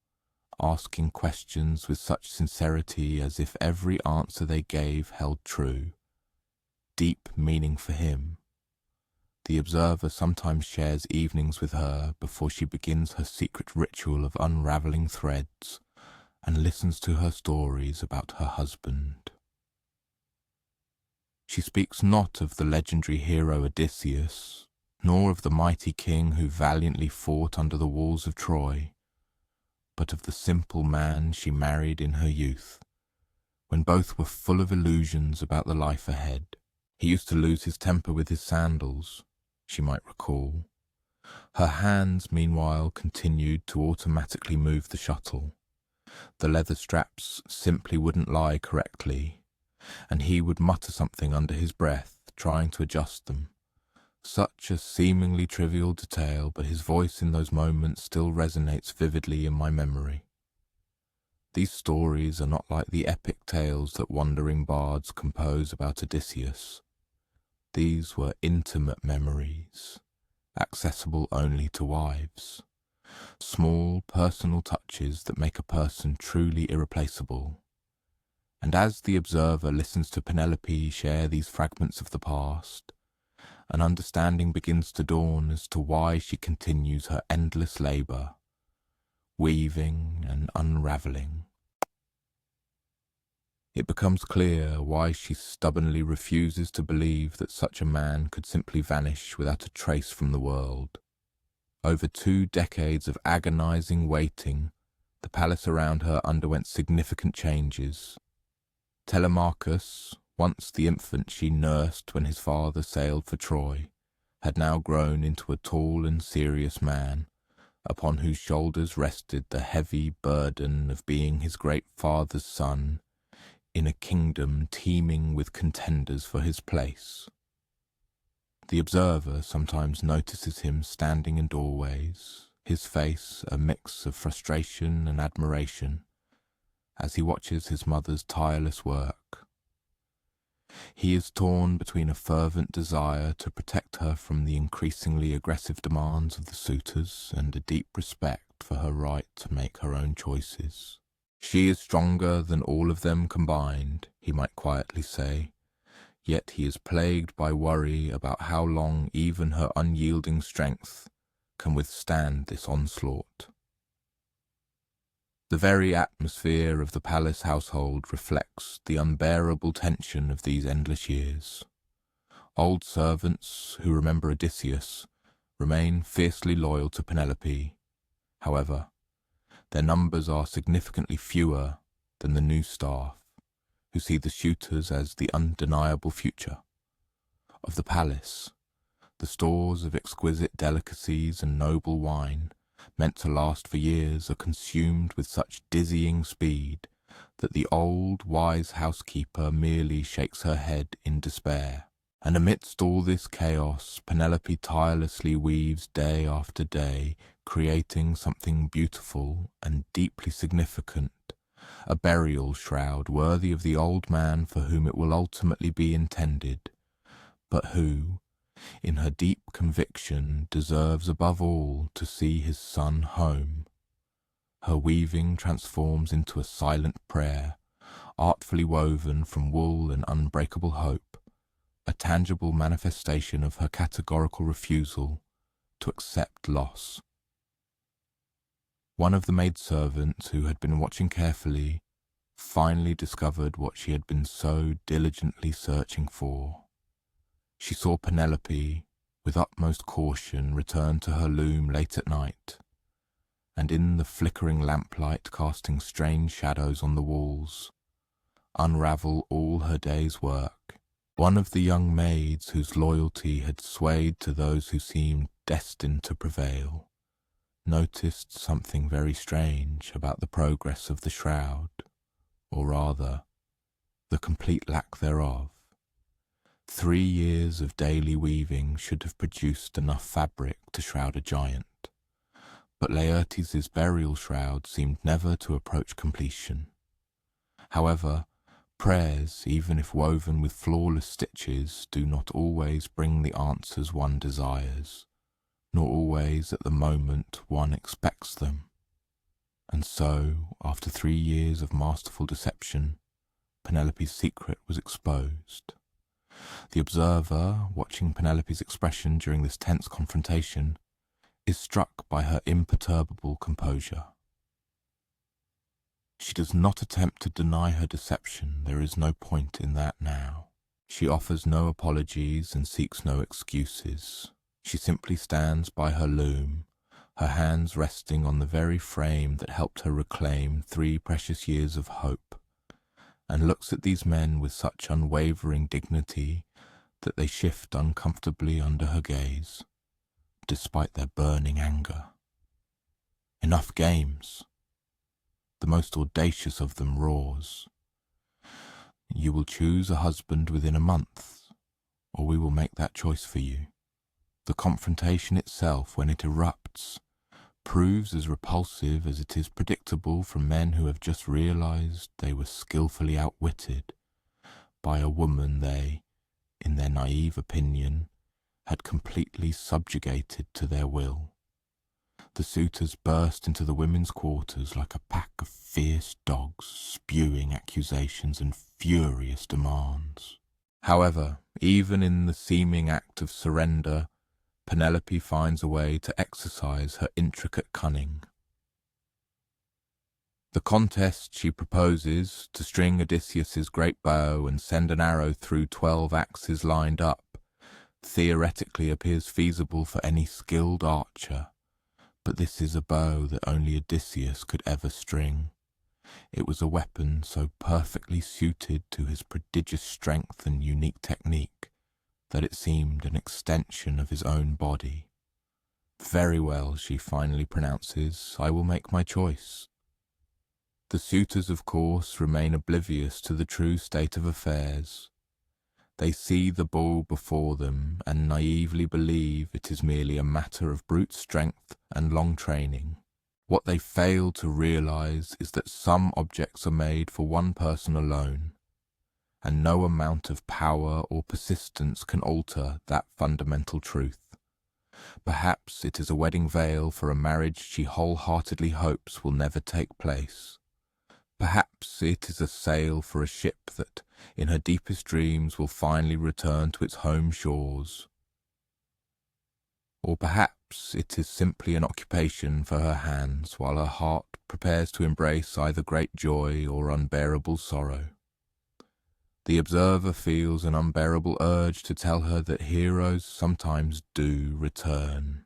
asking questions with such sincerity as if every answer they gave held true, deep meaning for him. The observer sometimes shares evenings with her before she begins her secret ritual of unraveling threads and listens to her stories about her husband. She speaks not of the legendary hero Odysseus, nor of the mighty king who valiantly fought under the walls of Troy, but of the simple man she married in her youth, when both were full of illusions about the life ahead. He used to lose his temper with his sandals, she might recall. Her hands, meanwhile, continued to automatically move the shuttle. The leather straps simply wouldn't lie correctly, and he would mutter something under his breath, trying to adjust them. Such a seemingly trivial detail, but his voice in those moments still resonates vividly in my memory. These stories are not like the epic tales that wandering bards compose about Odysseus. These were intimate memories, accessible only to wives. Small personal touches that make a person truly irreplaceable. And as the observer listens to Penelope share these fragments of the past, an understanding begins to dawn as to why she continues her endless labour, weaving and unravelling. It becomes clear why she stubbornly refuses to believe that such a man could simply vanish without a trace from the world. Over 2 decades of agonizing waiting, the palace around her underwent significant changes. Telemachus, once the infant she nursed when his father sailed for Troy, had now grown into a tall and serious man, upon whose shoulders rested the heavy burden of being his great father's son, in a kingdom teeming with contenders for his place. The observer sometimes notices him standing in doorways, his face a mix of frustration and admiration, as he watches his mother's tireless work. He is torn between a fervent desire to protect her from the increasingly aggressive demands of the suitors and a deep respect for her right to make her own choices. She is stronger than all of them combined, he might quietly say, yet he is plagued by worry about how long even her unyielding strength can withstand this onslaught. The very atmosphere of the palace household reflects the unbearable tension of these endless years. Old servants who remember Odysseus remain fiercely loyal to Penelope. However, their numbers are significantly fewer than the new staff, who see the suitors as the undeniable future of the palace. The stores of exquisite delicacies and noble wine, meant to last for years, are consumed with such dizzying speed that the old, wise housekeeper merely shakes her head in despair. And amidst all this chaos, Penelope tirelessly weaves day after day, creating something beautiful and deeply significant, a burial shroud worthy of the old man for whom it will ultimately be intended, but who, in her deep conviction, deserves above all to see his son home. Her weaving transforms into a silent prayer, artfully woven from wool and unbreakable hope, a tangible manifestation of her categorical refusal to accept loss. One of the maidservants, who had been watching carefully, finally discovered what she had been so diligently searching for. She saw Penelope, with utmost caution, return to her loom late at night, and in the flickering lamplight casting strange shadows on the walls, unravel all her day's work. One of the young maids whose loyalty had swayed to those who seemed destined to prevail, noticed something very strange about the progress of the shroud, or rather, the complete lack thereof. 3 years of daily weaving should have produced enough fabric to shroud a giant, but Laertes' burial shroud seemed never to approach completion. However, prayers, even if woven with flawless stitches, do not always bring the answers one desires, nor always at the moment one expects them. And so, after 3 years of masterful deception, Penelope's secret was exposed. The observer, watching Penelope's expression during this tense confrontation, is struck by her imperturbable composure. She does not attempt to deny her deception. There is no point in that now. She offers no apologies and seeks no excuses. She simply stands by her loom, her hands resting on the very frame that helped her reclaim 3 precious years of hope, and looks at these men with such unwavering dignity that they shift uncomfortably under her gaze, despite their burning anger. Enough games! The most audacious of them roars. You will choose a husband within a month, or we will make that choice for you. The confrontation itself, when it erupts, proves as repulsive as it is predictable from men who have just realized they were skillfully outwitted by a woman they, in their naive opinion, had completely subjugated to their will. The suitors burst into the women's quarters like a pack of fierce dogs, spewing accusations and furious demands. However, even in the seeming act of surrender, Penelope finds a way to exercise her intricate cunning. The contest she proposes, to string Odysseus's great bow and send an arrow through 12 axes lined up, theoretically appears feasible for any skilled archer, but this is a bow that only Odysseus could ever string. It was a weapon so perfectly suited to his prodigious strength and unique technique that it seemed an extension of his own body. Very well, she finally pronounces, I will make my choice. The suitors, of course, remain oblivious to the true state of affairs. They see the bull before them and naively believe it is merely a matter of brute strength and long training. What they fail to realize is that some objects are made for one person alone, and no amount of power or persistence can alter that fundamental truth. Perhaps it is a wedding veil for a marriage she wholeheartedly hopes will never take place. Perhaps it is a sail for a ship that, in her deepest dreams, will finally return to its home shores. Or perhaps perhaps it is simply an occupation for her hands while her heart prepares to embrace either great joy or unbearable sorrow. The observer feels an unbearable urge to tell her that heroes sometimes do return,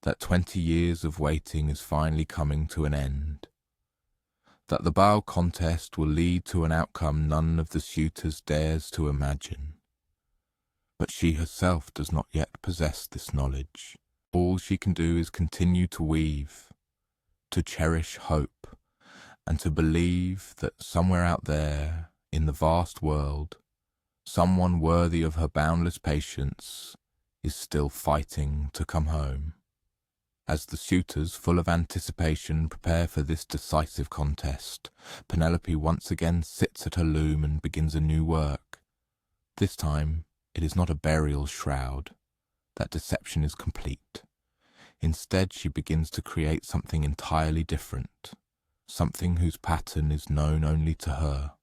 that 20 years of waiting is finally coming to an end, that the bow contest will lead to an outcome none of the suitors dares to imagine. But she herself does not yet possess this knowledge. All she can do is continue to weave, to cherish hope, and to believe that somewhere out there, in the vast world, someone worthy of her boundless patience is still fighting to come home. As the suitors, full of anticipation, prepare for this decisive contest, Penelope once again sits at her loom and begins a new work. This time, it is not a burial shroud. That deception is complete. Instead, she begins to create something entirely different, something whose pattern is known only to her.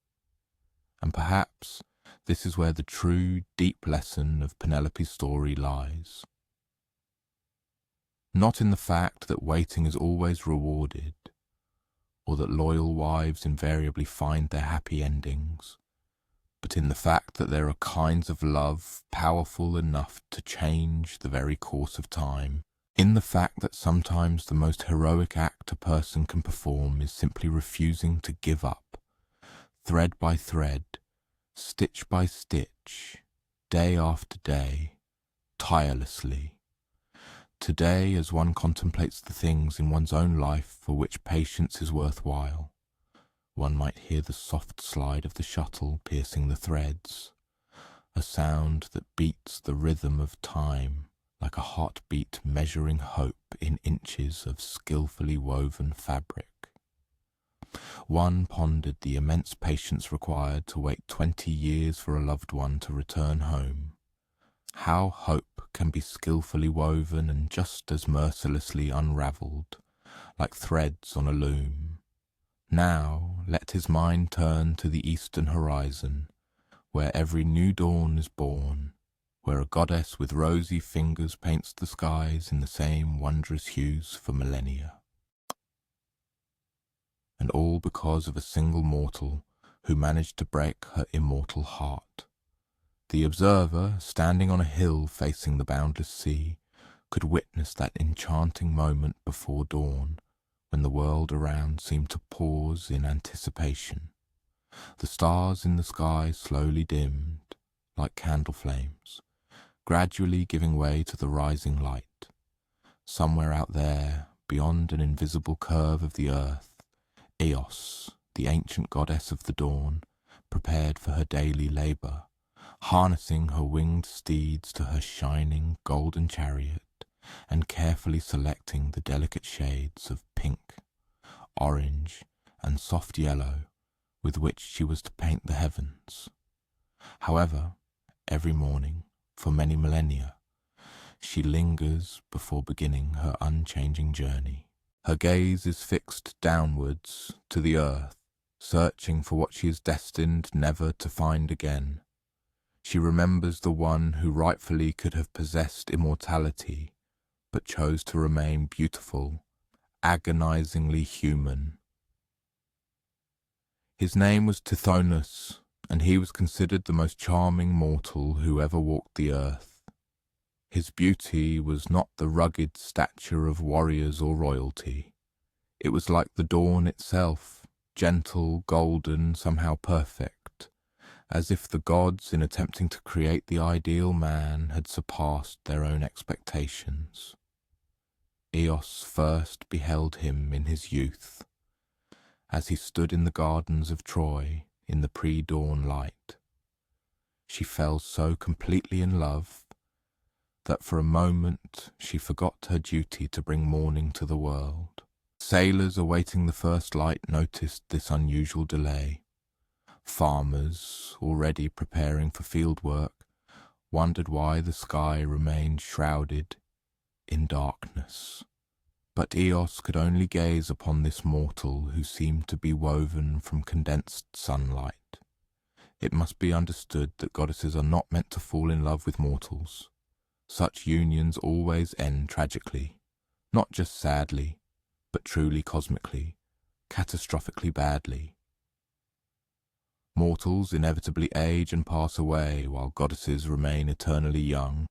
And perhaps this is where the true, deep lesson of Penelope's story lies. Not in the fact that waiting is always rewarded, or that loyal wives invariably find their happy endings, but in the fact that there are kinds of love powerful enough to change the very course of time, in the fact that sometimes the most heroic act a person can perform is simply refusing to give up, thread by thread, stitch by stitch, day after day, tirelessly. Today, as one contemplates the things in one's own life for which patience is worthwhile, one might hear the soft slide of the shuttle piercing the threads, a sound that beats the rhythm of time like a heartbeat measuring hope in inches of skillfully woven fabric. One pondered the immense patience required to wait 20 years for a loved one to return home. How hope can be skillfully woven and just as mercilessly unravelled, like threads on a loom. Now let his mind turn to the eastern horizon, where every new dawn is born, where a goddess with rosy fingers paints the skies in the same wondrous hues for millennia. And all because of a single mortal who managed to break her immortal heart. The observer, standing on a hill facing the boundless sea, could witness that enchanting moment before dawn, when the world around seemed to pause in anticipation. The stars in the sky slowly dimmed, like candle flames, gradually giving way to the rising light. Somewhere out there, beyond an invisible curve of the earth, Eos, the ancient goddess of the dawn, prepared for her daily labour, harnessing her winged steeds to her shining golden chariot and carefully selecting the delicate shades of pink, orange, and soft yellow with which she was to paint the heavens. However, every morning, for many millennia, she lingers before beginning her unchanging journey. Her gaze is fixed downwards to the earth, searching for what she is destined never to find again. She remembers the one who rightfully could have possessed immortality, but chose to remain beautiful, agonizingly human. His name was Tithonus, and he was considered the most charming mortal who ever walked the earth. His beauty was not the rugged stature of warriors or royalty. It was like the dawn itself, gentle, golden, somehow perfect, as if the gods, in attempting to create the ideal man, had surpassed their own expectations. Eos first beheld him in his youth, as he stood in the gardens of Troy in the pre-dawn light. She fell so completely in love that for a moment she forgot her duty to bring morning to the world. Sailors awaiting the first light noticed this unusual delay. Farmers, already preparing for field work, wondered why the sky remained shrouded in darkness. But Eos could only gaze upon this mortal who seemed to be woven from condensed sunlight. It must be understood that goddesses are not meant to fall in love with mortals. such unions always end tragically, not just sadly, but truly cosmically, catastrophically badly. Mortals inevitably age and pass away, while goddesses remain eternally young.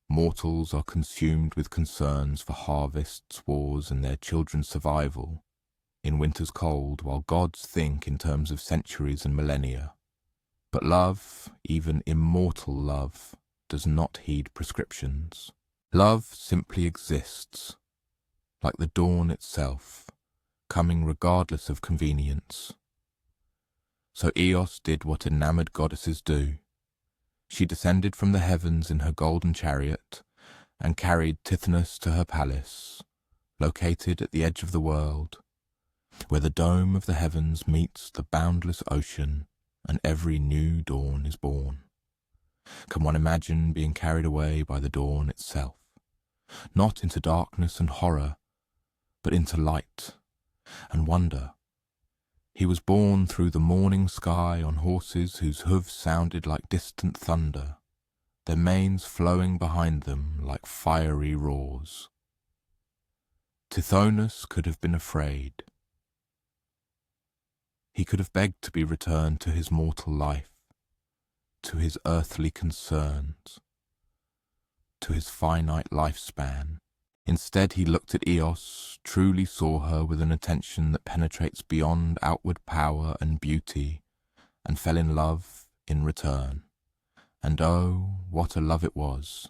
Mortals are consumed with concerns for harvests, wars, and their children's survival in winter's cold, while gods think in terms of centuries and millennia. But love, even immortal love, does not heed prescriptions. Love simply exists, like the dawn itself, coming regardless of convenience. So Eos did what enamored goddesses do. She descended from the heavens in her golden chariot and carried Tithonus to her palace, located at the edge of the world, where the dome of the heavens meets the boundless ocean and every new dawn is born. Can one imagine being carried away by the dawn itself, not into darkness and horror, but into light and wonder? He was borne through the morning sky on horses whose hooves sounded like distant thunder, their manes flowing behind them like fiery roars. Tithonus could have been afraid. He could have begged to be returned to his mortal life, to his earthly concerns, to his finite lifespan. Instead, he looked at Eos, truly saw her with an attention that penetrates beyond outward power and beauty, and fell in love in return. And oh, what a love it was!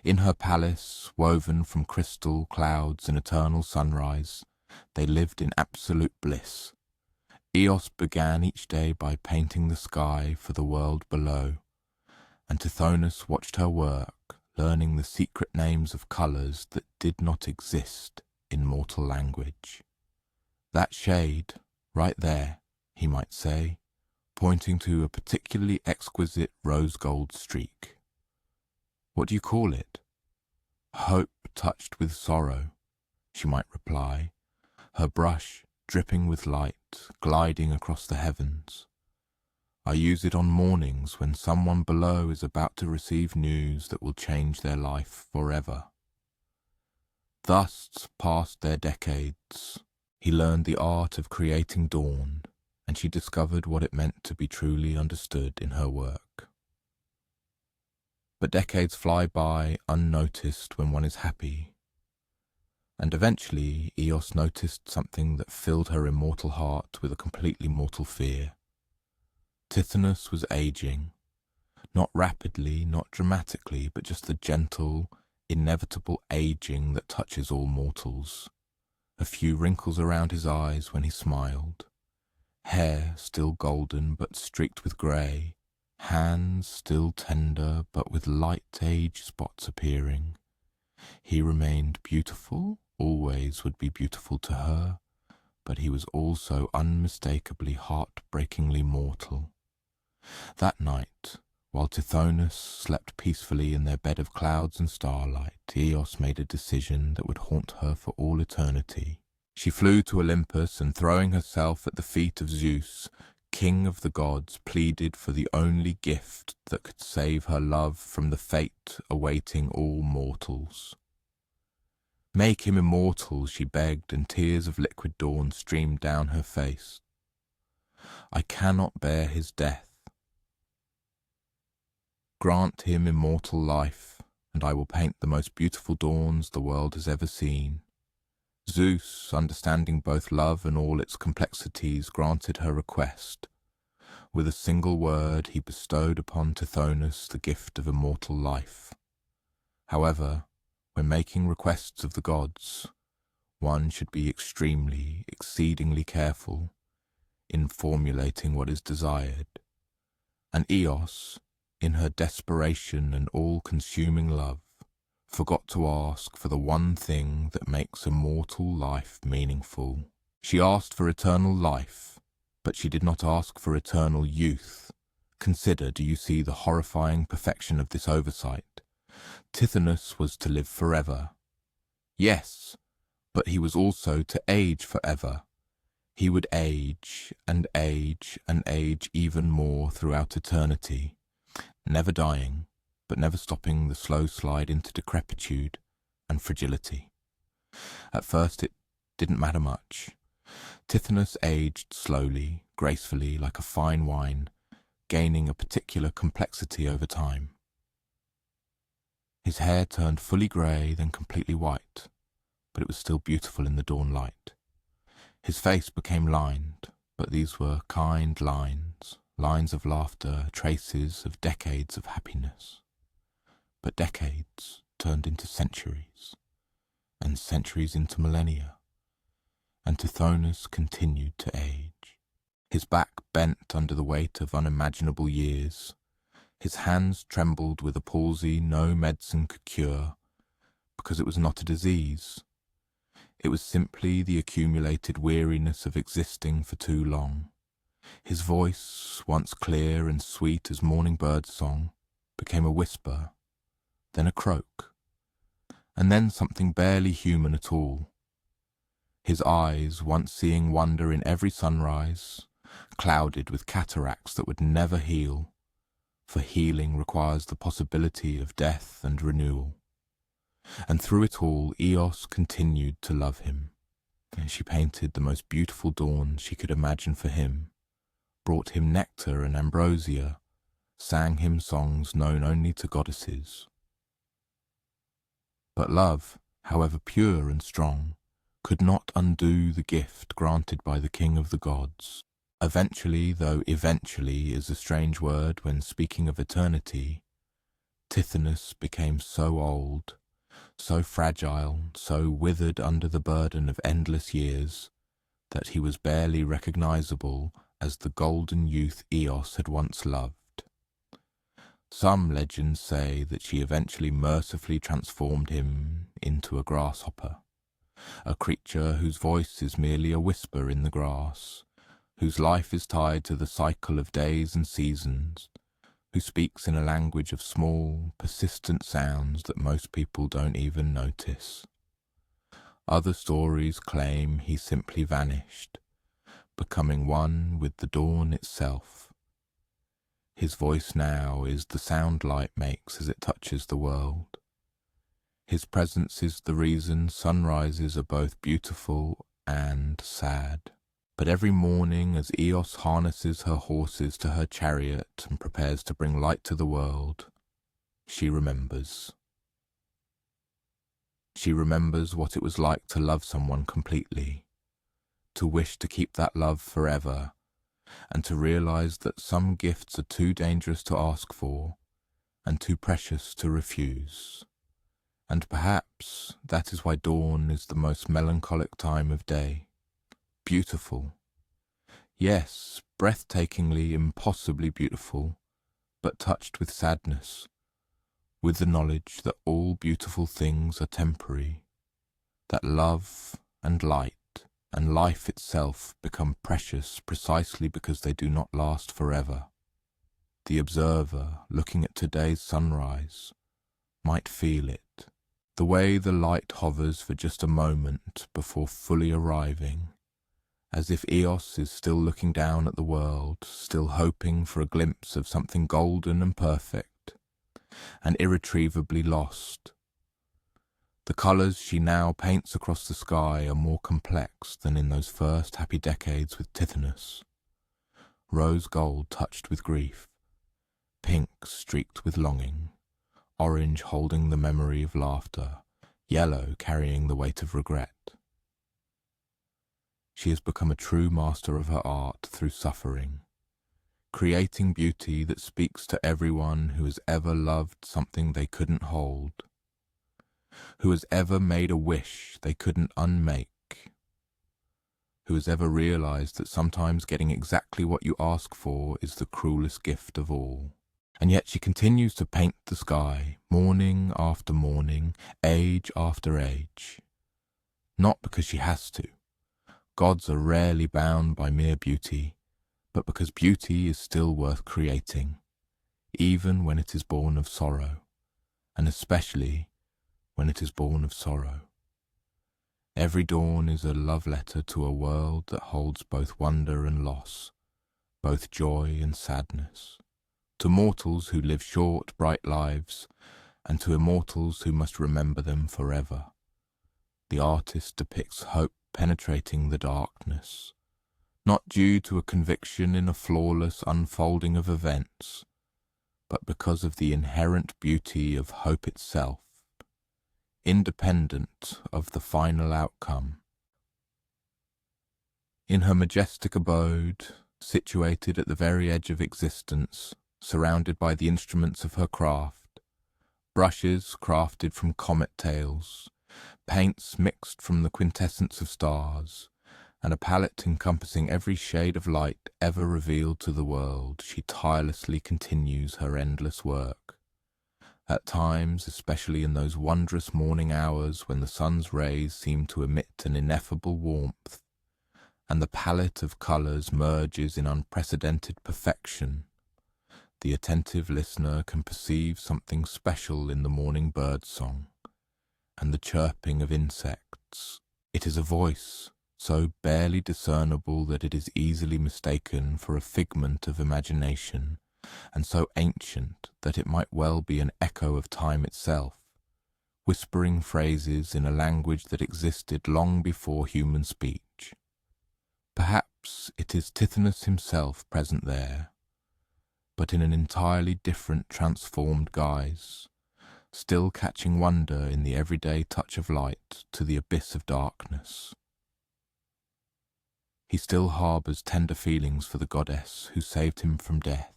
In her palace, woven from crystal, clouds, and eternal sunrise, they lived in absolute bliss. Eos began each day by painting the sky for the world below, and Tithonus watched her work, learning the secret names of colours that did not exist in mortal language. That shade, right there, he might say, pointing to a particularly exquisite rose-gold streak. What do you call it? Hope touched with sorrow, she might reply, her brush dripping with light, gliding across the heavens. I use it on mornings when someone below is about to receive news that will change their life forever. Thus passed their decades. He learned the art of creating dawn, and she discovered what it meant to be truly understood in her work. But decades fly by unnoticed when one is happy, and eventually Eos noticed something that filled her immortal heart with a completely mortal fear. Tithonus was aging, not rapidly, not dramatically, but just the gentle, inevitable aging that touches all mortals. A few wrinkles around his eyes when he smiled, hair still golden but streaked with grey, hands still tender but with light age spots appearing. He remained beautiful, always would be beautiful to her, but he was also unmistakably heartbreakingly mortal. That night, while Tithonus slept peacefully in their bed of clouds and starlight, Eos made a decision that would haunt her for all eternity. She flew to Olympus and, throwing herself at the feet of Zeus, king of the gods, pleaded for the only gift that could save her love from the fate awaiting all mortals. Make him immortal, she begged, and tears of liquid dawn streamed down her face. I cannot bear his death. Grant him immortal life, and I will paint the most beautiful dawns the world has ever seen. Zeus, understanding both love and all its complexities, granted her request. With a single word, he bestowed upon Tithonus the gift of immortal life. However, when making requests of the gods, one should be exceedingly careful in formulating what is desired. And Eos, in her desperation and all-consuming love, forgot to ask for the one thing that makes immortal life meaningful. She asked for eternal life, but she did not ask for eternal youth. Consider, do you see the horrifying perfection of this oversight? Tithonus was to live forever. Yes, but he was also to age forever. He would age and age and age even more throughout eternity, never dying, but never stopping the slow slide into decrepitude and fragility. At first it didn't matter much. Tithonus aged slowly, gracefully, like a fine wine, gaining a particular complexity over time. His hair turned fully grey, then completely white, but it was still beautiful in the dawn light. His face became lined, but these were kind lines, lines of laughter, traces of decades of happiness. But decades turned into centuries, and centuries into millennia, and Tithonus continued to age. His back bent under the weight of unimaginable years. His hands trembled with a palsy no medicine could cure, because it was not a disease. It was simply the accumulated weariness of existing for too long. His voice, once clear and sweet as morning bird's song, became a whisper, then a croak, and then something barely human at all. His eyes, once seeing wonder in every sunrise, clouded with cataracts that would never heal, for healing requires the possibility of death and renewal. And through it all, Eos continued to love him. And she painted the most beautiful dawn she could imagine for him, brought him nectar and ambrosia, sang him songs known only to goddesses. But love, however pure and strong, could not undo the gift granted by the king of the gods. Eventually, though eventually is a strange word when speaking of eternity, Tithonus became so old, so fragile, so withered under the burden of endless years, that he was barely recognizable as the golden youth Eos had once loved. Some legends say that she eventually mercifully transformed him into a grasshopper, a creature whose voice is merely a whisper in the grass, whose life is tied to the cycle of days and seasons, who speaks in a language of small, persistent sounds that most people don't even notice. Other stories claim he simply vanished, becoming one with the dawn itself. His voice now is the sound light makes as it touches the world. His presence is the reason sunrises are both beautiful and sad. But every morning as Eos harnesses her horses to her chariot and prepares to bring light to the world, she remembers. She remembers what it was like to love someone completely, to wish to keep that love forever, and to realize that some gifts are too dangerous to ask for and too precious to refuse. And perhaps that is why dawn is the most melancholic time of day. Beautiful. Yes, breathtakingly, impossibly beautiful, but touched with sadness, with the knowledge that all beautiful things are temporary, that love and light and life itself become precious precisely because they do not last forever. The observer, looking at today's sunrise, might feel it, the way the light hovers for just a moment before fully arriving, as if Eos is still looking down at the world, still hoping for a glimpse of something golden and perfect, and irretrievably lost. The colours she now paints across the sky are more complex than in those first happy decades with Tithonus. Rose gold touched with grief, pink streaked with longing, orange holding the memory of laughter, yellow carrying the weight of regret. She has become a true master of her art through suffering, creating beauty that speaks to everyone who has ever loved something they couldn't hold, who has ever made a wish they couldn't unmake, who has ever realized that sometimes getting exactly what you ask for is the cruelest gift of all. And yet she continues to paint the sky, morning after morning, age after age. Not because she has to. Gods are rarely bound by mere beauty, but because beauty is still worth creating, even when it is born of sorrow, and especially when it is born of sorrow. Every dawn is a love letter to a world that holds both wonder and loss, both joy and sadness, to mortals who live short, bright lives, and to immortals who must remember them forever. The artist depicts hope penetrating the darkness, not due to a conviction in a flawless unfolding of events, but because of the inherent beauty of hope itself, independent of the final outcome. In her majestic abode, situated at the very edge of existence, surrounded by the instruments of her craft, brushes crafted from comet tails, paints mixed from the quintessence of stars, and a palette encompassing every shade of light ever revealed to the world, she tirelessly continues her endless work. At times, especially in those wondrous morning hours when the sun's rays seem to emit an ineffable warmth, and the palette of colours merges in unprecedented perfection, the attentive listener can perceive something special in the morning birdsong and the chirping of insects. It is a voice so barely discernible that it is easily mistaken for a figment of imagination, and so ancient that it might well be an echo of time itself, whispering phrases in a language that existed long before human speech. Perhaps it is Tithonus himself present there, but in an entirely different transformed guise, still catching wonder in the everyday touch of light to the abyss of darkness. He still harbours tender feelings for the goddess who saved him from death,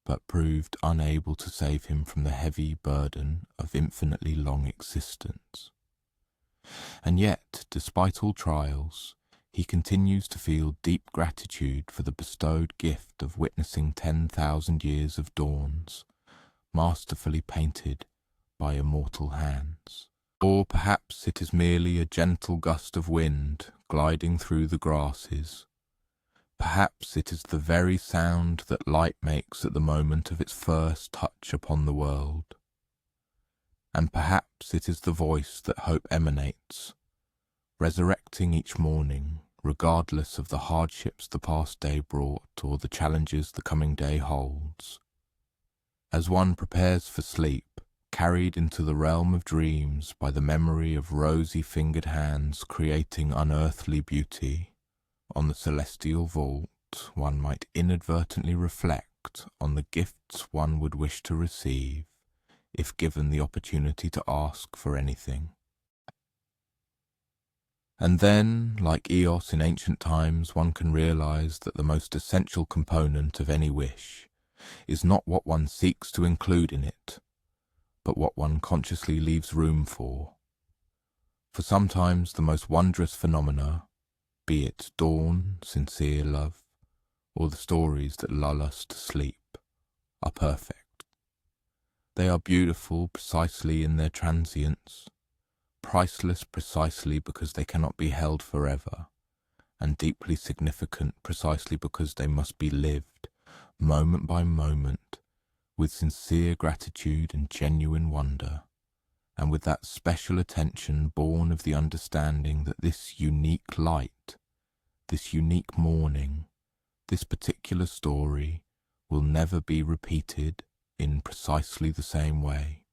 but proved unable to save him from the heavy burden of infinitely long existence. And yet, despite all trials, he continues to feel deep gratitude for the bestowed gift of witnessing 10,000 years of dawns, masterfully painted by immortal hands. Or perhaps it is merely a gentle gust of wind gliding through the grasses. Perhaps it is the very sound that light makes at the moment of its first touch upon the world. And perhaps it is the voice that hope emanates, resurrecting each morning, regardless of the hardships the past day brought or the challenges the coming day holds. As one prepares for sleep, carried into the realm of dreams by the memory of rosy-fingered hands creating unearthly beauty, on the celestial vault one might inadvertently reflect on the gifts one would wish to receive, if given the opportunity to ask for anything. And then, like Eos in ancient times, one can realize that the most essential component of any wish is not what one seeks to include in it, but what one consciously leaves room for. For sometimes the most wondrous phenomena, be it dawn, sincere love, or the stories that lull us to sleep, are perfect. They are beautiful precisely in their transience, priceless precisely because they cannot be held forever, and deeply significant precisely because they must be lived, moment by moment, with sincere gratitude and genuine wonder, and with that special attention born of the understanding that this unique light, this unique morning, this particular story will never be repeated in precisely the same way.